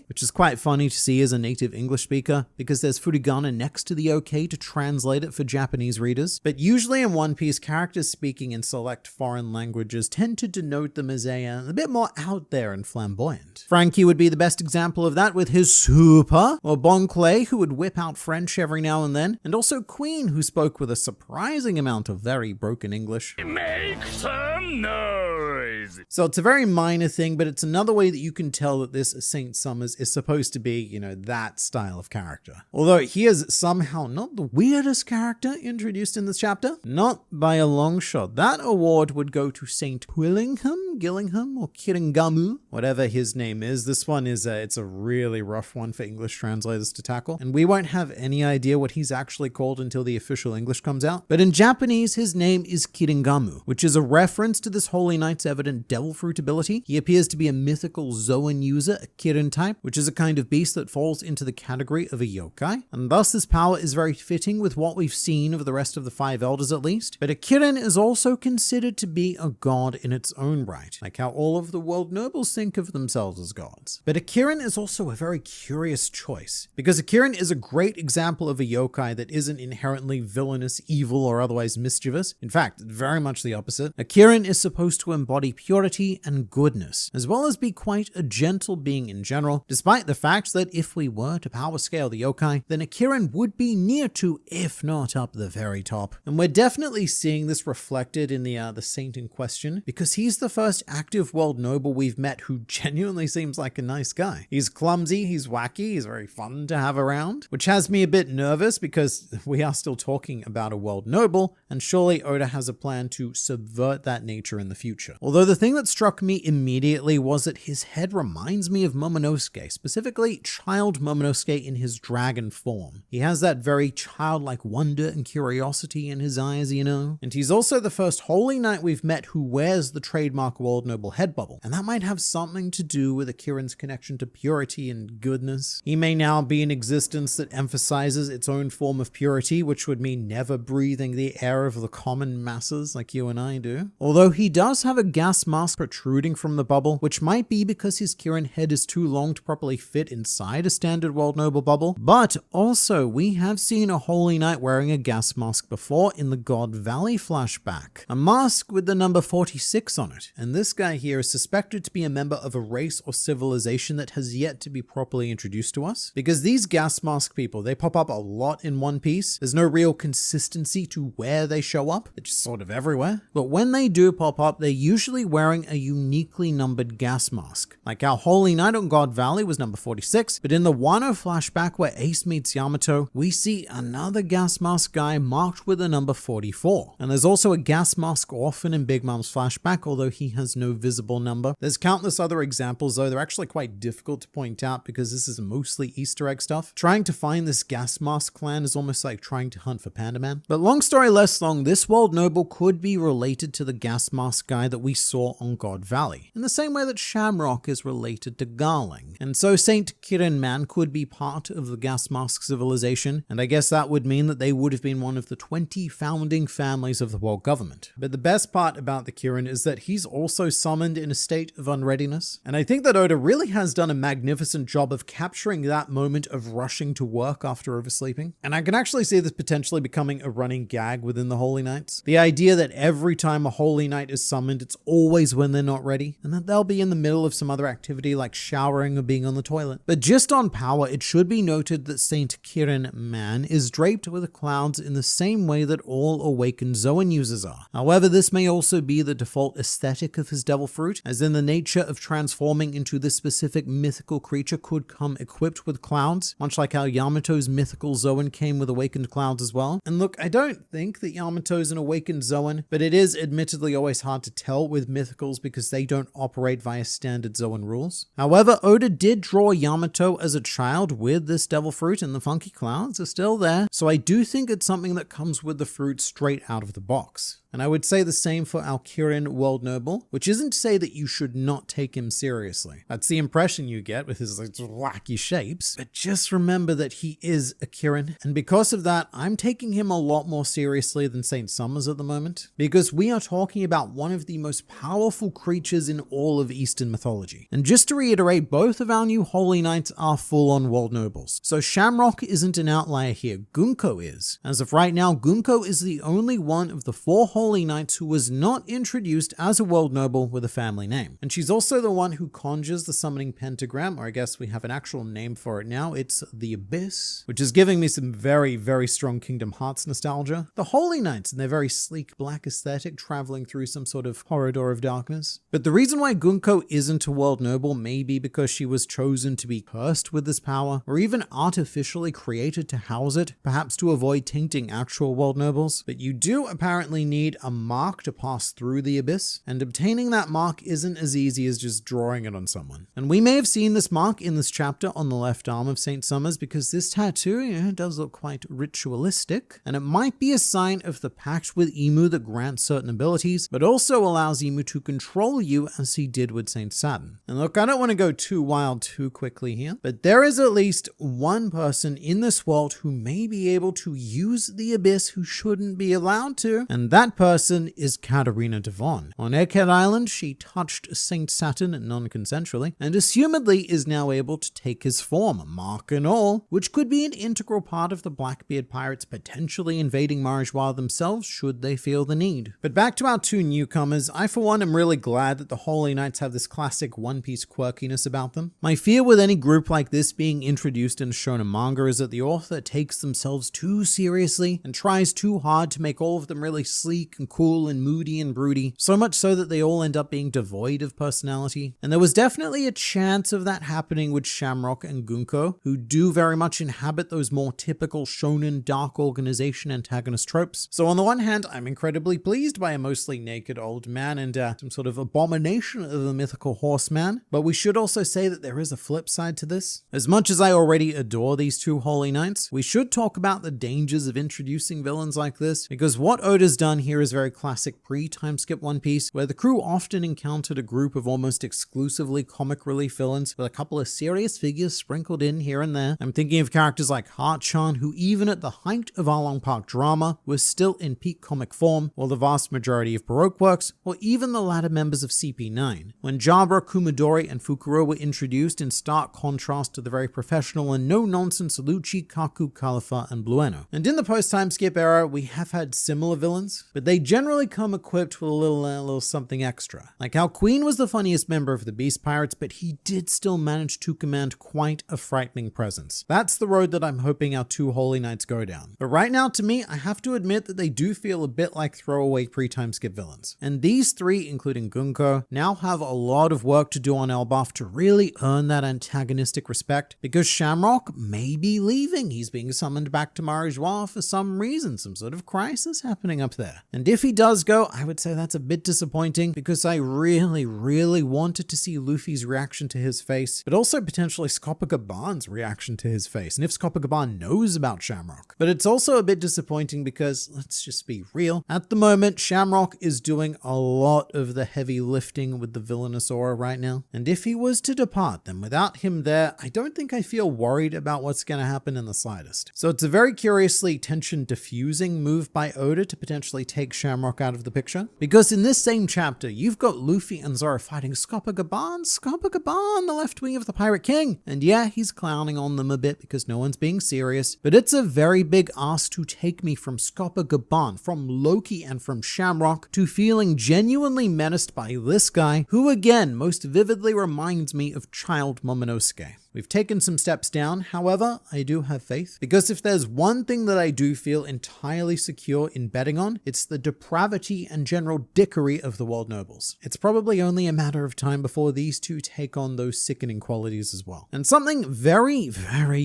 which is quite funny to see as a native English speaker, because there's furigana next to the okay to translate it for Japanese readers. But usually in One Piece, characters speaking in select foreign languages tend to denote them as a bit more out there and flamboyant. Frankie would be the best example of that with his super, or Bon Clay, who would whip out French every now and then, and also Queen, who spoke with a surprising amount of very broken English. Make some noise! So it's a very minor thing, but it's another way that you can tell that this Saint Summers is supposed to be, that style of character. Although he is somehow not the weirdest character introduced in this chapter. Not by a long shot. That award would go to Saint Gillingham, or Kiringamu, whatever his name is. This one is it's a really rough one for English translators to tackle, and we won't have any idea what he's actually called until the official English comes out. But in Japanese, his name is Kiringamu, which is a reference to this Holy Knight's evident devil fruit ability. He appears to be a mythical Zoan user, a Kirin type, which is a kind of beast that falls into the category of a yokai, and thus this power is very fitting with what we've seen of the rest of the five elders at least. But a Kirin is also considered to be a god in its own right, like how all of the world nobles think of themselves as gods. But a Kirin is also a very curious choice, because a Kirin is a great example of a yokai that isn't inherently villainous, evil, or otherwise mischievous. In fact, very much the opposite. A Kirin is supposed to embody purity and goodness, as well as be quite a gentle being in general, despite the fact that if we were to power scale the yokai, then a Kirin would be near to, if not up the very top. And we're definitely seeing this reflected in the saint in question, because he's the first active world noble we've met who genuinely seems like a nice guy. He's clumsy, he's wacky, he's very fun to have around, which has me a bit nervous because we are still talking about a world noble, and surely Oda has a plan to subvert that nature in the future. Although the thing that struck me immediately was that his head reminds me of Momonosuke, specifically child Momonosuke in his dragon form. He has that very childlike wonder and curiosity in his eyes, and he's also the first Holy Knight we've met who wears the trademark world noble head bubble, and that might have something to do with a Kirin's connection to purity and goodness. He may now be an existence that emphasizes its own form of purity, which would mean never breathing the air of the common masses like you and I do. Although he does have a gas mask protruding from the bubble, which might be because his Kirin head is too long to properly fit inside a standard world noble bubble. But also, we have seen a Holy Knight wearing a gas mask before in the God Valley flashback. A mask with the number 46 on it, and this guy here is suspected to be a member of a race or civilization that has yet to be properly introduced to us. Because these gas mask people, they pop up a lot in One Piece. There's no real consistency to where they show up. They're just sort of everywhere. But when they do pop up, they're usually wearing a uniquely numbered gas mask. Like our Holy Knight on God Valley was number 46, but in the Wano flashback where Ace meets Yamato, we see another gas mask guy marked with a number 44. And there's also a gas mask orphan in Big Mom's flashback, although he has no visible number. There's countless other examples, though they're actually quite difficult to point out because this is mostly Easter egg stuff. Trying to find this gas mask clan is almost like trying to hunt for Panda Man. But long story less long, this world noble could be related to the gas mask guy that we saw on God Valley, in the same way that Shamrock is related to Garling. And so Saint Kirin Man could be part of the gas mask civilization, and I guess that would mean that they would have been one of the 20 founding families of the world government. But the best part about the Kirin is that he's also summoned in a state of unreadiness, and I think that Oda really has done a magnificent job of capturing that moment of rushing to work after oversleeping. And I can actually see this potentially becoming a running gag within the Holy Knights. The idea that every time a Holy Knight is summoned, it's always when they're not ready, and that they'll be in the middle of some other activity like showering or being on the toilet. But just on power, it should be noted that Saint Kirin Man is draped with clouds in the same way that all awakened Zoan users are. However, this may also be the default aesthetic of his devil fruit, as in the nature of transforming into this specific mythical creature could come equipped with clouds, much like how Yamato's mythical Zoan came with awakened clouds as well. And look, I don't think that Yamato's an awakened Zoan, but it is admittedly always hard to tell with mythicals because they don't operate via standard Zoan rules. However, Oda did draw Yamato as a child with this devil fruit, and the funky clouds are still there, so I do think it's something that comes with the fruit straight out of the box. And I would say the same for our Kirin World Noble, which isn't to say that you should not take him seriously. That's the impression you get with his wacky shapes, but just remember that he is a Kirin, and because of that, I'm taking him a lot more seriously than Saint Summers at the moment, because we are talking about one of the most powerful creatures in all of Eastern mythology. And just to reiterate, both of our new Holy Knights are full-on World Nobles. So Shamrock isn't an outlier here, Gunko is. As of right now, Gunko is the only one of the 4 Holy Holy Knights who was not introduced as a world noble with a family name. And she's also the one who conjures the summoning pentagram, or I guess we have an actual name for it now. It's the Abyss, which is giving me some very, very strong Kingdom Hearts nostalgia. The Holy Knights in their very sleek black aesthetic traveling through some sort of corridor of darkness. But the reason why Gunko isn't a world noble may be because she was chosen to be cursed with this power, or even artificially created to house it, perhaps to avoid tainting actual world nobles. But you do apparently need a mark to pass through the Abyss, and obtaining that mark isn't as easy as just drawing it on someone. And we may have seen this mark in this chapter on the left arm of Saint Summers, because this tattoo does look quite ritualistic, and it might be a sign of the pact with Emu that grants certain abilities, but also allows Emu to control you as he did with Saint Saturn. And look, I don't want to go too wild too quickly here, but there is at least one person in this world who may be able to use the Abyss who shouldn't be allowed to, and that person is Katarina Devon. On Egghead Island, she touched Saint Saturn non-consensually, and assumedly is now able to take his form, mark and all, which could be an integral part of the Blackbeard pirates potentially invading Marineford themselves should they feel the need. But back to our two newcomers, I for one am really glad that the Holy Knights have this classic One Piece quirkiness about them. My fear with any group like this being introduced in a shonen manga is that the author takes themselves too seriously and tries too hard to make all of them really sleek and cool and moody and broody, so much so that they all end up being devoid of personality. And there was definitely a chance of that happening with Shamrock and Gunko, who do very much inhabit those more typical shonen dark organization antagonist tropes. So on the one hand, I'm incredibly pleased by a mostly naked old man and some sort of abomination of a mythical horseman, but we should also say that there is a flip side to this. As much as I already adore these two Holy Knights, we should talk about the dangers of introducing villains like this, because what Oda's done here is very classic pre-time skip One Piece, where the crew often encountered a group of almost exclusively comic relief villains with a couple of serious figures sprinkled in here and there. I'm thinking of characters like Heart-chan, who even at the height of Arlong Park drama was still in peak comic form, while the vast majority of Baroque works, or even the latter members of CP9. When Jabra, Kumadori, and Fukuro were introduced in stark contrast to the very professional and no-nonsense Lucci, Kaku, Califa, and Blueno. And in the post-time skip era, we have had similar villains, but they generally come equipped with a little something extra. Like how Queen was the funniest member of the Beast Pirates, but he did still manage to command quite a frightening presence. That's the road that I'm hoping our two Holy Knights go down. But right now, to me, I have to admit that they do feel a bit like throwaway pre-time skip villains. And these three, including Gunko, now have a lot of work to do on Elbaf to really earn that antagonistic respect, because Shamrock may be leaving. He's being summoned back to Marineford for some reason, some sort of crisis happening up there. And if he does go, I would say that's a bit disappointing, because I really wanted to see Luffy's reaction to his face, but also potentially Scopa Gabban's reaction to his face, and if Scopa Gabban knows about Shamrock. But it's also a bit disappointing because, let's just be real, at the moment Shamrock is doing a lot of the heavy lifting with the Villainous aura right now, and if he was to depart, then without him there, I don't think I feel worried about what's going to happen in the slightest. So it's a very curiously tension diffusing move by Oda to potentially take Shamrock out of the picture, because in this same chapter you've got Luffy and Zoro fighting Scopa Gabban, the left wing of the Pirate King, and yeah, he's clowning on them a bit because no one's being serious, but it's a very big ask to take me from Scopa Gabban, from Loki, and from Shamrock to feeling genuinely menaced by this guy, who again most vividly reminds me of Child Momonosuke. We've taken some steps down, however, I do have faith, because if there's one thing that I do feel entirely secure in betting on, it's the depravity and general dickery of the world nobles. It's probably only a matter of time before these two take on those sickening qualities as well. And something very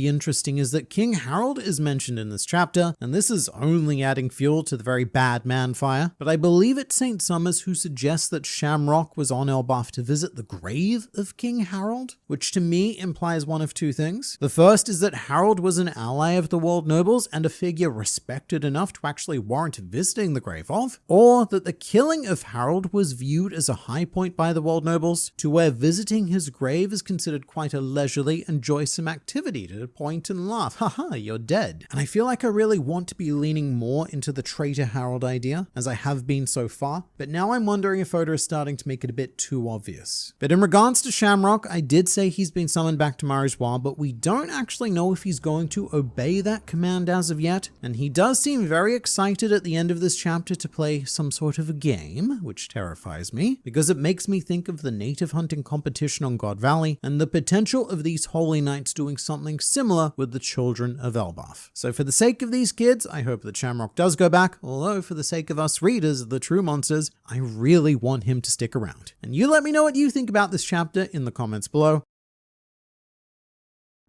interesting is that King Harold is mentioned in this chapter, and this is only adding fuel to the very bad man fire, but I believe it's Saint Summers who suggests that Shamrock was on Elbaf to visit the grave of King Harold, which to me implies one of two things. The first is that Harold was an ally of the world nobles and a figure respected enough to actually warrant visiting the grave of, or that the killing of Harold was viewed as a high point by the world nobles, to where visiting his grave is considered quite a leisurely and joysome activity to point and laugh, haha, you're dead. And I feel like I really want to be leaning more into the traitor Harold idea, as I have been so far, but now I'm wondering if Oda is starting to make it a bit too obvious. But in regards to Shamrock, I did say he's been summoned back to Marineford, but we don't actually know if he's going to obey that command as of yet, and he does seem very excited at the end of this chapter to play some sort of a game, which terrifies me, because it makes me think of the native hunting competition on God Valley, and the potential of these Holy Knights doing something similar with the children of Elbaf. So for the sake of these kids, I hope that Shamrock does go back, although for the sake of us readers of the true monsters, I really want him to stick around. And you let me know what you think about this chapter in the comments below.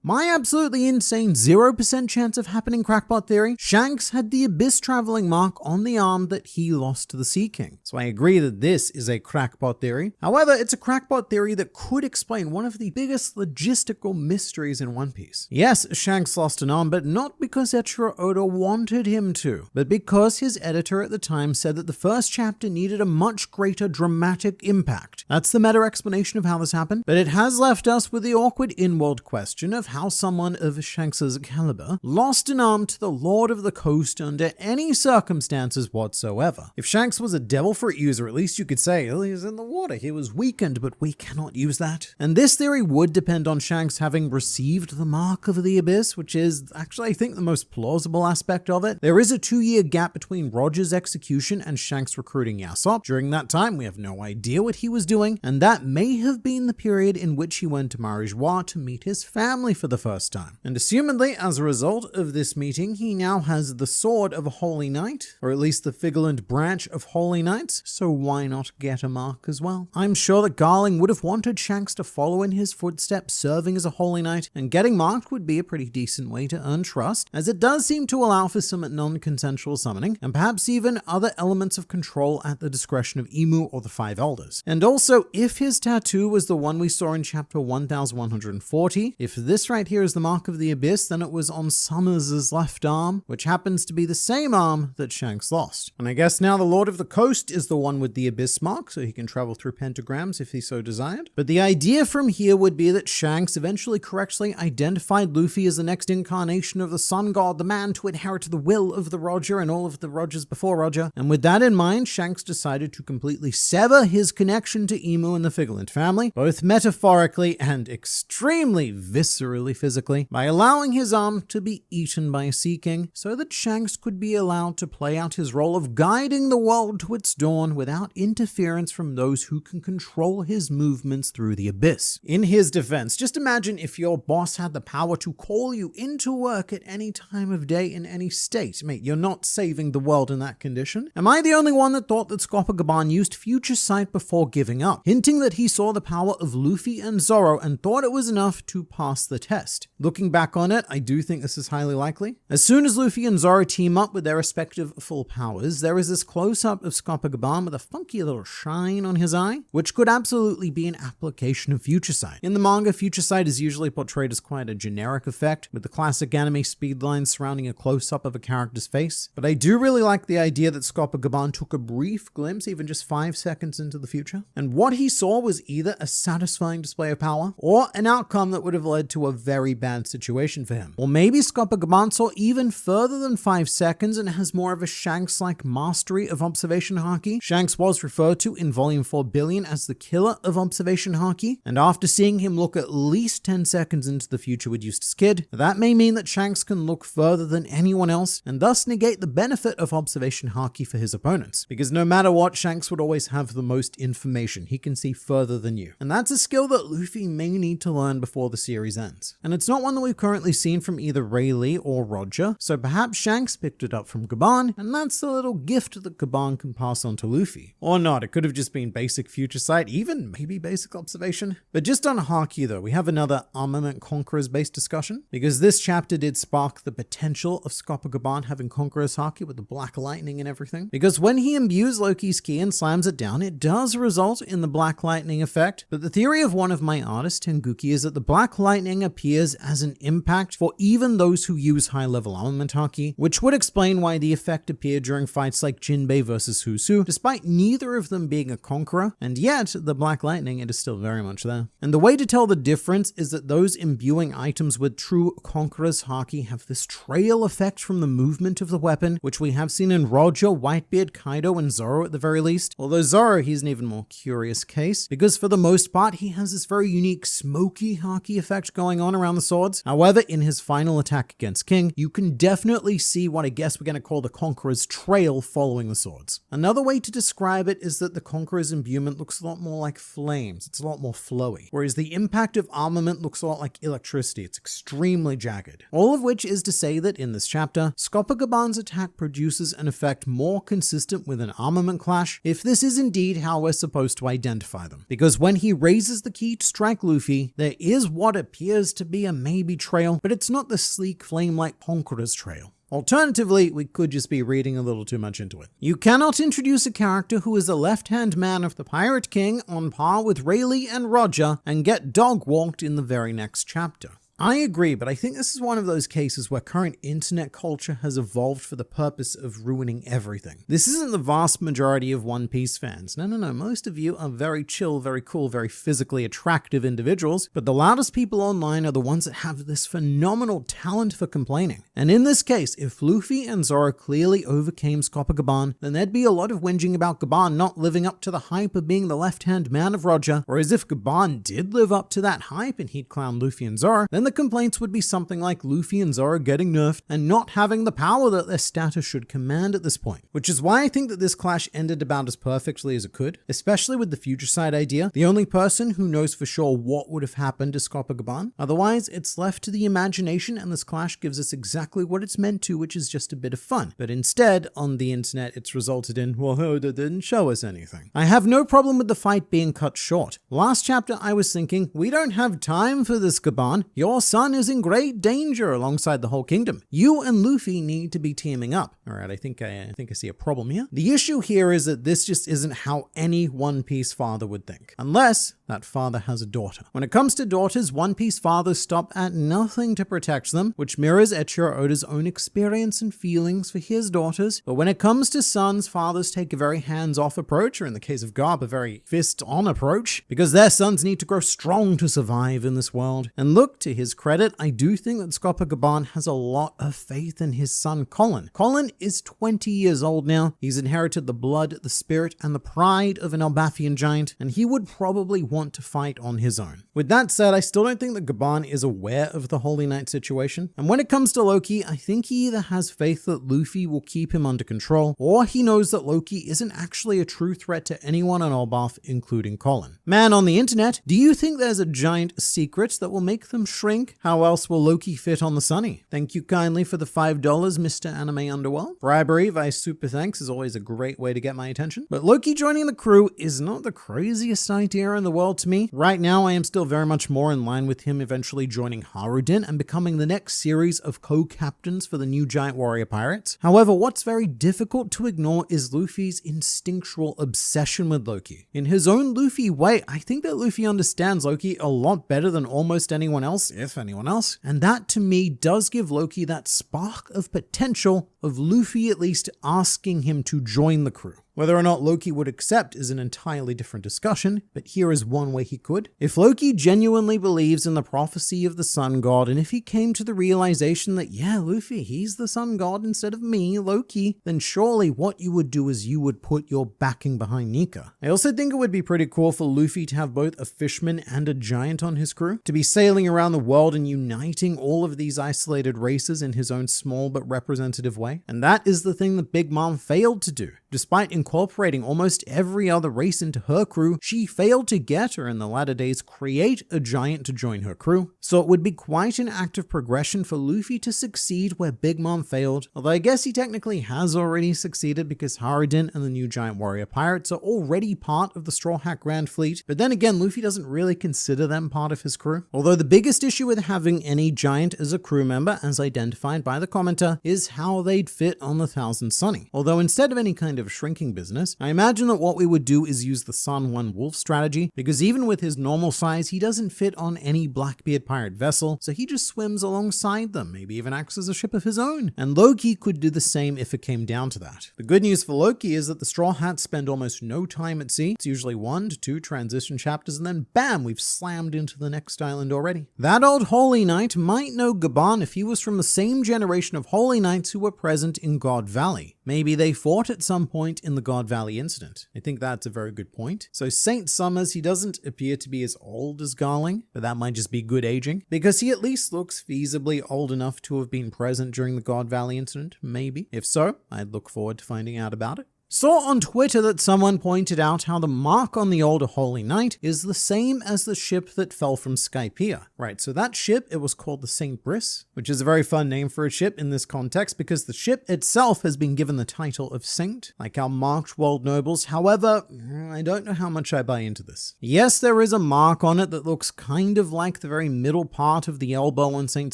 My absolutely insane 0% chance of happening crackpot theory, Shanks had the Abyss traveling mark on the arm that he lost to the Sea King. So I agree that this is a crackpot theory. However, it's a crackpot theory that could explain one of the biggest logistical mysteries in One Piece. Yes, Shanks lost an arm, but not because Eiichiro Oda wanted him to, but because his editor at the time said that the first chapter needed a much greater dramatic impact. That's the meta explanation of how this happened, but it has left us with the awkward in-world question of how someone of Shanks' caliber lost an arm to the Lord of the Coast under any circumstances whatsoever. If Shanks was a devil fruit user, at least you could say, oh, he was in the water, he was weakened, but we cannot use that. And this theory would depend on Shanks having received the mark of the Abyss, which is actually, I think, the most plausible aspect of it. There is a 2-year gap between Roger's execution and Shanks recruiting Usopp. During that time, we have no idea what he was doing, and that may have been the period in which he went to Marineford to meet his family for the first time. And assumedly, as a result of this meeting, he now has the sword of a Holy Knight, or at least the Figarland branch of Holy Knights, so why not get a mark as well? I'm sure that Garling would have wanted Shanks to follow in his footsteps serving as a Holy Knight, and getting marked would be a pretty decent way to earn trust, as it does seem to allow for some non-consensual summoning, and perhaps even other elements of control at the discretion of Imu or the Five Elders. And also, if his tattoo was the one we saw in chapter 1140, if this right here is the mark of the Abyss, then it was on Summers' left arm, which happens to be the same arm that Shanks lost. And I guess now the Lord of the Coast is the one with the Abyss mark, so he can travel through pentagrams if he so desired. But the idea from here would be that Shanks eventually correctly identified Luffy as the next incarnation of the Sun God, the man to inherit the will of the Roger and all of the Rogers before Roger. And with that in mind, Shanks decided to completely sever his connection to Imu and the Figarland family, both metaphorically and extremely viscerally physically, by allowing his arm to be eaten by a Sea King, so that Shanks could be allowed to play out his role of guiding the world to its dawn without interference from those who can control his movements through the Abyss. In his defense, just imagine if your boss had the power to call you into work at any time of day in any state. Mate, you're not saving the world in that condition. Am I the only one that thought that Scopa Gabban used future sight before giving up, hinting that he saw the power of Luffy and Zoro and thought it was enough to pass the test? Looking back on it, I do think this is highly likely. As soon as Luffy and Zoro team up with their respective full powers, there is this close-up of Scopa Gabban with a funky little shine on his eye, which could absolutely be an application of future sight. In the manga, future sight is usually portrayed as quite a generic effect, with the classic anime speed lines surrounding a close-up of a character's face. But I do really like the idea that Scopa Gabban took a brief glimpse, even just 5 seconds into the future, and what he saw was either a satisfying display of power, or an outcome that would have led to a very bad situation for him. Or maybe Scopa Gabban saw even further than 5 seconds and has more of a Shanks-like mastery of observation haki. Shanks was referred to in Volume 4 Billion as the killer of observation haki, and after seeing him look at least 10 seconds into the future with Eustace Kid, that may mean that Shanks can look further than anyone else, and thus negate the benefit of observation haki for his opponents. Because no matter what, Shanks would always have the most information. He can see further than you. And that's a skill that Luffy may need to learn before the series ends. And it's not one that we've currently seen from either Rayleigh or Roger, so perhaps Shanks picked it up from Gabban, and that's the little gift that Gabban can pass on to Luffy. Or not, it could have just been basic future sight, even maybe basic observation. But just on Haki though, we have another Armament Conquerors based discussion, because this chapter did spark the potential of Scopa Gabban having Conquerors Haki with the black lightning and everything. Because when he imbues Loki's ki and slams it down, it does result in the black lightning effect, but the theory of one of my artists, Tenguki, is that the black lightning appears as an impact for even those who use high-level armament haki, which would explain why the effect appeared during fights like Jinbei versus Husu, despite neither of them being a conqueror, and yet the black lightning, it is still very much there. And the way to tell the difference is that those imbuing items with true conqueror's haki have this trail effect from the movement of the weapon, which we have seen in Roger, Whitebeard, Kaido, and Zoro at the very least. Although Zoro, he's an even more curious case, because for the most part, he has this very unique smoky haki effect going going on around the swords. However, in his final attack against King, you can definitely see what I guess we're going to call the Conqueror's trail following the swords. Another way to describe it is that the Conqueror's imbuement looks a lot more like flames. It's a lot more flowy. Whereas the impact of armament looks a lot like electricity. It's extremely jagged. All of which is to say that in this chapter, Scopa Gabban's attack produces an effect more consistent with an armament clash, if this is indeed how we're supposed to identify them. Because when he raises the key to strike Luffy, there is what appears to be a maybe trail, but it's not the sleek flame-like Conqueror's trail. Alternatively, we could just be reading a little too much into it. You cannot introduce a character who is the left-hand man of the Pirate King on par with Rayleigh and Roger and get dog-walked in the very next chapter. I agree, but I think this is one of those cases where current internet culture has evolved for the purpose of ruining everything. This isn't the vast majority of One Piece fans. No. Most of you are very chill, very cool, very physically attractive individuals, but the loudest people online are the ones that have this phenomenal talent for complaining. And in this case, if Luffy and Zoro clearly overcame Scopa Gabban, then there'd be a lot of whinging about Gabban not living up to the hype of being the left-hand man of Roger, whereas if Gabban did live up to that hype and he'd clown Luffy and Zoro, then the complaints would be something like Luffy and Zoro getting nerfed and not having the power that their status should command at this point. Which is why I think that this clash ended about as perfectly as it could, especially with the future side idea, the only person who knows for sure what would have happened to Scopa Gabban. Otherwise, it's left to the imagination, and this clash gives us exactly what it's meant to, which is just a bit of fun. But instead, on the internet, it's resulted in, well, it didn't show us anything. I have no problem with the fight being cut short. Last chapter, I was thinking, we don't have time for this, Gabban. Your son is in great danger alongside the whole kingdom. You and Luffy need to be teaming up. All right, I think I see a problem here. The issue here is that this just isn't how any One Piece father would think, unless that father has a daughter. When it comes to daughters, One Piece fathers stop at nothing to protect them, which mirrors Eiichiro Oda's own experience and feelings for his daughters. But when it comes to sons, fathers take a very hands-off approach, or in the case of Garp, a very fist-on approach, because their sons need to grow strong to survive in this world. And look, to his credit, I do think that Scopa Gabban has a lot of faith in his son Colin. Colin is 20 years old now. He's inherited the blood, the spirit, and the pride of an Elbafian giant, and he would probably want to fight on his own. With that said, I still don't think that Gabban is aware of the Holy Knight situation. And when it comes to Loki, I think he either has faith that Luffy will keep him under control, or he knows that Loki isn't actually a true threat to anyone on Elbaf, including Colin. Man on the internet, do you think there's a giant secret that will make them shrink? How else will Loki fit on the sunny? Thank you kindly for the $5, Mr. Anime Underworld. Bribery via super thanks is always a great way to get my attention. But Loki joining the crew is not the craziest idea in the world to me. Right now, I am still very much more in line with him eventually joining Harudin and becoming the next series of co-captains for the new giant warrior pirates. However, what's very difficult to ignore is Luffy's instinctual obsession with Loki. In his own Luffy way, I think that Luffy understands Loki a lot better than almost anyone else, if anyone else. And that to me does give Loki that spark of potential of Luffy at least asking him to join the crew. Whether or not Loki would accept is an entirely different discussion, but here is one way he could. If Loki genuinely believes in the prophecy of the sun god, and if he came to the realization that, yeah, Luffy, he's the sun god instead of me, Loki, then surely what you would do is you would put your backing behind Nika. I also think it would be pretty cool for Luffy to have both a fishman and a giant on his crew, to be sailing around the world and uniting all of these isolated races in his own small but representative way. And that is the thing that Big Mom failed to do. Despite incorporating almost every other race into her crew, she failed to get, or in the latter days create, a giant to join her crew. So it would be quite an act of progression for Luffy to succeed where Big Mom failed, although I guess he technically has already succeeded because Harudin and the new giant warrior pirates are already part of the Straw Hat Grand Fleet, but then again, Luffy doesn't really consider them part of his crew. Although the biggest issue with having any giant as a crew member, as identified by the commenter, is how they'd fit on the Thousand Sunny. Although instead of any kind of shrinking business, I imagine that what we would do is use the Sun One Wolf strategy, because even with his normal size, he doesn't fit on any Blackbeard pirate vessel, so he just swims alongside them, maybe even acts as a ship of his own. And Loki could do the same if it came down to that. The good news for Loki is that the Straw Hats spend almost no time at sea. It's usually 1 to 2 transition chapters, and then bam, we've slammed into the next island already. That old Holy Knight might know Gabban if he was from the same generation of Holy Knights who were present in God Valley. Maybe they fought at some point in the God Valley incident. I think that's a very good point. So Saint Summers, he doesn't appear to be as old as Garling, but that might just be good aging, because he at least looks feasibly old enough to have been present during the God Valley incident, maybe. If so, I'd look forward to finding out about it. Saw on Twitter that someone pointed out how the mark on the older Holy Knight is the same as the ship that fell from Skypia. Right, so that ship, it was called the St. Brice, which is a very fun name for a ship in this context because the ship itself has been given the title of Saint, like our marked world nobles. However, I don't know how much I buy into this. Yes, there is a mark on it that looks kind of like the very middle part of the elbow on St.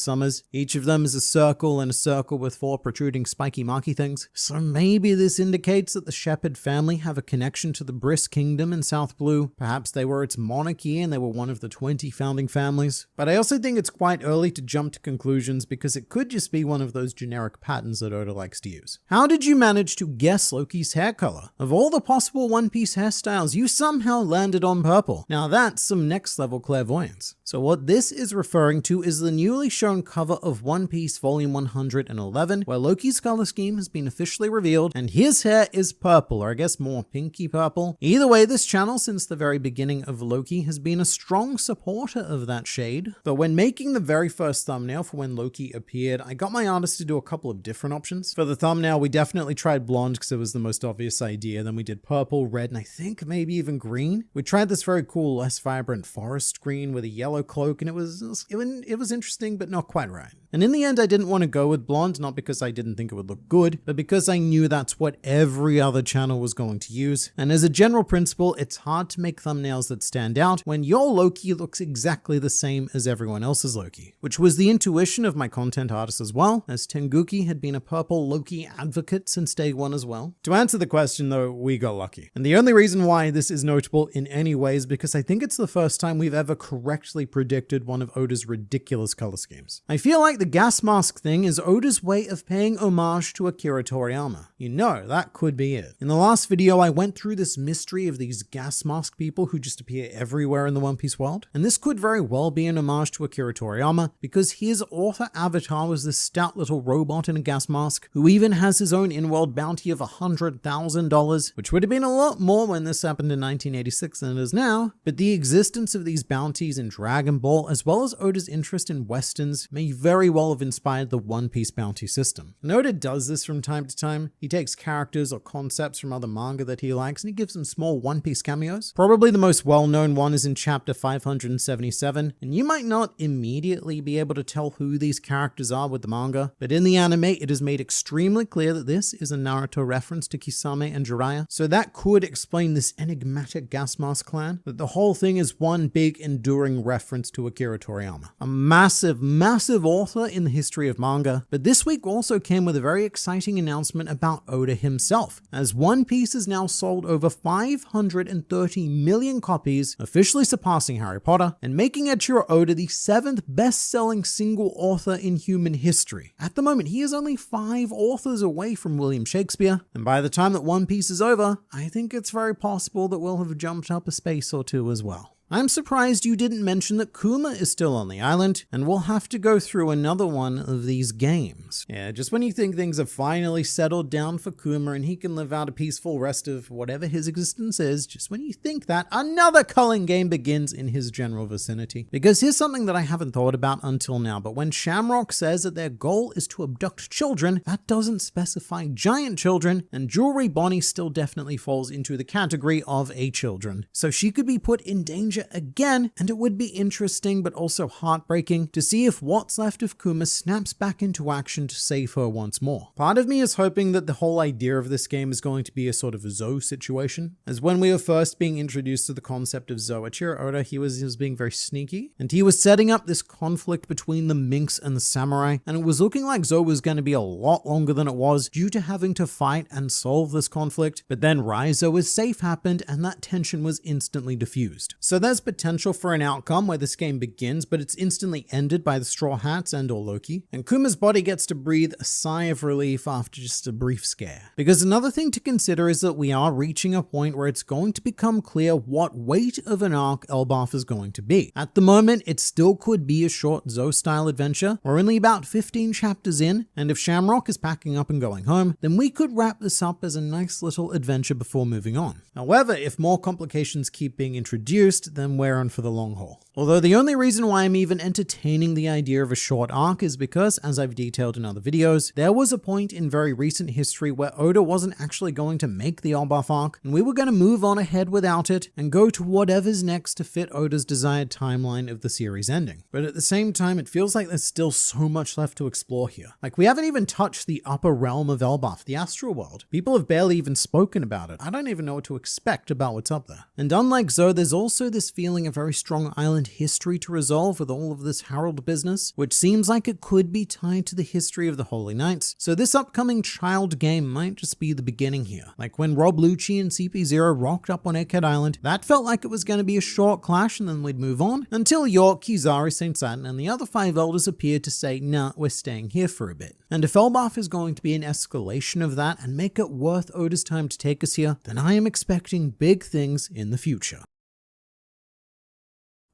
Summers. Each of them is a circle and a circle with 4 protruding spiky marky things. So maybe this indicates that the Shepherd family have a connection to the Brice Kingdom in South Blue. Perhaps they were its monarchy and they were one of the 20 founding families. But I also think it's quite early to jump to conclusions because it could just be one of those generic patterns that Oda likes to use. How did you manage to guess Loki's hair color? Of all the possible One Piece hairstyles, you somehow landed on purple. Now that's some next level clairvoyance. So what this is referring to is the newly shown cover of One Piece Volume 111, where Loki's color scheme has been officially revealed, and his hair is purple, or I guess more pinky purple. Either way, this channel since the very beginning of Loki has been a strong supporter of that shade, but when making the very first thumbnail for when Loki appeared, I got my artist to do a couple of different options. For the thumbnail, we definitely tried blonde because it was the most obvious idea, then we did purple, red, and I think maybe even green. We tried this very cool, less vibrant forest green with a yellow cloak, and it was interesting, but not quite right. And in the end, I didn't want to go with blonde, not because I didn't think it would look good, but because I knew that's what every other channel was going to use. And as a general principle, it's hard to make thumbnails that stand out when your Loki looks exactly the same as everyone else's Loki, which was the intuition of my content artist as well, as Tenguki had been a purple Loki advocate since day one as well. To answer the question though, we got lucky. And the only reason why this is notable in any way is because I think it's the first time we've ever correctly predicted one of Oda's ridiculous color schemes. I feel like the gas mask thing is Oda's way of paying homage to Akira Toriyama. You know, that could be it. In the last video, I went through this mystery of these gas mask people who just appear everywhere in the One Piece world. And this could very well be an homage to Akira Toriyama because his author avatar was this stout little robot in a gas mask who even has his own in-world bounty of $100,000, which would have been a lot more when this happened in 1986 than it is now. But the existence of these bounties in Dragon Ball, as well as Oda's interest in westerns, may very well have inspired the One Piece bounty system. And Oda does this from time to time. He takes characters or concepts from other manga that he likes and he gives them small One Piece cameos. Probably the most well-known one is in chapter 577, and you might not immediately be able to tell who these characters are with the manga, but in the anime it is made extremely clear that this is a Naruto reference to Kisame and Jiraiya, so that could explain this enigmatic gas mask clan, that the whole thing is one big enduring reference to Akira Toriyama. A massive author in the history of manga, but this week also came with a very exciting announcement about Oda himself, as One Piece has now sold over 530 million copies, officially surpassing Harry Potter, and making Eiichiro Oda the 7th best-selling single author in human history. At the moment, he is only 5 authors away from William Shakespeare, and by the time that One Piece is over, I think it's very possible that we'll have jumped up a space or two as well. I'm surprised you didn't mention that Kuma is still on the island, and we'll have to go through another one of these games. Yeah, just when you think things have finally settled down for Kuma and he can live out a peaceful rest of whatever his existence is, just when you think that, another culling game begins in his general vicinity. Because here's something that I haven't thought about until now, but when Shamrock says that their goal is to abduct children, that doesn't specify giant children, and Jewelry Bonnie still definitely falls into the category of a children. So she could be put in danger again, and it would be interesting but also heartbreaking to see if what's left of Kuma snaps back into action to save her once more. Part of me is hoping that the whole idea of this game is going to be a sort of a Zo situation, as when we were first being introduced to the concept of Zo, Eiichiro Oda, he was being very sneaky, and he was setting up this conflict between the minks and the samurai, and it was looking like Zo was going to be a lot longer than it was due to having to fight and solve this conflict, but then Rise O is safe happened and that tension was instantly diffused. So there's potential for an outcome where this game begins, but it's instantly ended by the Straw Hats and or Loki, and Kuma's body gets to breathe a sigh of relief after just a brief scare. Because another thing to consider is that we are reaching a point where it's going to become clear what weight of an arc Elbaf is going to be. At the moment, it still could be a short Zo-style adventure. We're only about 15 chapters in, and if Shamrock is packing up and going home, then we could wrap this up as a nice little adventure before moving on. However, if more complications keep being introduced, then we're on for the long haul. Although the only reason why I'm even entertaining the idea of a short arc is because, as I've detailed in other videos, there was a point in very recent history where Oda wasn't actually going to make the Elbaf arc, and we were going to move on ahead without it and go to whatever's next to fit Oda's desired timeline of the series ending. But at the same time, it feels like there's still so much left to explore here. Like, we haven't even touched the upper realm of Elbaf, the astral world. People have barely even spoken about it. I don't even know what to expect about what's up there. And unlike Zo, there's also this feeling of very strong island history to resolve with all of this Herald business, which seems like it could be tied to the history of the Holy Knights. So this upcoming child game might just be the beginning here. Like when Rob Lucci and CP0 rocked up on Egghead Island, that felt like it was going to be a short clash and then we'd move on, until York, Kizaru, St. Saturn, and the other 5 elders appeared to say, nah, we're staying here for a bit. And if Elbaf is going to be an escalation of that and make it worth Oda's time to take us here, then I am expecting big things in the future.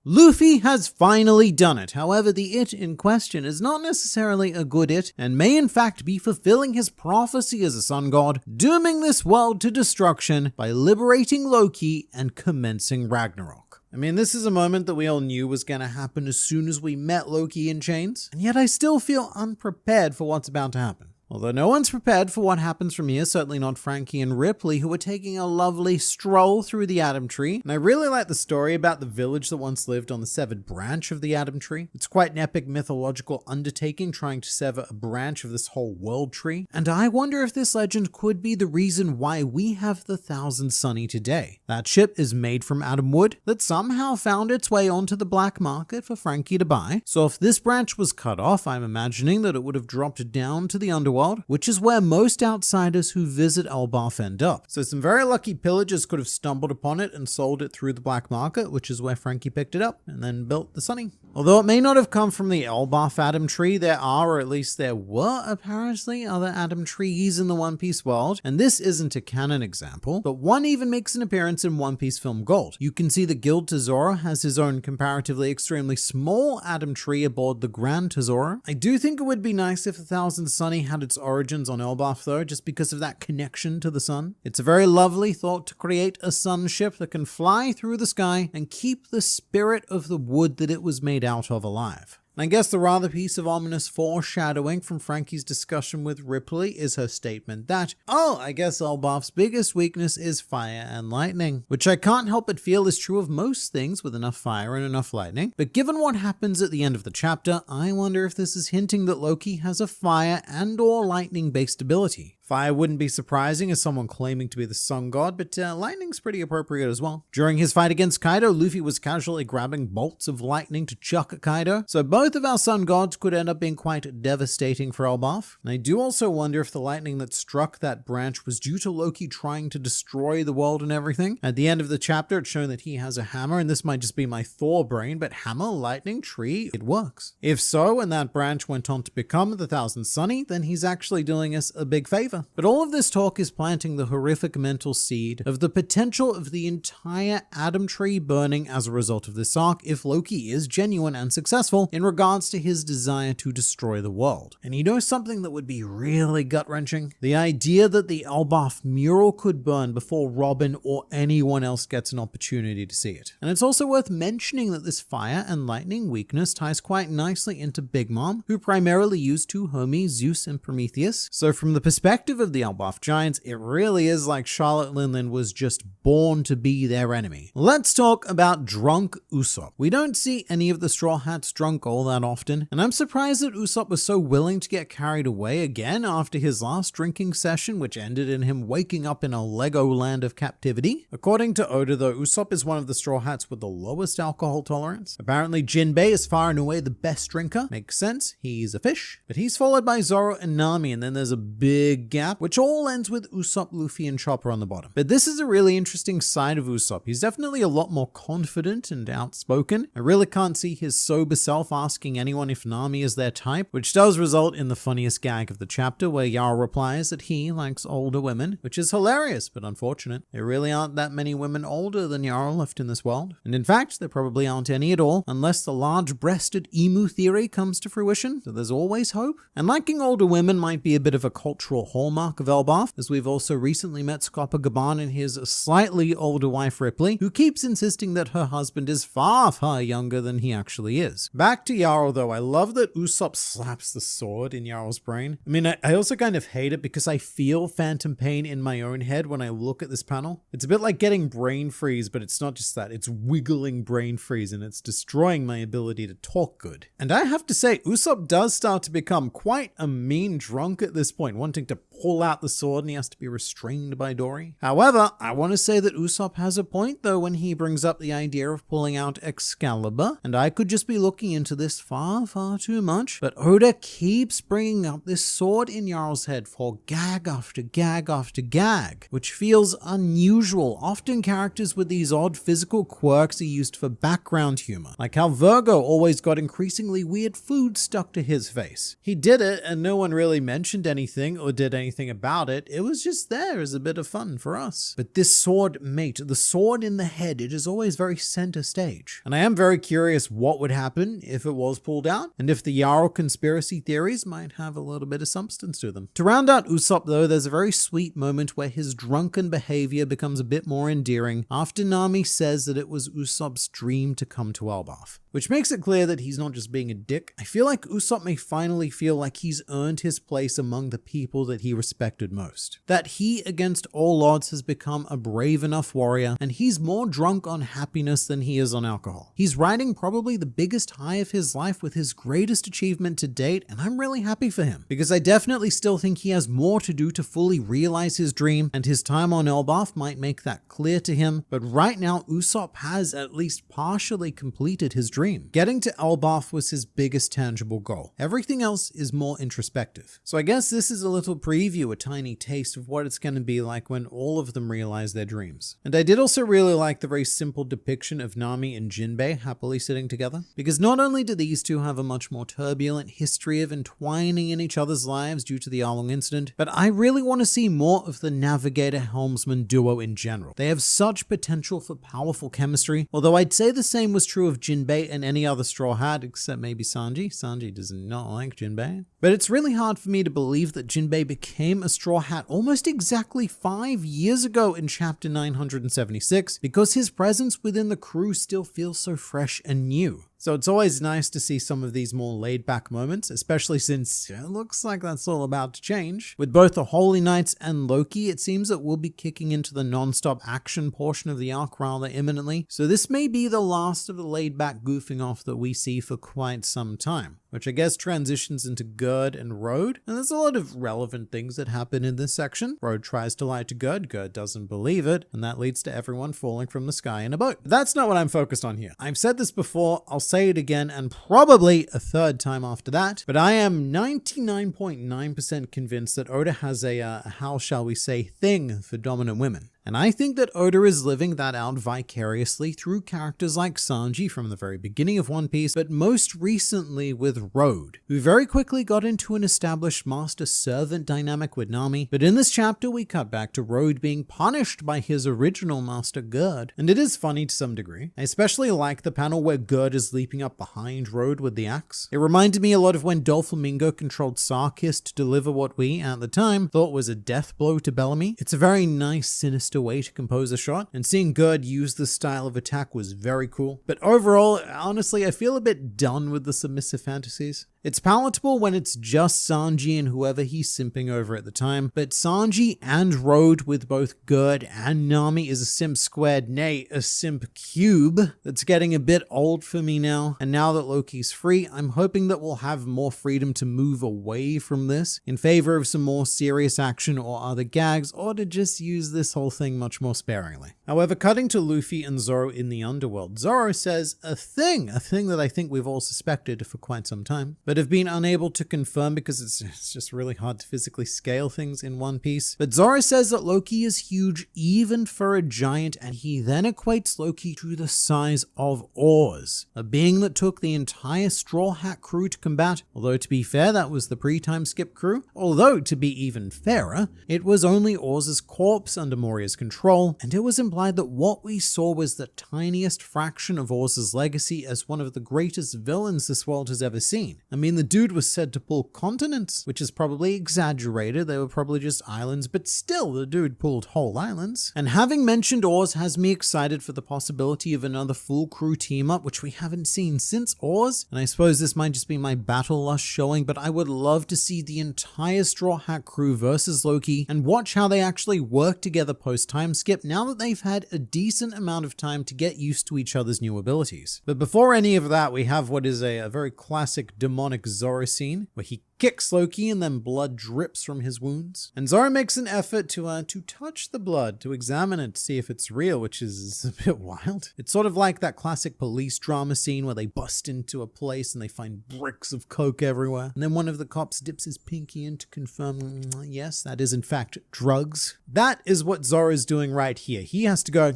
Luffy has finally done it. However, the it in question is not necessarily a good it, and may in fact be fulfilling his prophecy as a sun god, dooming this world to destruction by liberating Loki and commencing Ragnarok. I mean, this is a moment that we all knew was going to happen as soon as we met Loki in chains, and yet I still feel unprepared for what's about to happen. Although no one's prepared for what happens from here, certainly not Frankie and Ripley, who are taking a lovely stroll through the Atom Tree. And I really like the story about the village that once lived on the severed branch of the Atom Tree. It's quite an epic mythological undertaking trying to sever a branch of this whole world tree. And I wonder if this legend could be the reason why we have the Thousand Sunny today. That ship is made from atom wood that somehow found its way onto the black market for Frankie to buy. So if this branch was cut off, I'm imagining that it would have dropped down to the underworld, which is where most outsiders who visit Elbaf end up. So some very lucky pillagers could have stumbled upon it and sold it through the black market, which is where Frankie picked it up and then built the Sunny. Although it may not have come from the Elbaf Atom Tree, there are, or at least there were apparently, other Atom Trees in the One Piece world, and this isn't a canon example, but one even makes an appearance in One Piece Film Gold. You can see the Guild Tesoro has his own comparatively extremely small Atom Tree aboard the Grand Tesoro. I do think it would be nice if the Thousand Sunny had its origins on Elbaf though, just because of that connection to the sun. It's a very lovely thought to create a sun ship that can fly through the sky and keep the spirit of the wood that it was made out of alive. I guess the rather piece of ominous foreshadowing from Frankie's discussion with Ripley is her statement that, oh, I guess Elbaf's biggest weakness is fire and lightning, which I can't help but feel is true of most things with enough fire and enough lightning. But given what happens at the end of the chapter, I wonder if this is hinting that Loki has a fire and or lightning based ability. Fire wouldn't be surprising as someone claiming to be the sun god, but lightning's pretty appropriate as well. During his fight against Kaido, Luffy was casually grabbing bolts of lightning to chuck at Kaido, so both of our sun gods could end up being quite devastating for Elbaf. And I do also wonder if the lightning that struck that branch was due to Loki trying to destroy the world and everything. At the end of the chapter, it's shown that he has a hammer, and this might just be my Thor brain, but hammer, lightning, tree, it works. If so, and that branch went on to become the Thousand Sunny, then he's actually doing us a big favor. But all of this talk is planting the horrific mental seed of the potential of the entire Atom Tree burning as a result of this arc if Loki is genuine and successful in regards to his desire to destroy the world. And you know something that would be really gut-wrenching? The idea that the Elbaf mural could burn before Robin or anyone else gets an opportunity to see it. And it's also worth mentioning that this fire and lightning weakness ties quite nicely into Big Mom, who primarily used two homies, Zeus and Prometheus. So from the perspective of the Elbaf giants, it really is like Charlotte Linland was just born to be their enemy. Let's talk about drunk Usopp. We don't see any of the Straw Hats drunk all that often, and I'm surprised that Usopp was so willing to get carried away again after his last drinking session, which ended in him waking up in a Lego land of captivity. According to Oda though, Usopp is one of the Straw Hats with the lowest alcohol tolerance. Apparently Jinbei is far and away the best drinker. Makes sense, he's a fish. But he's followed by Zoro and Nami, and then there's a big gap, which all ends with Usopp, Luffy, and Chopper on the bottom. But this is a really interesting side of Usopp. He's definitely a lot more confident and outspoken. I really can't see his sober self asking anyone if Nami is their type, which does result in the funniest gag of the chapter where Yarl replies that he likes older women, which is hilarious but unfortunate. There really aren't that many women older than Yarl left in this world. And in fact, there probably aren't any at all, unless the large-breasted emu theory comes to fruition, so there's always hope. And liking older women might be a bit of a cultural hallmark of Elbaf, as we've also recently met Scopa Gabban and his slightly older wife Ripley, who keeps insisting that her husband is far, far younger than he actually is. Back to Yarl though, I love that Usopp slaps the sword in Yarl's brain. I mean, I also kind of hate it because I feel phantom pain in my own head when I look at this panel. It's a bit like getting brain freeze, but it's not just that, it's wiggling brain freeze and it's destroying my ability to talk good. And I have to say, Usopp does start to become quite a mean drunk at this point, wanting to pull out the sword and he has to be restrained by Dory. However, I want to say that Usopp has a point though when he brings up the idea of pulling out Excalibur, and I could just be looking into this far, far too much, but Oda keeps bringing up this sword in Jarl's head for gag after gag after gag, which feels unusual. Often characters with these odd physical quirks are used for background humor, like how Virgo always got increasingly weird food stuck to his face. He did it and no one really mentioned anything or did anything about it. It was just there as a bit of fun for us. But this sword, mate, the sword in the head, it is always very center stage. And I am very curious what would happen if it was pulled out, and if the Jarl conspiracy theories might have a little bit of substance to them. To round out Usopp though, there's a very sweet moment where his drunken behavior becomes a bit more endearing after Nami says that it was Usopp's dream to come to Elbaf, which makes it clear that he's not just being a dick. I feel like Usopp may finally feel like he's earned his place among the people that he respected most. That he, against all odds, has become a brave enough warrior, and he's more drunk on happiness than he is on alcohol. He's riding probably the biggest high of his life with his greatest achievement to date, and I'm really happy for him, because I definitely still think he has more to do to fully realize his dream, and his time on Elbaf might make that clear to him, but right now Usopp has at least partially completed his dream. Getting to Elbaf was his biggest tangible goal. Everything else is more introspective. So I guess this is a little preview, a tiny taste of what it's going to be like when all of them realize their dreams. And I did also really like the very simple depiction of Nami and Jinbei happily sitting together, because not only do these two have a much more turbulent history of entwining in each other's lives due to the Arlong incident, but I really want to see more of the Navigator-Helmsman duo in general. They have such potential for powerful chemistry, although I'd say the same was true of Jinbei and any other Straw Hat except maybe Sanji. Sanji does not like Jinbei. But it's really hard for me to believe that Jinbei became a Straw Hat almost exactly 5 years ago in chapter 976, because his presence within the crew still feels so fresh and new. So it's always nice to see some of these more laid-back moments, especially since it looks like that's all about to change. With both the Holy Knights and Loki, it seems that we'll be kicking into the non-stop action portion of the arc rather imminently, so this may be the last of the laid-back goofing off that we see for quite some time, which I guess transitions into Gerd and Road, and there's a lot of relevant things that happen in this section. Road tries to lie to Gerd, Gerd doesn't believe it, and that leads to everyone falling from the sky in a boat. But that's not what I'm focused on here. I've said this before, I'll say it again, and probably a third time after that, but I am 99.9% convinced that Oda has a, how shall we say, thing for dominant women. And I think that Oda is living that out vicariously through characters like Sanji from the very beginning of One Piece, but most recently with Road, who very quickly got into an established master-servant dynamic with Nami. But in this chapter, we cut back to Road being punished by his original master Gerd, and it is funny to some degree. I especially like the panel where Gerd is leaping up behind Road with the axe. It reminded me a lot of when Doflamingo controlled Sarkis to deliver what we, at the time, thought was a death blow to Bellamy. It's a very nice, sinister way to compose a shot, and seeing Gerd use this style of attack was very cool. But overall, honestly, I feel a bit done with the submissive fantasies. It's palatable when it's just Sanji and whoever he's simping over at the time, but Sanji and Road with both Gerd and Nami is a simp squared, nay, a simp cube that's getting a bit old for me now. And now that Loki's free, I'm hoping that we'll have more freedom to move away from this in favor of some more serious action or other gags, or to just use this whole thing much more sparingly. However, cutting to Luffy and Zoro in the underworld, Zoro says a thing that I think we've all suspected for quite some time. But but have been unable to confirm because it's just really hard to physically scale things in One Piece. But Zoro says that Loki is huge even for a giant, and he then equates Loki to the size of Oars, a being that took the entire Straw Hat crew to combat, although to be fair, that was the pre-time skip crew. Although, to be even fairer, it was only Oars' corpse under Moria's control, and it was implied that what we saw was the tiniest fraction of Oars' legacy as one of the greatest villains this world has ever seen. I mean, the dude was said to pull continents, which is probably exaggerated, they were probably just islands, but still, the dude pulled whole islands. And having mentioned Oars has me excited for the possibility of another full crew team up, which we haven't seen since Oars, and I suppose this might just be my battle lust showing, but I would love to see the entire Straw Hat crew versus Loki and watch how they actually work together post time skip now that they've had a decent amount of time to get used to each other's new abilities. But before any of that, we have what is a very classic demonic Zoro scene where he kicks Loki and then blood drips from his wounds. And Zoro makes an effort to touch the blood, to examine it, to see if it's real, which is a bit wild. It's sort of like that classic police drama scene where they bust into a place and they find bricks of coke everywhere. And then one of the cops dips his pinky in to confirm, yes, that is in fact drugs. That is what Zoro is doing right here. He has to go,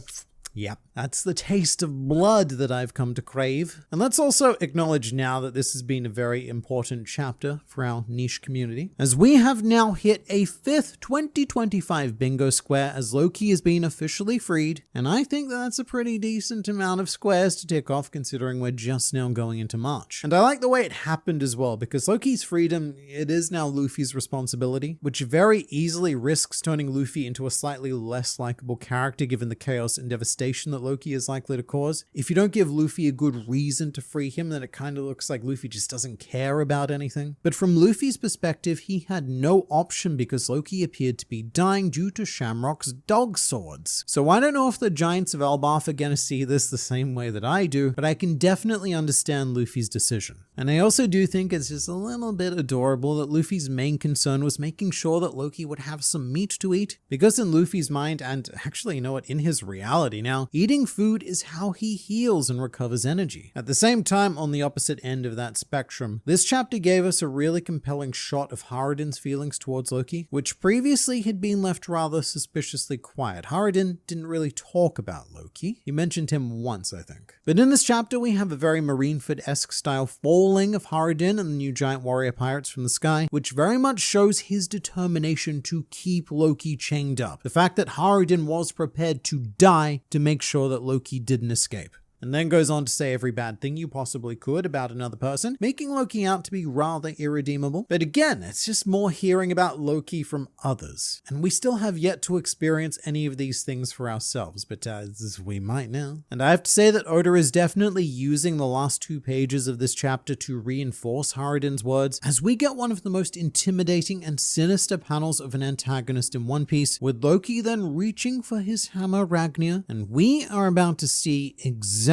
yep, that's the taste of blood that I've come to crave. And let's also acknowledge now that this has been a very important chapter for our niche community, as we have now hit a 5th 2025 bingo square as Loki has been officially freed, and I think that that's a pretty decent amount of squares to tick off considering we're just now going into March. And I like the way it happened as well, because Loki's freedom, it is now Luffy's responsibility, which very easily risks turning Luffy into a slightly less likable character given the chaos and devastation that Loki is likely to cause. If you don't give Luffy a good reason to free him, then it kind of looks like Luffy just doesn't care about anything. But from Luffy's perspective, he had no option because Loki appeared to be dying due to Shamrock's dog swords. So I don't know if the Giants of Elbaf are going to see this the same way that I do, but I can definitely understand Luffy's decision. And I also do think it's just a little bit adorable that Luffy's main concern was making sure that Loki would have some meat to eat, because in Luffy's mind, and actually, you know what, in his reality now, eating food is how he heals and recovers energy. At the same time, on the opposite end of that spectrum, this chapter gave us a really compelling shot of Harridan's feelings towards Loki, which previously had been left rather suspiciously quiet. Harridan didn't really talk about Loki. He mentioned him once, I think. But in this chapter, we have a very Marineford-esque style falling of Harridan and the new giant warrior pirates from the sky, which very much shows his determination to keep Loki chained up. The fact that Harridan was prepared to die to make sure that Loki didn't escape. And then goes on to say every bad thing you possibly could about another person, making Loki out to be rather irredeemable. But again, it's just more hearing about Loki from others. And we still have yet to experience any of these things for ourselves, but as we might now. And I have to say that Oda is definitely using the last 2 pages of this chapter to reinforce Harridan's words, as we get one of the most intimidating and sinister panels of an antagonist in One Piece, with Loki then reaching for his hammer Ragnar, and we are about to see exactly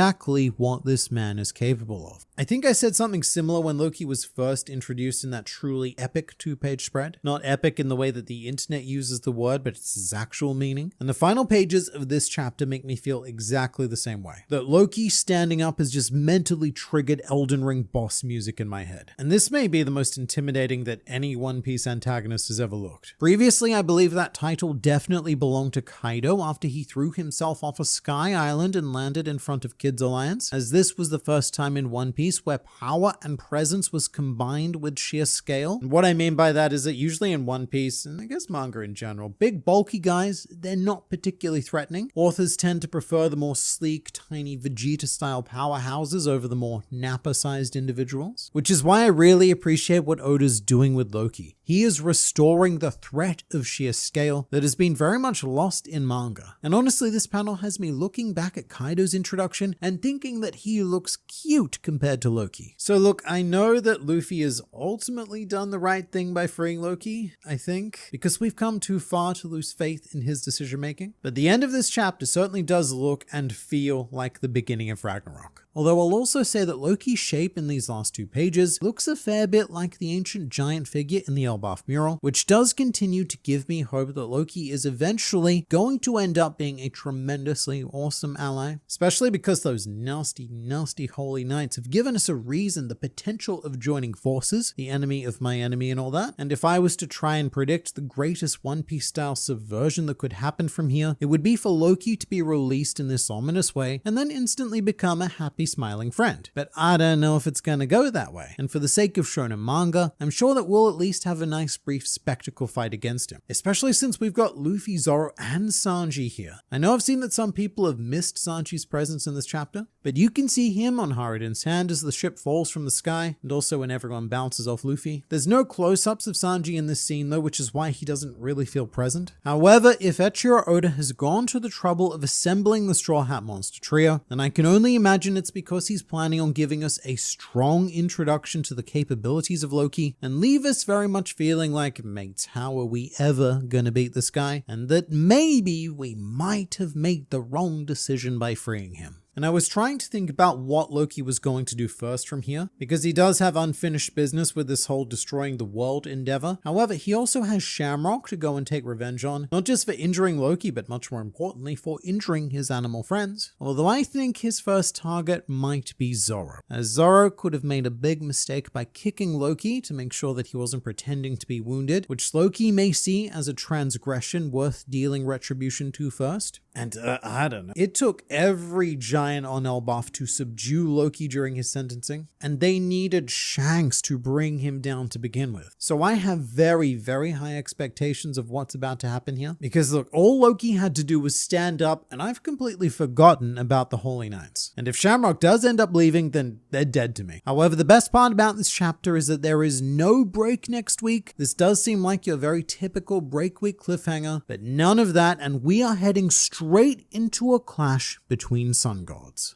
what this man is capable of. I think I said something similar when Loki was first introduced in that truly epic 2-page spread. Not epic in the way that the internet uses the word, but it's its actual meaning. And the final pages of this chapter make me feel exactly the same way. That Loki standing up has just mentally triggered Elden Ring boss music in my head. And this may be the most intimidating that any One Piece antagonist has ever looked. Previously, I believe that title definitely belonged to Kaido after he threw himself off a sky island and landed in front of Kids Alliance, as this was the first time in One Piece where power and presence was combined with sheer scale. And what I mean by that is that usually in One Piece, and I guess manga in general, big bulky guys, they're not particularly threatening. Authors tend to prefer the more sleek, tiny Vegeta-style powerhouses over the more Nappa-sized individuals, which is why I really appreciate what Oda's doing with Loki. He is restoring the threat of sheer scale that has been very much lost in manga. And honestly, this panel has me looking back at Kaido's introduction and thinking that he looks cute compared to Loki. So look, I know that Luffy has ultimately done the right thing by freeing Loki, I think, because we've come too far to lose faith in his decision making. But the end of this chapter certainly does look and feel like the beginning of Ragnarok. Although I'll also say that Loki's shape in these last 2 pages looks a fair bit like the ancient giant figure in the Elbaf mural, which does continue to give me hope that Loki is eventually going to end up being a tremendously awesome ally, especially because those nasty, nasty holy knights have given us a reason, the potential of joining forces, the enemy of my enemy and all that. And if I was to try and predict the greatest One Piece style subversion that could happen from here, it would be for Loki to be released in this ominous way and then instantly become a happy smiling friend. But I don't know if it's gonna go that way. And for the sake of shonen manga, I'm sure that we'll at least have a nice brief spectacle fight against him, especially since we've got Luffy, Zoro and Sanji here. I know I've seen that some people have missed Sanji's presence in this chapter, but you can see him on Harridan's hand as the ship falls from the sky, and also when everyone bounces off Luffy. There's no close-ups of Sanji in this scene though, which is why he doesn't really feel present. However, if Eiichiro Oda has gone to the trouble of assembling the Straw Hat Monster trio, then I can only imagine it's because he's planning on giving us a strong introduction to the capabilities of Loki and leave us very much feeling like, mates, how are we ever gonna beat this guy? And that maybe we might have made the wrong decision by freeing him. And I was trying to think about what Loki was going to do first from here, because he does have unfinished business with this whole destroying the world endeavor. However, he also has Shamrock to go and take revenge on, not just for injuring Loki, but much more importantly, for injuring his animal friends. Although I think his first target might be Zoro, as Zoro could have made a big mistake by kicking Loki to make sure that he wasn't pretending to be wounded, which Loki may see as a transgression worth dealing retribution to first. And I don't know. It took every giant on Elbaf to subdue Loki during his sentencing, and they needed Shanks to bring him down to begin with. So I have very, very high expectations of what's about to happen here, because look, all Loki had to do was stand up, and I've completely forgotten about the Holy Knights. And if Shamrock does end up leaving, then they're dead to me. However, the best part about this chapter is that there is no break next week. This does seem like your very typical break week cliffhanger, but none of that, and we are heading straight into a clash between sun gods.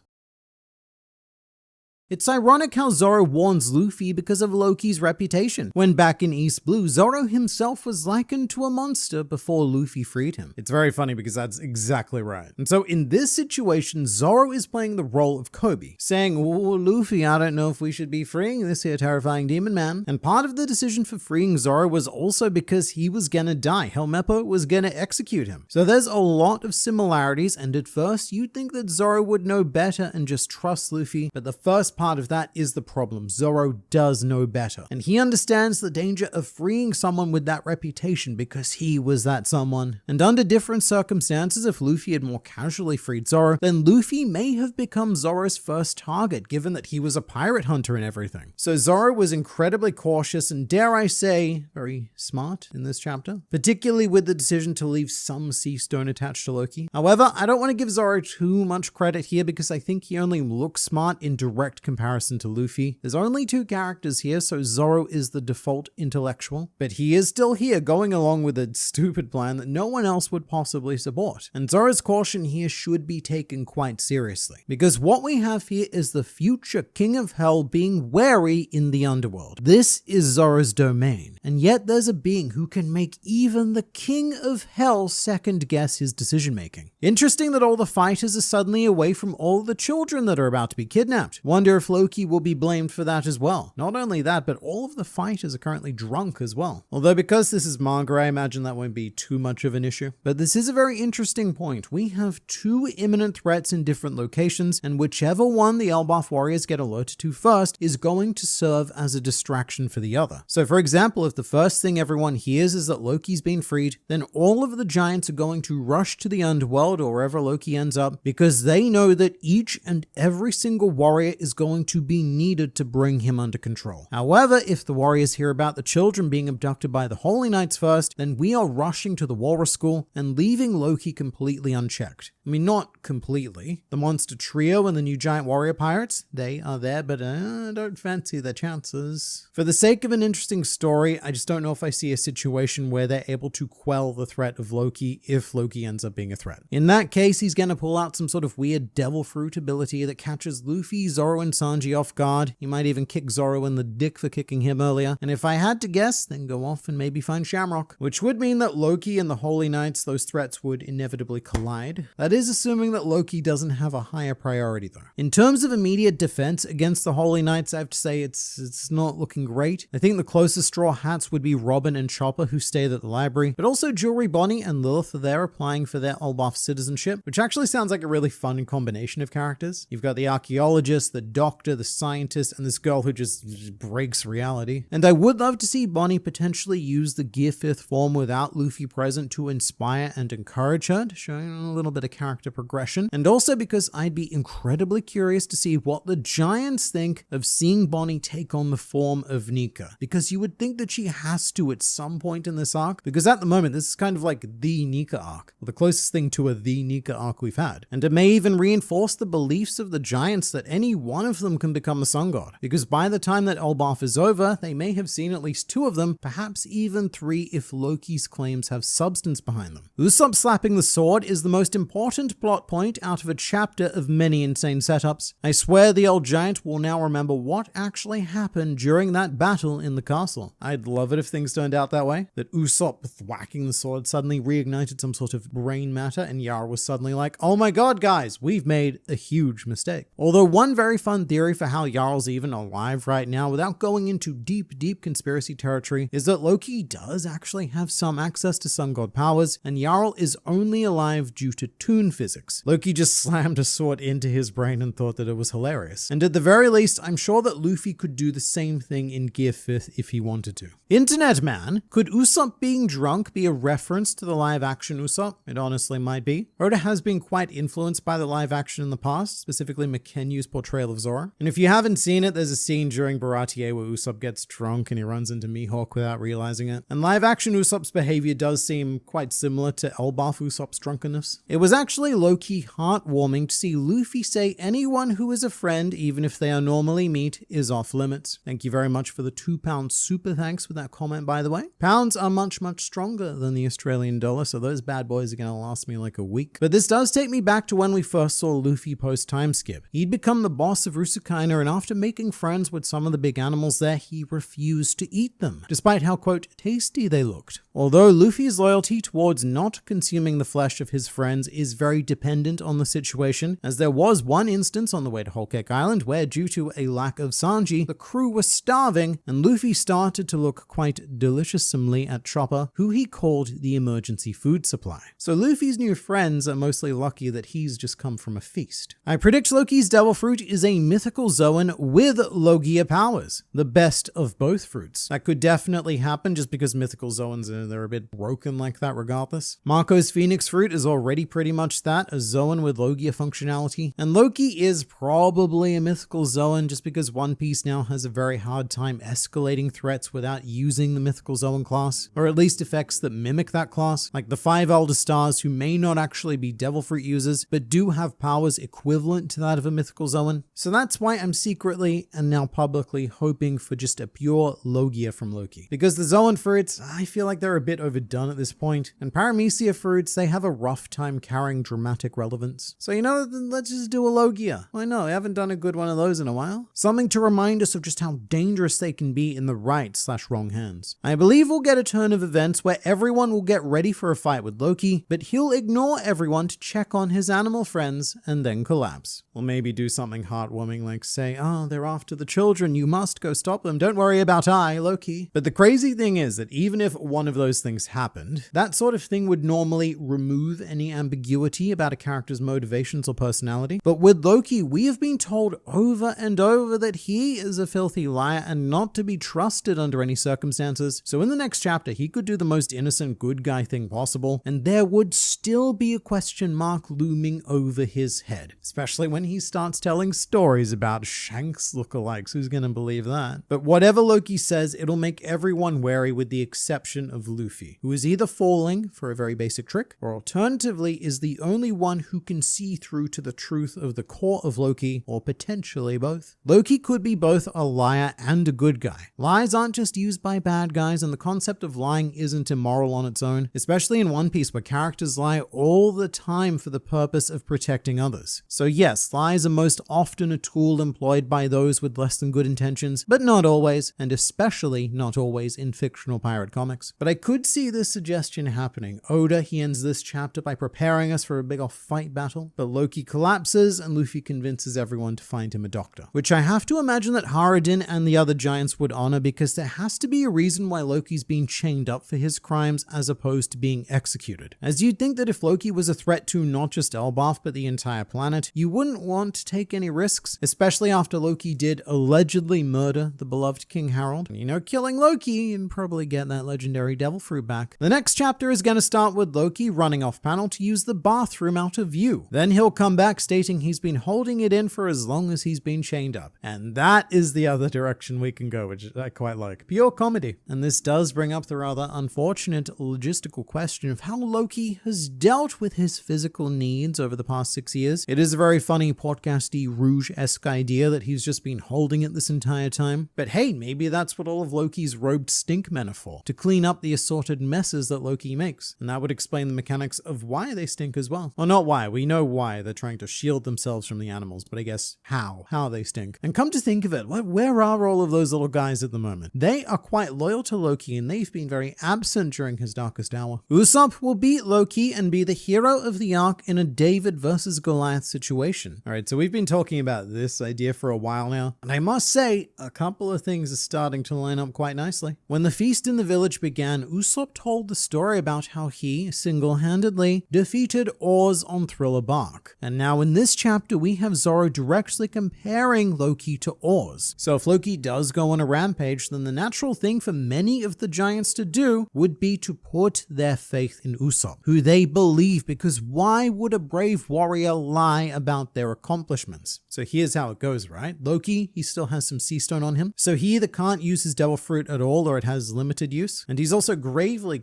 It's ironic how Zoro warns Luffy because of Loki's reputation. When back in East Blue, Zoro himself was likened to a monster before Luffy freed him. It's very funny because that's exactly right. And so in this situation, Zoro is playing the role of Kobe, saying, "Oh, Luffy, I don't know if we should be freeing this here terrifying demon man." And part of the decision for freeing Zoro was also because he was gonna die. Helmeppo was gonna execute him. So there's a lot of similarities, and at first you'd think that Zoro would know better and just trust Luffy, but the first part of that is the problem. Zoro does know better, and he understands the danger of freeing someone with that reputation because he was that someone. And under different circumstances, if Luffy had more casually freed Zoro, then Luffy may have become Zoro's first target, given that he was a pirate hunter and everything. So Zoro was incredibly cautious and, dare I say, very smart in this chapter, particularly with the decision to leave some seastone attached to Loki. However, I don't want to give Zoro too much credit here because I think he only looks smart in direct comparison to Luffy. There's only two characters here, so Zoro is the default intellectual, but he is still here going along with a stupid plan that no one else would possibly support. And Zoro's caution here should be taken quite seriously, because what we have here is the future King of Hell being wary in the underworld. This is Zoro's domain, and yet there's a being who can make even the King of Hell second guess his decision making. Interesting that all the fighters are suddenly away from all the children that are about to be kidnapped. Wonder if Loki will be blamed for that as well. Not only that, but all of the fighters are currently drunk as well. Although because this is manga, I imagine that won't be too much of an issue. But this is a very interesting point. We have two imminent threats in different locations, and whichever one the Elbaf warriors get alerted to first is going to serve as a distraction for the other. So for example, if the first thing everyone hears is that Loki's been freed, then all of the giants are going to rush to the underworld or wherever Loki ends up, because they know that each and every single warrior is going to be needed to bring him under control. However, if the warriors hear about the children being abducted by the Holy Knights first, then we are rushing to the Walrus School and leaving Loki completely unchecked. I mean, not completely. The monster trio and the new giant warrior pirates, they are there, but I don't fancy their chances. For the sake of an interesting story, I just don't know if I see a situation where they're able to quell the threat of Loki if Loki ends up being a threat. In that case, he's going to pull out some sort of weird devil fruit ability that catches Luffy, Zoro, and Sanji off guard. He might even kick Zoro in the dick for kicking him earlier. And if I had to guess, then go off and maybe find Shamrock. Which would mean that Loki and the Holy Knights, those threats would inevitably collide. That is assuming that Loki doesn't have a higher priority though. In terms of immediate defense against the Holy Knights, I have to say it's not looking great. I think the closest Straw Hats would be Robin and Chopper, who stayed at the library, but also Jewelry Bonnie and Lilith are there applying for their Elbaf citizenship, which actually sounds like a really fun combination of characters. You've got the archaeologist, the doctor, the scientist, and this girl who just breaks reality. And I would love to see Bonnie potentially use the Gear 5th form without Luffy present to inspire and encourage her, to show a little bit of character progression. And also because I'd be incredibly curious to see what the Giants think of seeing Bonnie take on the form of Nika, because you would think that she has to at some point in this arc, because at the moment this is kind of like the Nika arc, or the closest thing to a the Nika arc we've had. And it may even reinforce the beliefs of the Giants that any one of them can become a sun god, because by the time that Elbaf is over, they may have seen at least 2 of them, perhaps even 3 if Loki's claims have substance behind them. Usopp slapping the sword is the most important plot point out of a chapter of many insane setups. I swear the old giant will now remember what actually happened during that battle in the castle. I'd love it if things turned out that way, that Usopp whacking the sword suddenly reignited some sort of brain matter and Yara was suddenly like, oh my god guys, we've made a huge mistake. Although one very fun theory for how Jarl's even alive right now without going into deep conspiracy territory is that Loki does actually have some access to sun god powers and Jarl is only alive due to toon physics. Loki just slammed a sword into his brain and thought that it was hilarious. And at the very least, I'm sure that Luffy could do the same thing in Gear 5th if he wanted to. Internet man, could Usopp being drunk be a reference to the live action Usopp? It honestly might be. Oda has been quite influenced by the live action in the past, specifically Makenyu's portrayal of Zoro. And if you haven't seen it, there's a scene during Baratie where Usopp gets drunk and he runs into Mihawk without realizing it. And live action Usopp's behavior does seem quite similar to Elbaf Usopp's drunkenness. It was actually low-key heartwarming to see Luffy say anyone who is a friend, even if they are normally meat, is off limits. Thank you very much for the £2 super thanks for that comment, by the way. Pounds are much stronger than the Australian dollar, so those bad boys are going to last me like a week. But this does take me back to when we first saw Luffy post time skip. He'd become the boss of Rusakaina, and after making friends with some of the big animals there, he refused to eat them, despite how, quote, tasty they looked. Although Luffy's loyalty towards not consuming the flesh of his friends is very dependent on the situation, as there was one instance on the way to Whole Cake Island where, due to a lack of Sanji, the crew was starving, and Luffy started to look quite deliciously at Chopper, who he called the emergency food supply. So Luffy's new friends are mostly lucky that he's just come from a feast. I predict Loki's Devil Fruit is a mythical Zoan with Logia powers, the best of both fruits. That could definitely happen just because mythical Zoans they're a bit broken like that regardless. Marco's Phoenix Fruit is already pretty much that, a Zoan with Logia functionality, and Loki is probably a mythical Zoan just because One Piece now has a very hard time escalating threats without using the mythical Zoan class, or at least effects that mimic that class, like the 5 Elder Stars who may not actually be Devil Fruit users, but do have powers equivalent to that of a mythical Zoan. So that's why I'm secretly and now publicly hoping for just a pure Logia from Loki. Because the Zoan fruits, I feel like they're a bit overdone at this point, and Paramecia fruits, they have a rough time carrying dramatic relevance. So you know, let's just do a Logia. Why not? I haven't done a good one of those in a while. Something to remind us of just how dangerous they can be in the right/wrong hands. I believe we'll get a turn of events where everyone will get ready for a fight with Loki, but he'll ignore everyone to check on his animal friends and then collapse. Or maybe do something heartwarming like say, oh, they're after the children, you must go stop them, don't worry about I, Loki. But the crazy thing is that even if one of those things happened, that sort of thing would normally remove any ambiguity about a character's motivations or personality. But with Loki, we have been told over and over that he is a filthy liar and not to be trusted under any circumstances. So in the next chapter, he could do the most innocent good guy thing possible, and there would still be a question mark looming over his head, especially when he starts telling stories about Shanks lookalikes. Who's gonna believe that? But whatever Loki says, it'll make everyone wary with the exception of Luffy, who is either falling for a very basic trick, or alternatively is the only one who can see through to the truth of the core of Loki, or potentially both. Loki could be both a liar and a good guy. Lies aren't just used by bad guys, and the concept of lying isn't immoral on its own, especially in One Piece where characters lie all the time for the purpose of protecting others. So yes, lies are most often a a tool employed by those with less than good intentions, but not always, and especially not always in fictional pirate comics. But I could see this suggestion happening. Oda, he ends this chapter by preparing us for a big off fight battle, but Loki collapses and Luffy convinces everyone to find him a doctor, which I have to imagine that Haradin and the other giants would honor, because there has to be a reason why Loki's been chained up for his crimes as opposed to being executed. As you'd think that if Loki was a threat to not just Elbaf but the entire planet, you wouldn't want to take any risks, especially after Loki did allegedly murder the beloved King Harold. You know, killing Loki and probably get that legendary devil fruit back. The next chapter is going to start with Loki running off panel to use the bathroom out of view. Then he'll come back stating he's been holding it in for as long as he's been chained up. And that is the other direction we can go, which I quite like. Pure comedy. And this does bring up the rather unfortunate logistical question of how Loki has dealt with his physical needs over the past 6 years. It is a very funny podcasty Rouge-esque idea that he's just been holding it this entire time. But hey, maybe that's what all of Loki's robed stink men are for, to clean up the assorted messes that Loki makes. And that would explain the mechanics of why they stink as well. Well, not why. We know why. They're trying to shield themselves from the animals, but I guess how they stink. And come to think of it, where are all of those little guys at the moment? They are quite loyal to Loki, and they've been very absent during his darkest hour. Usopp will beat Loki and be the hero of the arc in a David versus Goliath situation. Alright, so we've been talking about this idea for a while now, and I must say, a couple of things are starting to line up quite nicely. When the feast in the village began, Usopp told the story about how he, single-handedly, defeated Oars on Thriller Bark. And now in this chapter, we have Zoro directly comparing Loki to Oars. So if Loki does go on a rampage, then the natural thing for many of the giants to do would be to put their faith in Usopp, who they believe, because why would a brave warrior lie about their accomplishments? So here's how it goes, right? Loki, he still has some seastone on him, so he either can't use his devil fruit at all or it has limited use, and he's also gravely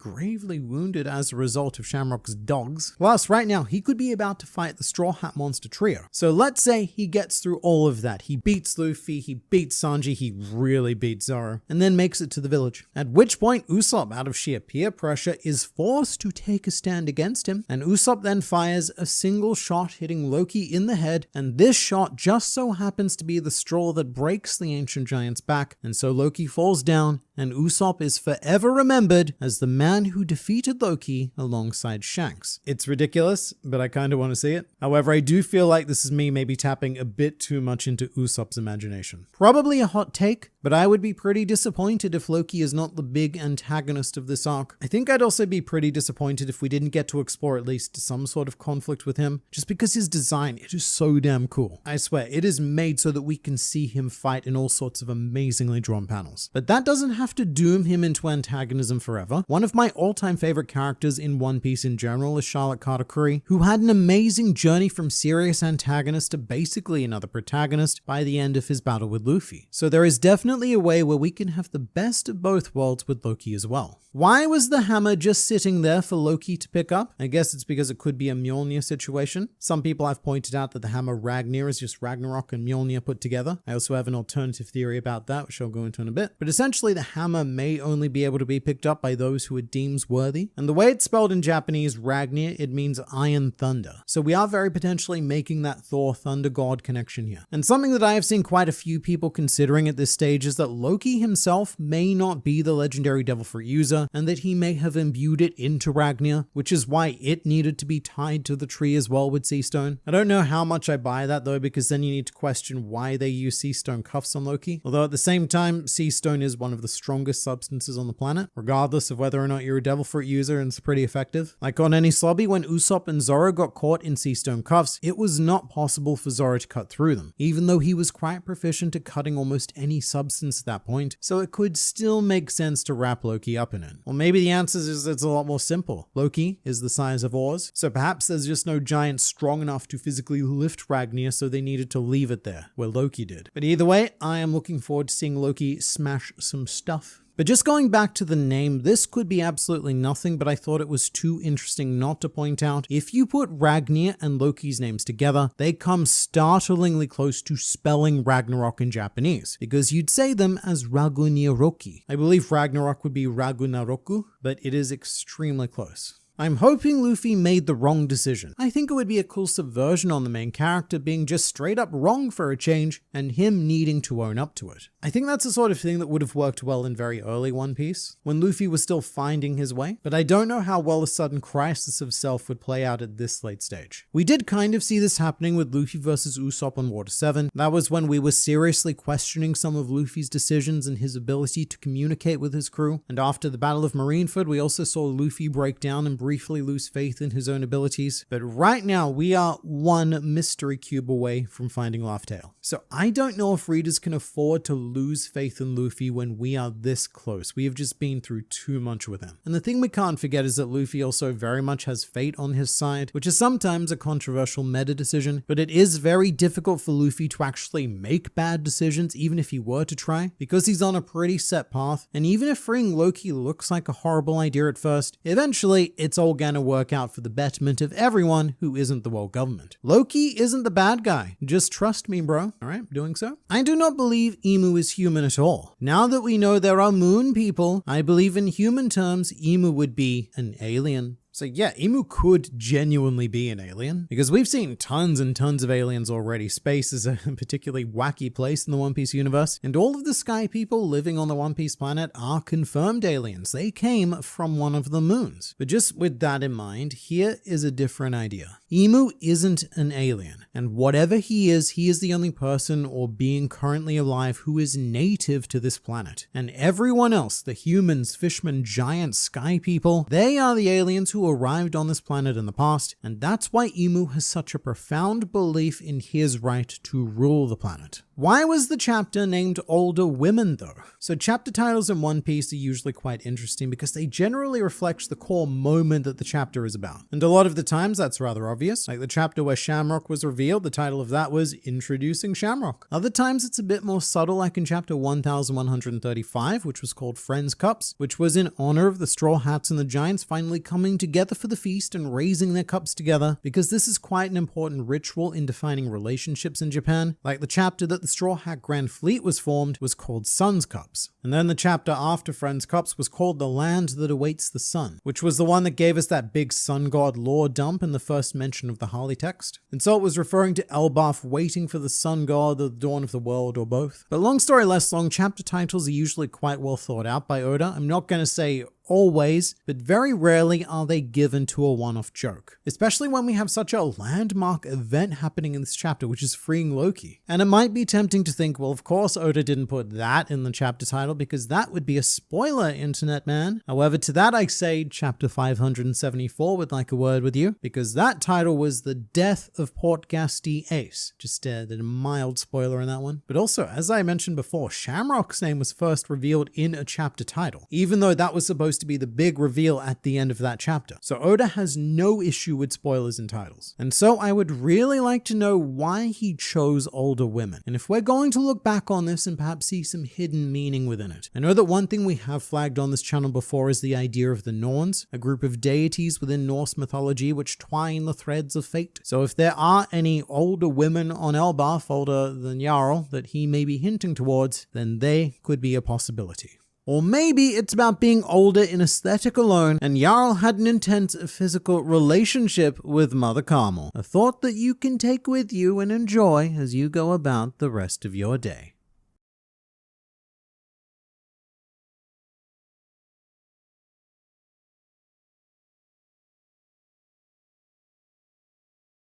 wounded as a result of Shamrock's dogs. Plus, right now, he could be about to fight the Straw Hat Monster trio. So let's say he gets through all of that. He beats Luffy, he beats Sanji, he really beats Zoro, and then makes it to the village. At which point, Usopp, out of sheer peer pressure, is forced to take a stand against him, and Usopp then fires a single shot hitting Loki in the head, and this shot just so happens to be the straw that breaks the ancient giant's back, and so Loki falls down, and Usopp is forever remembered as the man who defeated Loki alongside Shanks. It's ridiculous, but I kind of want to see it. However, I do feel like this is me maybe tapping a bit too much into Usopp's imagination. Probably a hot take, but I would be pretty disappointed if Loki is not the big antagonist of this arc. I think I'd also be pretty disappointed if we didn't get to explore at least some sort of conflict with him, just because his design, it is so damn cool. I swear, it is made so that we can see him fight in all sorts of amazingly drawn panels. But that doesn't have to doom him into antagonism forever. One of my all-time favorite characters in One Piece in general is Charlotte Carter Curry, who had an amazing journey from serious antagonist to basically another protagonist by the end of his battle with Luffy. So there is definitely a way where we can have the best of both worlds with Loki as well. Why was the hammer just sitting there for Loki to pick up? I guess it's because it could be a Mjolnir situation. Some people have pointed out that the hammer Ragnir is just Ragnarok and Mjolnir put together. I also have an alternative theory about that, which I'll go into in a bit. But essentially, the hammer may only be able to be picked up by those who it deems worthy. And the way it's spelled in Japanese, Ragnir, it means Iron Thunder. So we are very potentially making that Thor Thunder God connection here. And something that I have seen quite a few people considering at this stage is that Loki himself may not be the legendary devil fruit user, and that he may have imbued it into Ragnir, which is why it needed to be tied to the tree as well with seastone. I don't know how much I buy that though, because then you need to question why they use seastone cuffs on Loki. Although at the same time, seastone is one of the strongest substances on the planet, regardless of whether or not you're a devil fruit user, and it's pretty effective. Like on any slobby, when Usopp and Zoro got caught in seastone cuffs, it was not possible for Zoro to cut through them, even though he was quite proficient at cutting almost any substance at that point, so it could still make sense to wrap Loki up in it. Well, maybe the answer is it's a lot more simple. Loki is the size of Oars, so perhaps there's just no giant strong enough to physically lift Ragnir, so they needed to leave it there, where Loki did. But either way, I am looking forward to seeing Loki smash some stuff. But just going back to the name, this could be absolutely nothing, but I thought it was too interesting not to point out. If you put Ragnir and Loki's names together, they come startlingly close to spelling Ragnarok in Japanese, because you'd say them as Ragnarokki. I believe Ragnarok would be Ragunaroku, but it is extremely close. I'm hoping Luffy made the wrong decision. I think it would be a cool subversion on the main character being just straight up wrong for a change and him needing to own up to it. I think that's the sort of thing that would have worked well in very early One Piece, when Luffy was still finding his way, but I don't know how well a sudden crisis of self would play out at this late stage. We did kind of see this happening with Luffy versus Usopp on Water 7. That was when we were seriously questioning some of Luffy's decisions and his ability to communicate with his crew, and after the Battle of Marineford, we also saw Luffy break down and briefly lose faith in his own abilities. But right now, we are one mystery cube away from finding Laugh Tale. So I don't know if readers can afford to lose faith in Luffy when we are this close. We have just been through too much with him. And the thing we can't forget is that Luffy also very much has fate on his side, which is sometimes a controversial meta decision, but it is very difficult for Luffy to actually make bad decisions even if he were to try, because he's on a pretty set path, and even if freeing Loki looks like a horrible idea at first, eventually it's all gonna work out for the betterment of everyone who isn't the world government. Loki isn't the bad guy, just trust me bro. Alright, doing so? I do not believe Emu is human at all. Now that we know there are moon people, I believe in human terms Emu would be an alien. So yeah, Emu could genuinely be an alien, because we've seen tons and tons of aliens already. Space is a particularly wacky place in the One Piece universe, and all of the sky people living on the One Piece planet are confirmed aliens. They came from one of the moons. But just with that in mind, here is a different idea. Emu isn't an alien, and whatever he is the only person or being currently alive who is native to this planet. And everyone else, the humans, fishmen, giants, sky people, they are the aliens who arrived on this planet in the past, and that's why Emu has such a profound belief in his right to rule the planet. Why was the chapter named Older Women though? So chapter titles in One Piece are usually quite interesting because they generally reflect the core moment that the chapter is about. And a lot of the times that's rather obvious, like the chapter where Shamrock was revealed, the title of that was Introducing Shamrock. Other times it's a bit more subtle, like in chapter 1135, which was called Friends Cups, which was in honor of the Straw Hats and the Giants finally coming together for the feast and raising their cups together, because this is quite an important ritual in defining relationships in Japan. Like the chapter that the Straw Hat Grand Fleet was formed was called Sun's Cups. And then the chapter after Friends Cups was called The Land That Awaits the Sun, which was the one that gave us that big sun god lore dump in the first mention of the Harley text. And so it was referring to Elbaf waiting for the sun god, the dawn of the world, or both. But long story less long, chapter titles are usually quite well thought out by Oda. I'm not going to say always, but very rarely are they given to a one-off joke, especially when we have such a landmark event happening in this chapter, which is freeing Loki. And it might be tempting to think, well, of course Oda didn't put that in the chapter title because that would be a spoiler, internet man. However, to that I say chapter 574 would like a word with you, because that title was the death of Port Gasti Ace. Just a mild spoiler in that one. But also, as I mentioned before, Shamrock's name was first revealed in a chapter title, even though that was supposed to be the big reveal at the end of that chapter. So Oda has no issue with spoilers in titles. And so I would really like to know why he chose older women, and if we're going to look back on this and perhaps see some hidden meaning within it. I know that one thing we have flagged on this channel before is the idea of the Norns, a group of deities within Norse mythology which twine the threads of fate. So if there are any older women on Elbaf, older than Yarl, that he may be hinting towards, then they could be a possibility. Or maybe it's about being older in aesthetic alone, and Jarl had an intense physical relationship with Mother Carmel. A thought that you can take with you and enjoy as you go about the rest of your day.